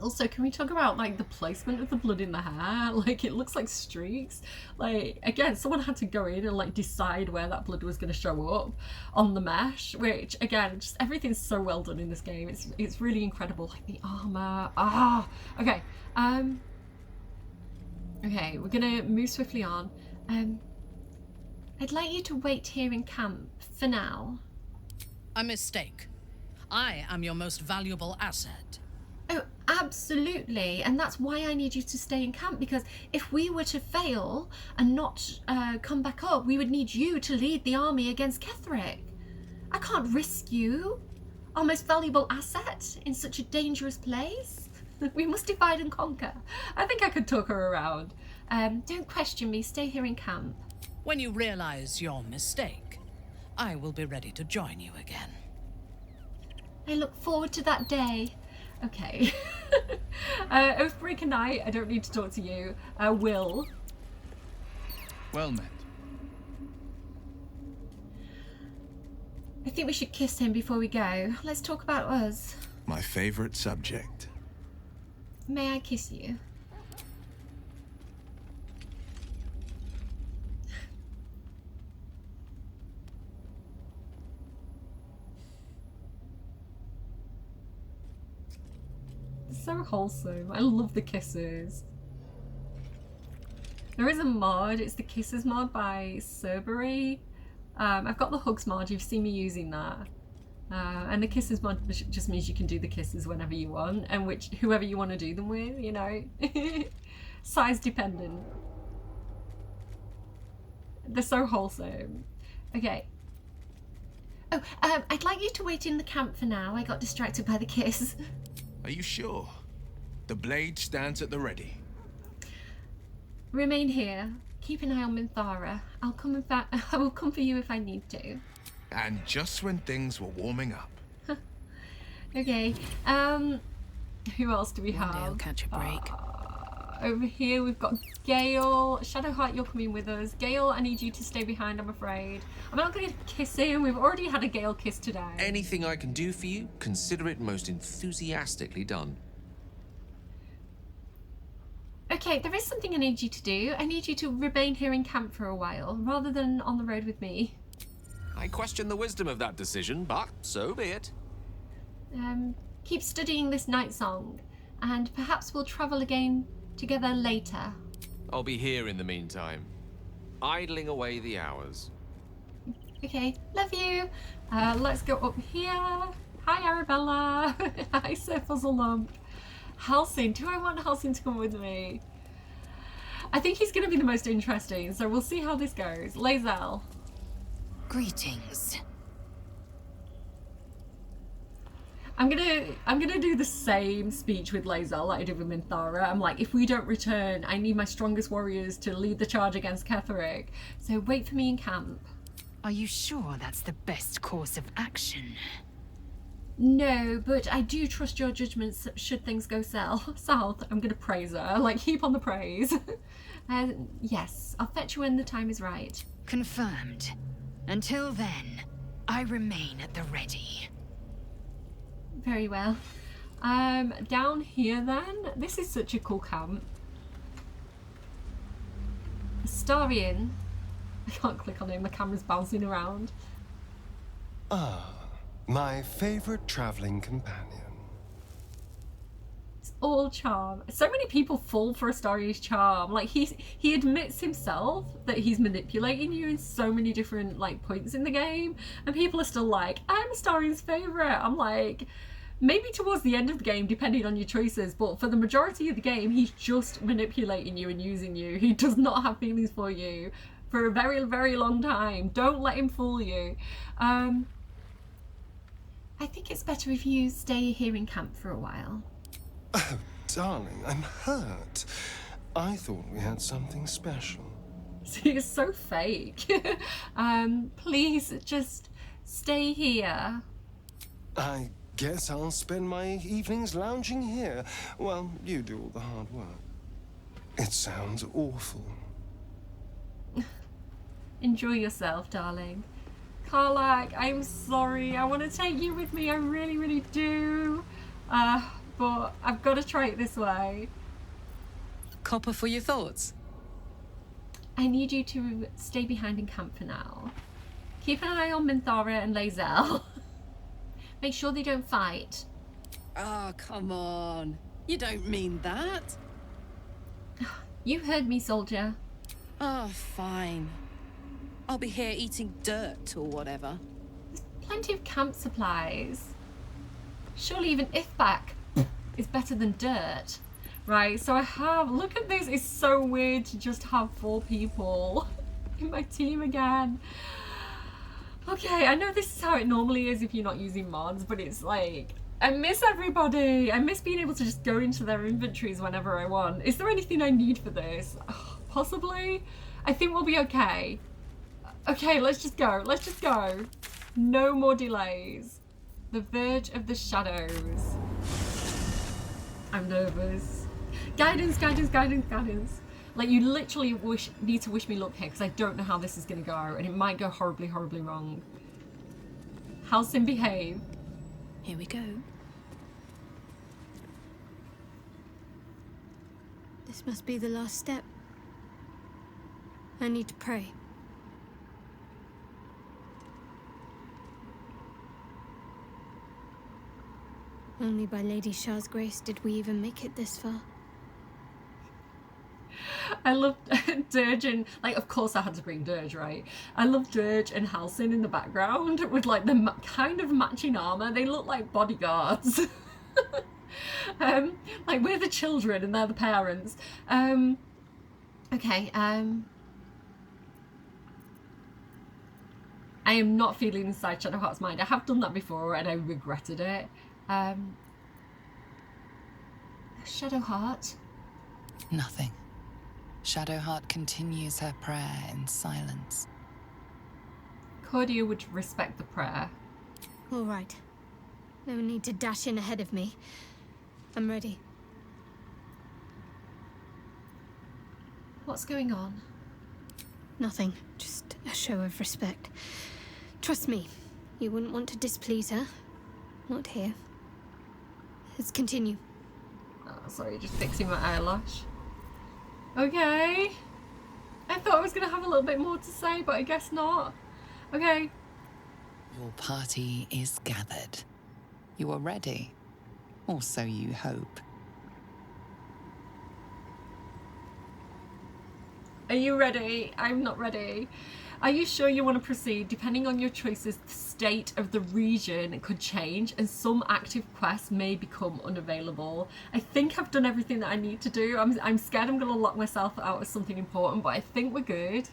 Also, can we talk about, like, the placement of the blood in the hair? Like, it looks like streaks. Like, again, someone had to go in and, like, decide where that blood was going to show up on the mesh, which, again, just everything's so well done in this game. It's really incredible. Like, the armor. Okay. Okay, we're gonna move swiftly on. I'd like you to wait here in camp for now. A mistake. I am your most valuable asset. Oh, absolutely. And that's why I need you to stay in camp, because if we were to fail and not come back up, we would need you to lead the army against Ketheric. I can't risk you, our most valuable asset, in such a dangerous place. We must divide and conquer. I think I could talk her around. Don't question me. Stay here in camp. When you realize your mistake, I will be ready to join you again. I look forward to that day. Okay. Oathbreaker Knight, I don't need to talk to you. Will. Well met. I think we should kiss him before we go. Let's talk about us. My favorite subject. May I kiss you? So wholesome. I love the kisses. There is a mod. It's the Kisses mod by Cerberry. I've got the Hugs mod. You've seen me using that. And the Kisses mod just means you can do the kisses whenever you want, and whoever you want to do them with, you know. Size dependent. They're so wholesome. Okay. Oh, I'd like you to wait in the camp for now. I got distracted by the kiss. Are you sure? The blade stands at the ready. Remain here. Keep an eye on Minthara. I will come for you if I need to. And just when things were warming up. Okay. Who else do we have? One day I'll catch a break. Over here we've got Gale. Shadowheart, you're coming with us. Gale, I need you to stay behind, I'm afraid. I'm not going to kiss him. We've already had a Gale kiss today. Anything I can do for you, consider it most enthusiastically done. Okay, there is something I need you to do. I need you to remain here in camp for a while, rather than on the road with me. I question the wisdom of that decision, but so be it. Keep studying this night song, and perhaps we'll travel again together later. I'll be here in the meantime, idling away the hours. Okay, love you. Let's go up here. Hi, Arabella. Hi, Sir Fuzzlelump. Halcyon, do I want Halcyon to come with me? I think he's going to be the most interesting, so we'll see how this goes. Lae'zel. Greetings. I'm gonna do the same speech with Lae'zel like I did with Minthara. I'm like, if we don't return, I need my strongest warriors to lead the charge against Ketheric. So wait for me in camp. Are you sure that's the best course of action? No, but I do trust your judgments should things go south. I'm gonna praise her, like heap on the praise. Yes, I'll fetch you when the time is right. Confirmed. Until then, I remain at the ready. Very well. Down here then, this is such a cool camp. Astarion. I can't click on him, the camera's bouncing around. Ah, my favorite traveling companion. It's all charm. So many people fall for Astarion's charm. Like he admits himself that he's manipulating you in so many different like points in the game, and people are still like, I'm Astarion's favorite. I'm like, maybe towards the end of the game, depending on your choices, but for the majority of the game, he's just manipulating you and using you. He does not have feelings for you for a very, very long time. Don't let him fool you. I think it's better if you stay here in camp for a while. Oh, darling, I'm hurt. I thought we had something special. It's so fake. Please, just stay here. I guess I'll spend my evenings lounging here while you do all the hard work. It sounds awful. Enjoy yourself, darling. Karlach, I'm sorry. I want to take you with me. I really, really do. But I've got to try it this way. Copper for your thoughts? I need you to stay behind in camp for now. Keep an eye on Minthara and Lae'zel. Make sure they don't fight. Oh, come on. You don't mean that. You heard me, soldier. Oh, fine. I'll be here eating dirt or whatever. There's plenty of camp supplies. Surely even Ifbak is better than dirt. Right, so I have... Look at this. It's so weird to just have 4 people in my team again. Okay, I know this is how it normally is if you're not using mods, but it's like... I miss everybody. I miss being able to just go into their inventories whenever I want. Is there anything I need for this? Possibly. I think we'll be okay. Okay, let's just go. Let's just go. No more delays. The verge of the shadows. I'm nervous. Guidance, guidance, guidance, guidance. Like, you literally need to wish me luck here because I don't know how this is going to go and it might go horribly, horribly wrong. Halcyon, behave. Here we go. This must be the last step. I need to pray. Only by Lady Shar's grace did we even make it this far. I love Dirge and, like, of course I had to bring Dirge, right? I love Dirge and Halcyon in the background with, like, the kind of matching armor. They look like bodyguards. Like, we're the children and they're the parents. Okay, I am not feeling inside Shadowheart's mind. I have done that before and I regretted it. Shadowheart? Nothing. Shadowheart continues her prayer in silence. Cordia would respect the prayer. All right. No need to dash in ahead of me. I'm ready. What's going on? Nothing. Just a show of respect. Trust me, you wouldn't want to displease her. Not here. Let's continue. Oh, sorry, just fixing my eyelash. Okay. I thought I was going to have a little bit more to say, but I guess not. Okay. Your party is gathered. You are ready. Or so you hope. Are you ready? I'm not ready. Are you sure you want to proceed? Depending on your choices, the state of the region could change and some active quests may become unavailable. I think I've done everything that I need to do. I'm scared I'm going to lock myself out of something important, but I think we're good.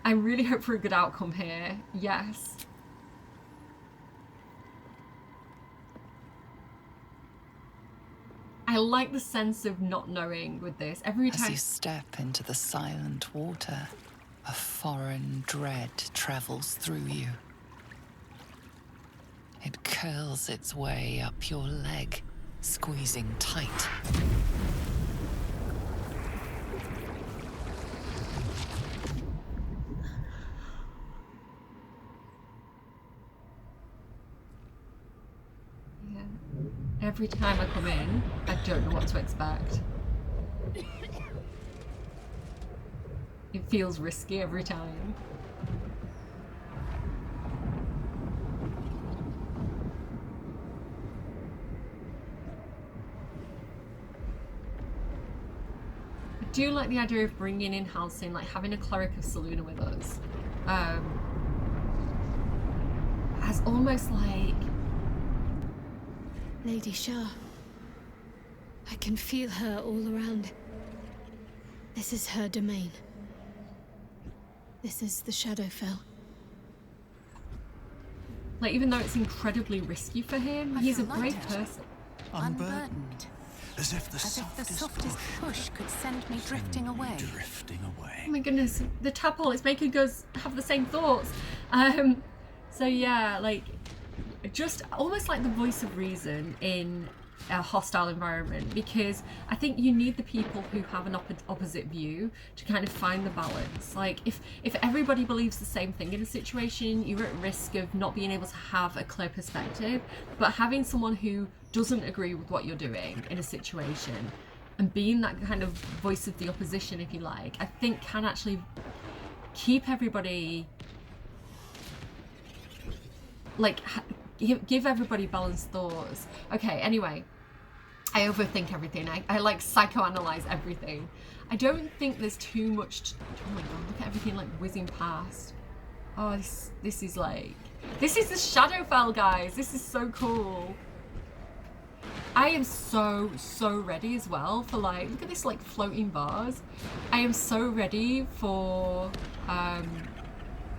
I really hope for a good outcome here. Yes. I like the sense of not knowing with this. Every time As you step into the silent water, a foreign dread travels through you. It curls its way up your leg, squeezing tight. Yeah. Every time I come in, I don't know what to expect. It feels risky every time. I do like the idea of bringing in Halcyon, like having a cleric of Selûne with us. As almost like... Lady Shar. I can feel her all around. This is her domain. This is the Shadowfell. Like, even though it's incredibly risky for him, he's a brave person. Unburdened. As if the softest push could send me drifting away. Oh my goodness, the tadpole is making us have the same thoughts. So yeah, like, just almost like the voice of reason in a hostile environment, because I think you need the people who have an opposite view to kind of find the balance. Like, if everybody believes the same thing in a situation, you're at risk of not being able to have a clear perspective. But having someone who doesn't agree with what you're doing in a situation and being that kind of voice of the opposition, if you like, I think can actually keep everybody, like, give everybody balanced thoughts. Okay, anyway, I overthink everything. I like psychoanalyze everything. I don't think there's too much oh my god, look at everything like whizzing past. Oh, this is like, this is the Shadowfell, guys. This is so cool. I am so ready as well for, like, look at this, like, floating bars. I am so ready for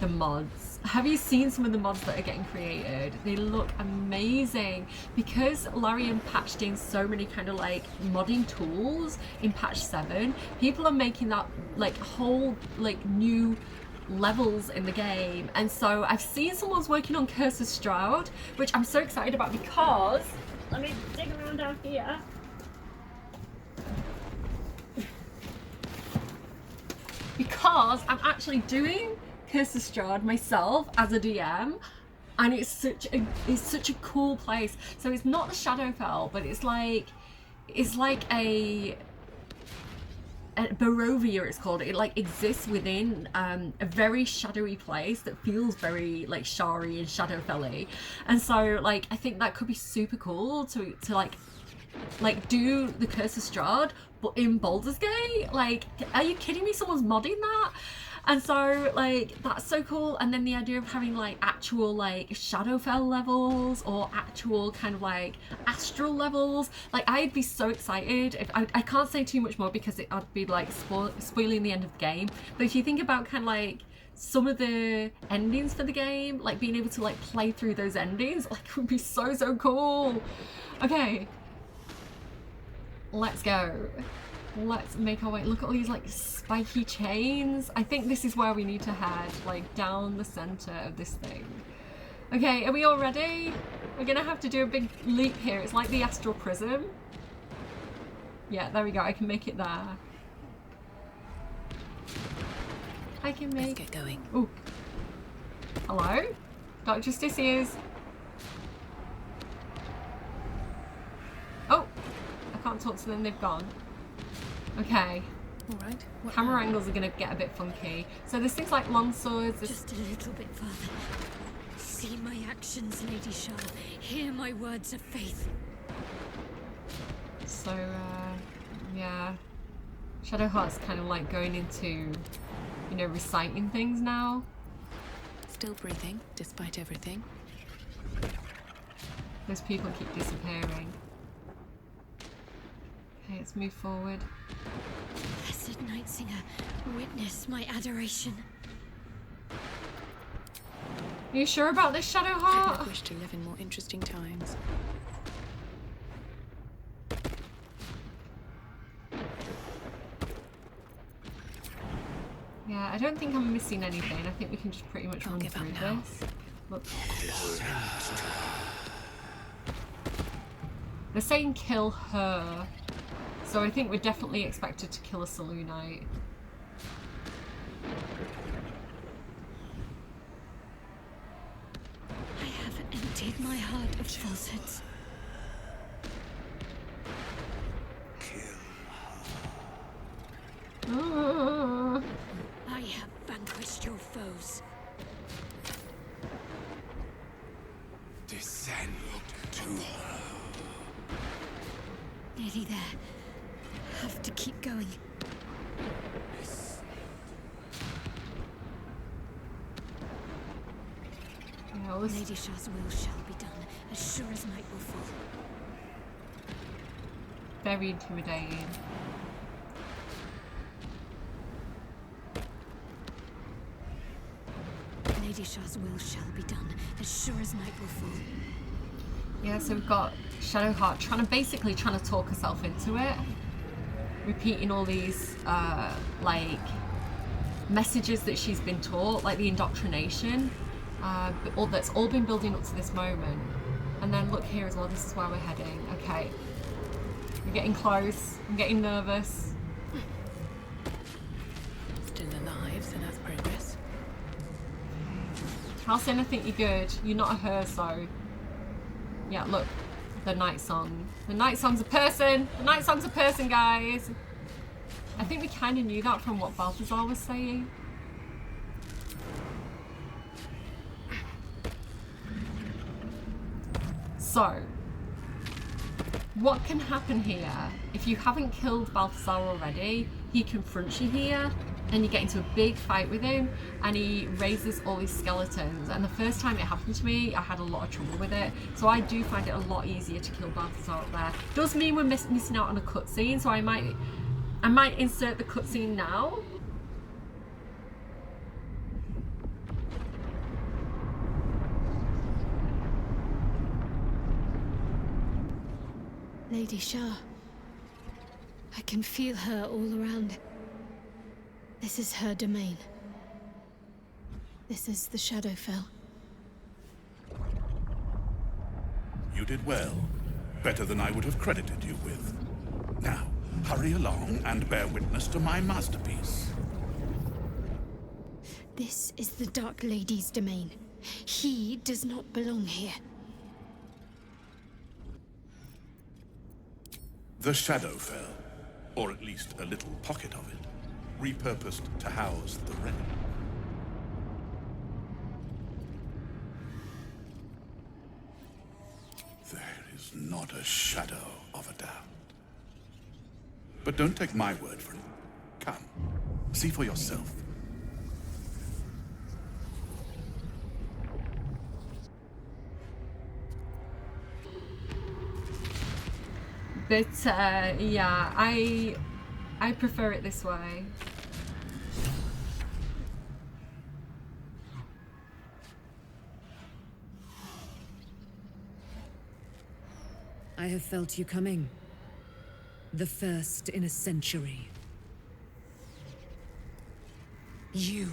the mods. Have you seen some of the mods that are getting created? They look amazing because Larian patched in so many kind of like modding tools in patch 7. People are making that like whole like new levels in the game, and so I've seen someone's working on Curse of Strahd, which I'm so excited about because let me dig around down here. Because I'm actually doing Curse of Strahd myself as a DM, and it's such a cool place. So it's not the Shadowfell, but it's like a Barovia, it's called. It like exists within a very shadowy place that feels very like Shar-y and Shadowfell-y, and so like I think that could be super cool to like do the Curse of Strahd but in Baldur's Gate. Like, are you kidding me? Someone's modding that. And so like that's so cool. And then the idea of having like actual like Shadowfell levels or actual kind of like astral levels, like I'd be so excited. If I can't say too much more because I'd be like spoiling the end of the game, but if you think about kind of like some of the endings for the game, like being able to like play through those endings, like would be so cool. Okay, let's go. Let's make our way. Look at all these like spiky chains. I think this is where we need to head, like down the center of this thing. Okay, are we all ready? We're gonna have to do a big leap here. It's like the astral prism. Yeah, there we go. I can make it there. I can make. Let's get going. Ooh. Hello? Dark Justiciars. Oh, I can't talk to them. They've gone. Okay. Alright. Camera angles are going to get a bit funky. So there's things like long swords. Just a little bit further. See my actions, Lady Shar. Hear my words of faith. So, yeah. Shadowheart's kind of like going into, you know, reciting things now. Still breathing, despite everything. Those people keep disappearing. Okay, let's move forward. Blessed Night Singer, witness my adoration. Are you sure about this, Shadowheart? I wish to live in more interesting times. Yeah, I don't think I'm missing anything. I think we can just pretty much run through this. Look. They're saying kill her. So I think we're definitely expected to kill a Selûnite. I have emptied my heart of falsehoods. I have vanquished your foes. Descend to her. Nearly there. Have to keep going. Lady Shar's will shall be done, as sure as night will fall. Very intimidating. Lady Shar's will shall be done, as sure as night will fall. Yeah, so we've got Shadowheart trying to talk herself into it. Repeating all these, like, messages that she's been taught, like the indoctrination. That's all been building up to this moment. And then look here as well, this is where we're heading. Okay. We're getting close. I'm getting nervous. Still alive, so that's progress. Halcyon, I think you're good. You're not a her, so... Yeah, look. The night song. The night song's a person! The night song's a person, guys! I think we kind of knew that from what Balthazar was saying. So, what can happen here? If you haven't killed Balthazar already, he confronts you here, and you get into a big fight with him, and he raises all these skeletons. And the first time it happened to me, I had a lot of trouble with it. So I do find it a lot easier to kill Balthazar up there. Does mean we're missing out on a cutscene, so I might insert the cutscene now. Lady Shar. I can feel her all around. This is her domain. This is the Shadowfell. You did well. Better than I would have credited you with. Now, hurry along and bear witness to my masterpiece. This is the Dark Lady's domain. He does not belong here. The Shadowfell, or at least a little pocket of it, repurposed to house the Ren. There is not a shadow of a doubt. But don't take my word for it. Come, see for yourself. But yeah, I prefer it this way. I have felt you coming. The first in a century. You,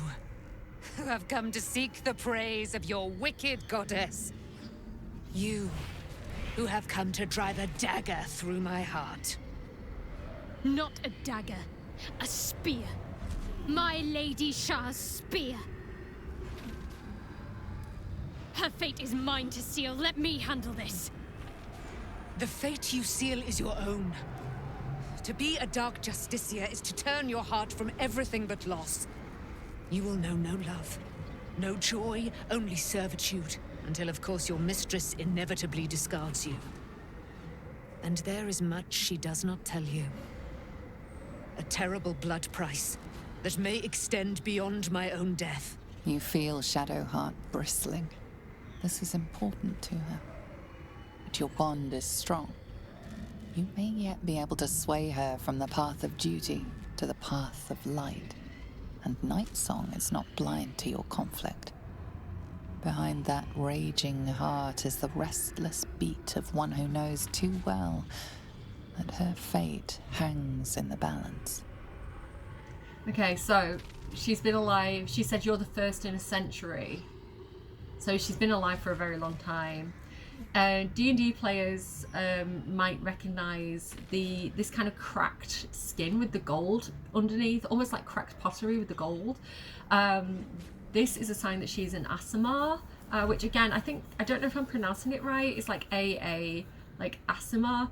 who have come to seek the praise of your wicked goddess. You, who have come to drive a dagger through my heart. Not a dagger, a spear. My Lady Shar's spear. Her fate is mine to seal. Let me handle this. The fate you seal is your own. To be a Dark Justiciar is to turn your heart from everything but loss. You will know no love, no joy, only servitude, until of course your mistress inevitably discards you. And there is much she does not tell you. A terrible blood price that may extend beyond my own death. You feel Shadowheart bristling. This is important to her. But your bond is strong. You may yet be able to sway her from the path of duty to the path of light. And Nightsong is not blind to your conflict. Behind that raging heart is the restless beat of one who knows too well that her fate hangs in the balance. Okay, so she's been alive. She said you're the first in a century. So she's been alive for a very long time. D&D players might recognize this kind of cracked skin with the gold underneath, almost like cracked pottery with the gold. This is a sign that she's an Aasimar, which again, I don't know if I'm pronouncing it right. It's like AA, like Aasimar.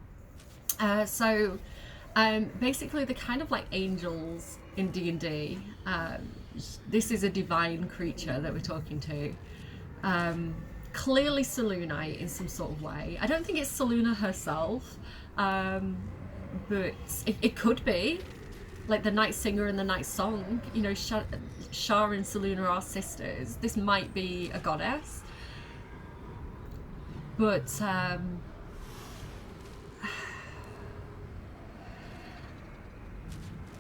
So basically they're kind of like angels in D&D. This is a divine creature that we're talking to. Clearly Selûnite in some sort of way. I don't think it's Selûne herself, but it could be. Like the Night Singer and the Night Song, you know, Shar and Selûne are sisters. This might be a goddess. But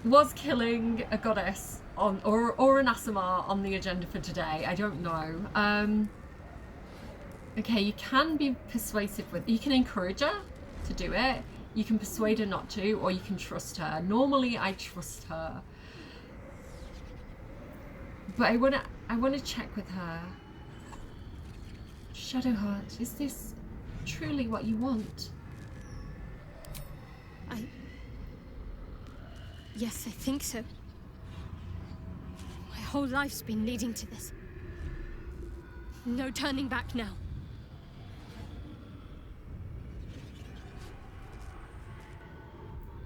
was killing a goddess on or an Aasimar on the agenda for today? I don't know. Okay, you can be persuasive with... You can encourage her to do it. You can persuade her not to, or you can trust her. Normally, I trust her. But I wanna check with her. Shadowheart, is this truly what you want? Yes, I think so. My whole life's been leading to this. No turning back now.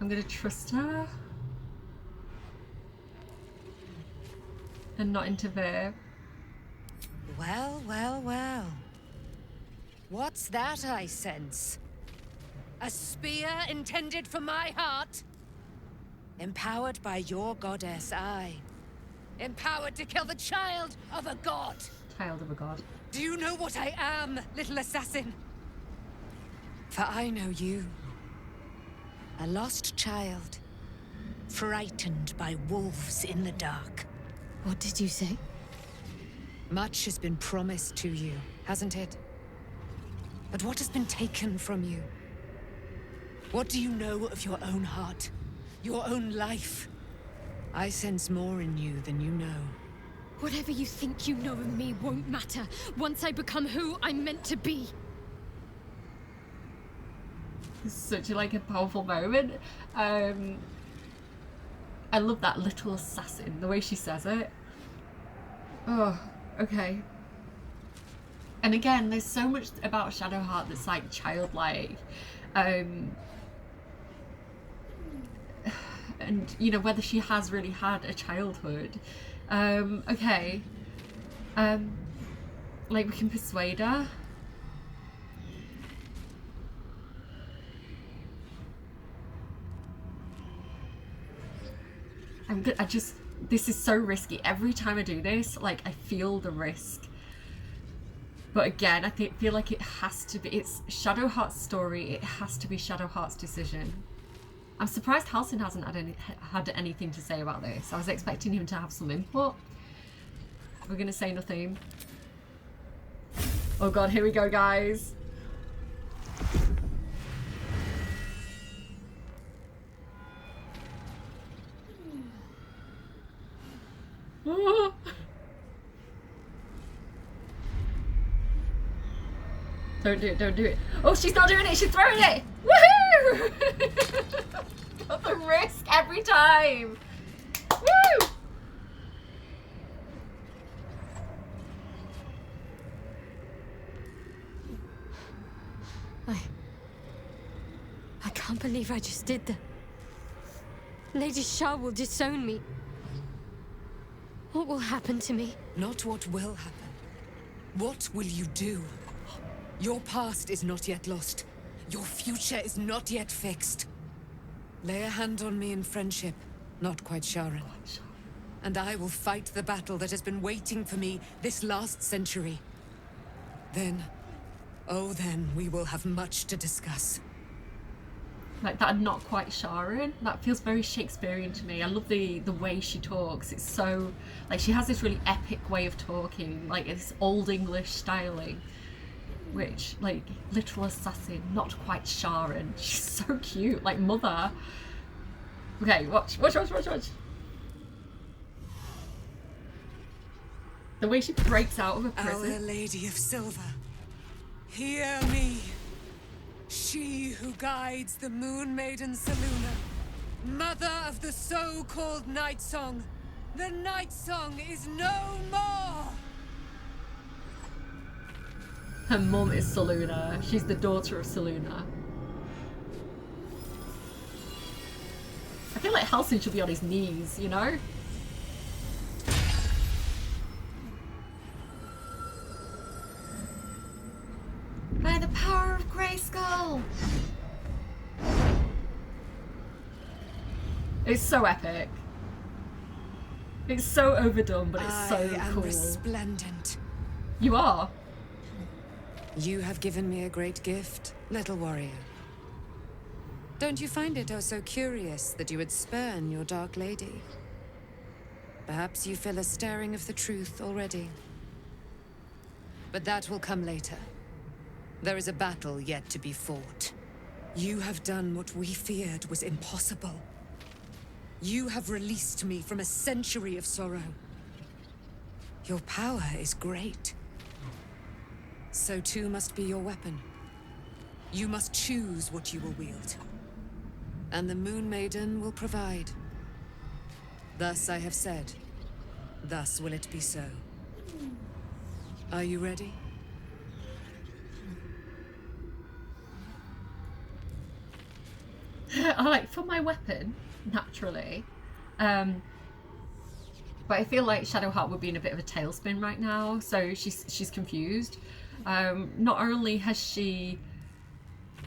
I'm gonna trust her and not interfere. Well, well, well. What's that I sense? A spear intended for my heart? Empowered by your goddess, aye. Empowered to kill the child of a god. Child of a god. Do you know what I am, little assassin? For I know you. A lost child, frightened by wolves in the dark. What did you say? Much has been promised to you, hasn't it? But what has been taken from you? What do you know of your own heart? Your own life? I sense more in you than you know. Whatever you think you know of me won't matter once I become who I'm meant to be. It's such a powerful moment. I love that little assassin, the way she says it. Oh, okay. And again, there's so much about Shadowheart that's like childlike. And you know, whether she has really had a childhood. Okay. Like, we can persuade her. This is so risky. Every time I do this, like, I feel the risk. But again, I feel like it has to be, it's Shadowheart's story, it has to be Shadowheart's decision. I'm surprised Halsin hasn't had anything to say about this. I was expecting him to have some input. We're gonna say nothing. Oh god, here we go, guys. Oh. Don't do it, don't do it. Oh, she's not doing it, she's throwing it! Woohoo! Got the risk every time! Woo! I can't believe I just did that. Lady Shar will disown me. What will happen to me? Not what will happen. What will you do? Your past is not yet lost. Your future is not yet fixed. Lay a hand on me in friendship, not quite Sharon. And I will fight the battle that has been waiting for me this last century. Then, oh then, we will have much to discuss. Like that, not quite Sharon. That feels very Shakespearean to me. I love the way she talks. It's so, like, she has this really epic way of talking, like this old English styling. Which, like, literal assassin, not quite Sharon. She's so cute, like mother. Okay, watch. The way she breaks out of a prison. Our Lady of Silver, hear me. She who guides the Moon Maiden Selûne, mother of the so-called Night Song. The Night Song is no more! Her mum is Selûne. She's the daughter of Selûne. I feel like Halsin should be on his knees, you know? By the power of Grayskull! It's so epic. It's so overdone, but it's so cool. I am resplendent. You are? You have given me a great gift, little warrior. Don't you find it oh so curious that you would spurn your dark lady? Perhaps you feel a stirring of the truth already. But that will come later. There is a battle yet to be fought. You have done what we feared was impossible. You have released me from a century of sorrow. Your power is great. So too must be your weapon. You must choose what you will wield. And the Moon Maiden will provide. Thus I have said. Thus will it be so. Are you ready? I like, for my weapon, naturally. But I feel like Shadowheart would be in a bit of a tailspin right now, so she's confused. Not only has she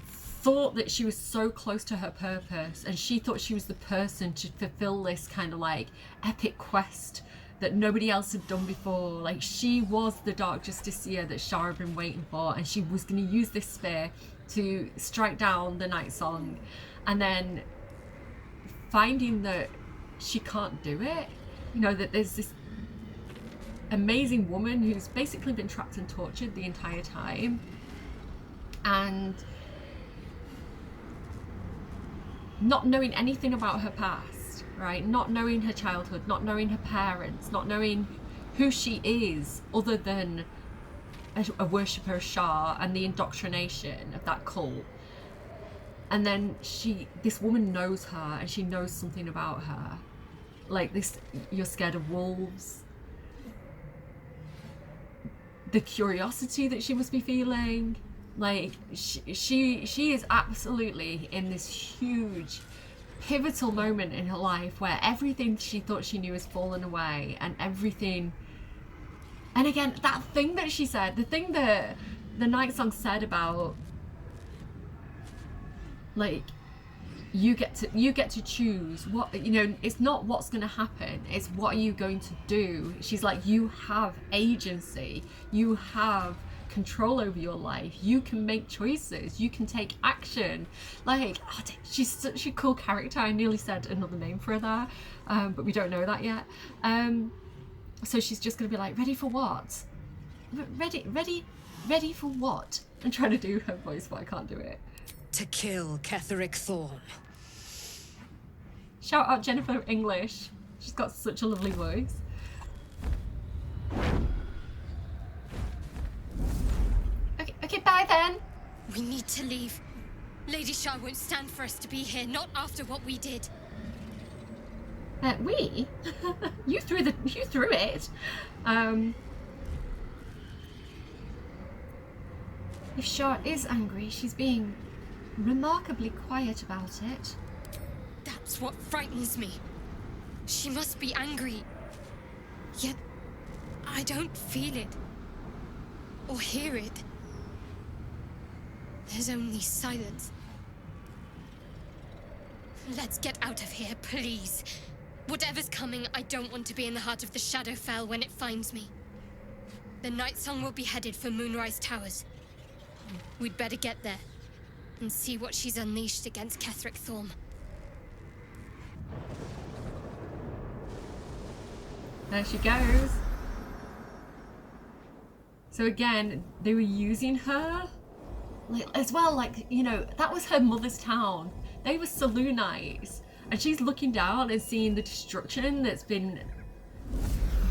thought that she was so close to her purpose, and she thought she was the person to fulfill this kind of like epic quest that nobody else had done before. Like, she was the Dark Justiciar that Shar had been waiting for, and she was going to use this spear to strike down the Night Song, and then finding that she can't do it, you know, that there's this amazing woman who's basically been trapped and tortured the entire time, and not knowing anything about her past, right? Not knowing her childhood, not knowing her parents, not knowing who she is other than a worshipper of Shar and the indoctrination of that cult. And then this woman knows her, and she knows something about her. Like this, you're scared of wolves. The curiosity that she must be feeling. Like, she is absolutely in this huge, pivotal moment in her life where everything she thought she knew has fallen away, and everything... And again, that thing that she said, the thing that the Night Song said about, like, you get to choose what, you know, it's not what's going to happen, it's what are you going to do. She's like, you have agency, you have control over your life, you can make choices, you can take action. Like, oh, she's such a cool character. I nearly said another name for her there, but we don't know that yet. So she's just gonna be like, ready for what? Ready for what? I'm trying to do her voice, but I can't do it. To kill Ketheric Thorm. Shout out Jennifer English. She's got such a lovely voice. Okay, bye then. We need to leave. Lady Shar won't stand for us to be here, not after what we did. We? You threw it. If Shar is angry, she's being remarkably quiet about it. That's what frightens me. She must be angry. Yet, I don't feel it. Or hear it. There's only silence. Let's get out of here, please. Whatever's coming, I don't want to be in the heart of the Shadowfell when it finds me. The Night Song will be headed for Moonrise Towers. We'd better get there and see what she's unleashed against Ketheric Thorm. There she goes. So again, they were using her as well, like, you know, that was her mother's town. They were Selûnites, and she's looking down and seeing the destruction that's been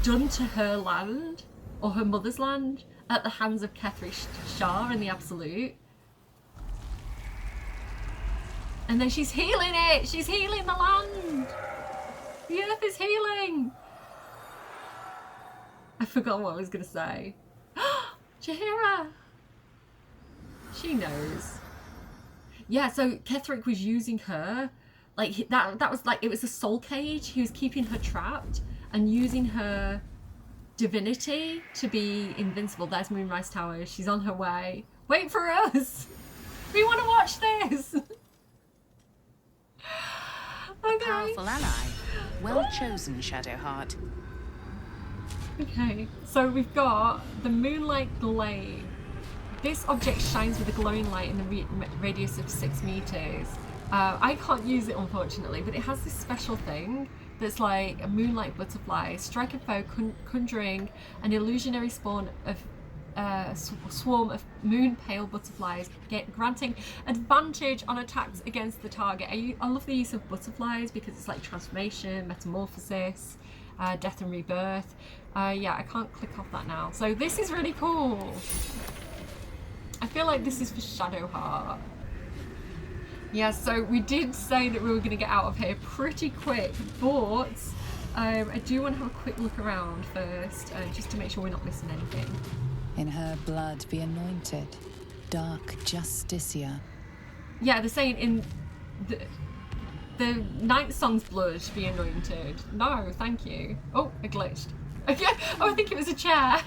done to her land, or her mother's land, at the hands of Ketheric Shar and the Absolute. And then she's healing it! She's healing the land! The earth is healing! I forgot what I was going to say. Jaheira! She knows. Yeah, so Ketheric was using her, like, that was like, it was a soul cage. He was keeping her trapped and using her divinity to be invincible. There's Moonrise Tower. She's on her way. Wait for us! We want to watch this! Okay. Powerful ally. Well chosen, Shadowheart. Okay, so we've got the Moonlight Glaive. This object shines with a glowing light in the radius of 6 meters. I can't use it, unfortunately, but it has this special thing that's like a moonlight butterfly. Strike a foe, conjuring an illusionary spawn of swarm of moon pale butterflies, granting advantage on attacks against the target. I love the use of butterflies because it's like transformation, metamorphosis, death and rebirth. Yeah, I can't click off that now. So this is really cool. I feel like this is for Shadowheart. Yeah, so we did say that we were going to get out of here pretty quick, but I do want to have a quick look around first, just to make sure we're not missing anything. In her blood be anointed, dark Justicia. Yeah, they're saying in the Night Song's blood be anointed. No, thank you. Oh, I glitched. Okay. Oh, I think it was a chair.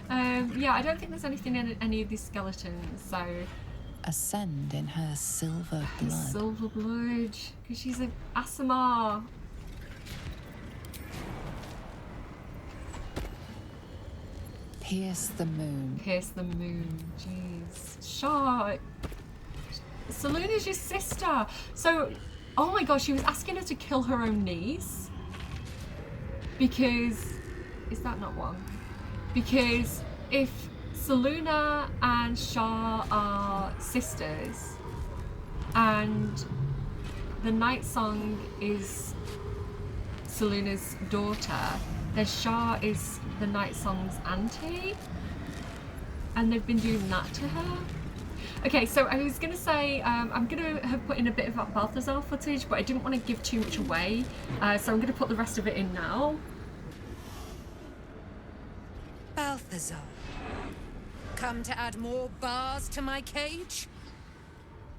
Yeah, I don't think there's anything in any of these skeletons, so... Ascend in her silver blood. Silver blood, because she's an Aasimar. Pierce the moon. Pierce the moon, jeez. Shar. Selûne's your sister. So, oh my gosh, she was asking her to kill her own niece. Because, is that not one? Because if Selûne and Shar are sisters, and the Night Song is Seluna's daughter, then Shar is the Night Song's auntie, and they've been doing that to her. Okay, so I was gonna say, I'm gonna have put in a bit of that Balthazar footage, but I didn't want to give too much away, so I'm gonna put the rest of it in now. Balthazar, come to add more bars to my cage?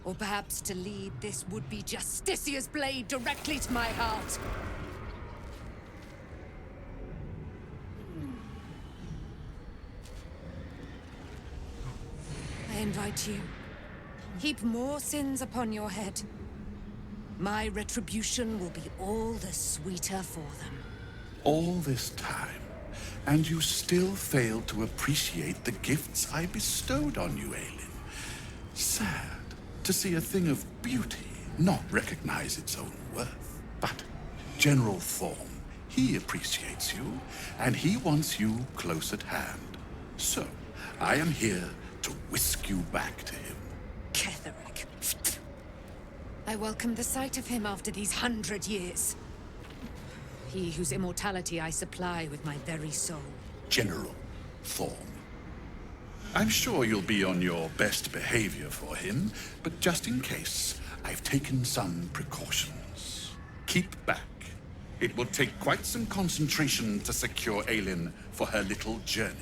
Or perhaps to lead this would-be Justicia's blade directly to my heart? I invite you. Heap more sins upon your head. My retribution will be all the sweeter for them. All this time, and you still fail to appreciate the gifts I bestowed on you, Eralyne. Sad to see a thing of beauty not recognize its own worth. But General Thorm, he appreciates you, and he wants you close at hand. So, I am here to whisk you back to him. Ketherick. I welcome the sight of him after these 100 years. He whose immortality I supply with my very soul. General Thorm. I'm sure you'll be on your best behavior for him, but just in case, I've taken some precautions. Keep back. It will take quite some concentration to secure Eralyne for her little journey.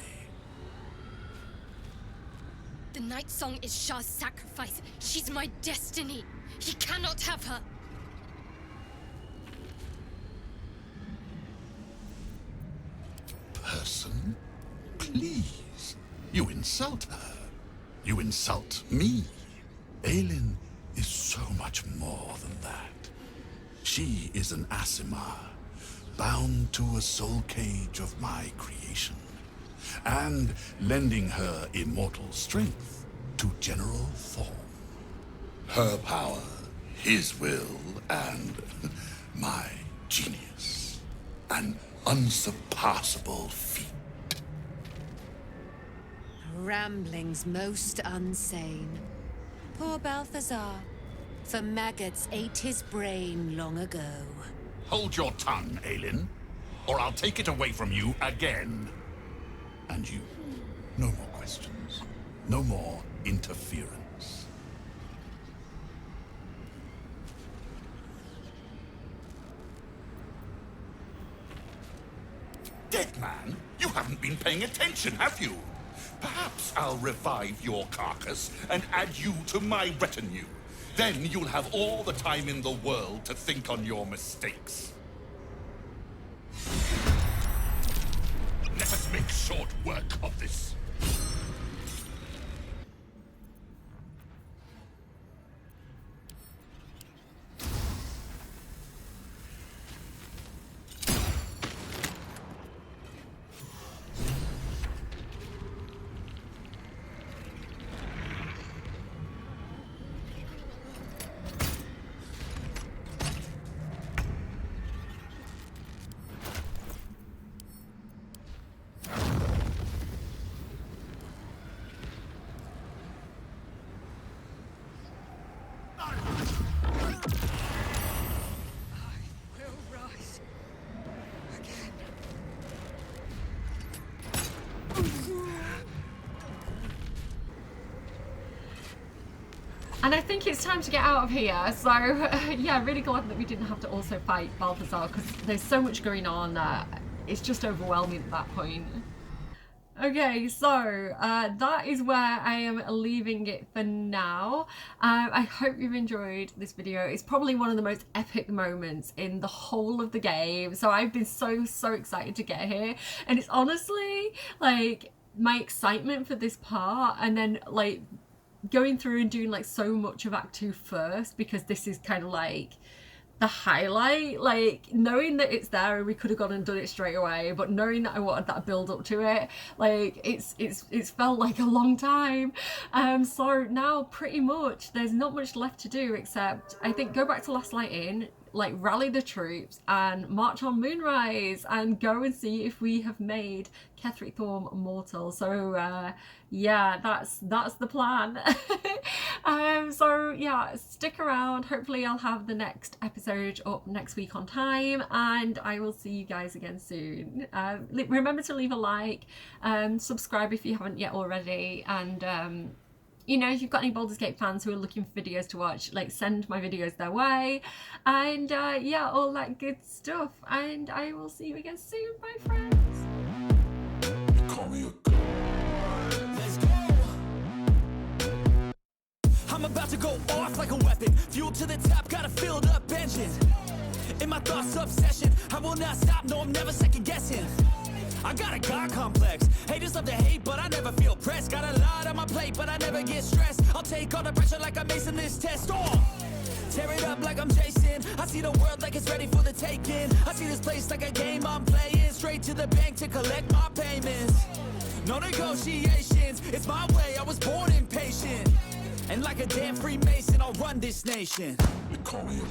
The Night Song is Shar's sacrifice. She's my destiny. He cannot have her. Person? Please. You insult her. You insult me. Eralyne is so much more than that. She is an Aasimar, bound to a soul cage of my creation, and lending her immortal strength to General Thorm. Her power, his will, and my genius. An unsurpassable feat. Ramblings most unsane. Poor Balthazar. For maggots ate his brain long ago. Hold your tongue, Eralyne, or I'll take it away from you again. And you, no more questions. No more interference. Dead man, you haven't been paying attention, have you? Perhaps I'll revive your carcass and add you to my retinue. Then you'll have all the time in the world to think on your mistakes. Let us make short work of this. And I think it's time to get out of here. So yeah, really glad that we didn't have to also fight Balthazar, because there's so much going on that it's just overwhelming at that point. Okay, so that is where I am leaving it for now. I hope you've enjoyed this video. It's probably one of the most epic moments in the whole of the game. So I've been so excited to get here. And it's honestly like my excitement for this part, and then like going through and doing like so much of Act 2 first, because this is kind of like the highlight, like knowing that it's there and we could have gone and done it straight away, but knowing that I wanted that build up to it, like it's felt like a long time. So now pretty much there's not much left to do except I think go back to Last Light Inn, like rally the troops and march on Moonrise and go and see if we have made Ketherick Thorm mortal. So yeah, that's the plan. So yeah, stick around. Hopefully I'll have the next episode up next week on time, and I will see you guys again soon. Remember to leave a like, subscribe if you haven't yet already, and you know, if you've got any Baldur's Gate fans who are looking for videos to watch, like, send my videos their way, and yeah, all that good stuff. And I will see you again soon. Bye, friends. Call me a god. Let's go. I'm about to go off like a weapon. Fuel to the top, got a filled up engine. In my thoughts, obsession. I will not stop, no, I'm never second guessing. I got a god complex. Haters love to hate, but I never feel pressed. Got a lot on my plate, but I never get stressed. I'll take all the pressure like I'm acing this test. Oh! Tear it up like I'm Jason. I see the world like it's ready for the taking. I see this place like a game I'm playing. Straight to the bank to collect my payments. No negotiations, it's my way, I was born impatient. And like a damn Freemason, I'll run this nation. They call me a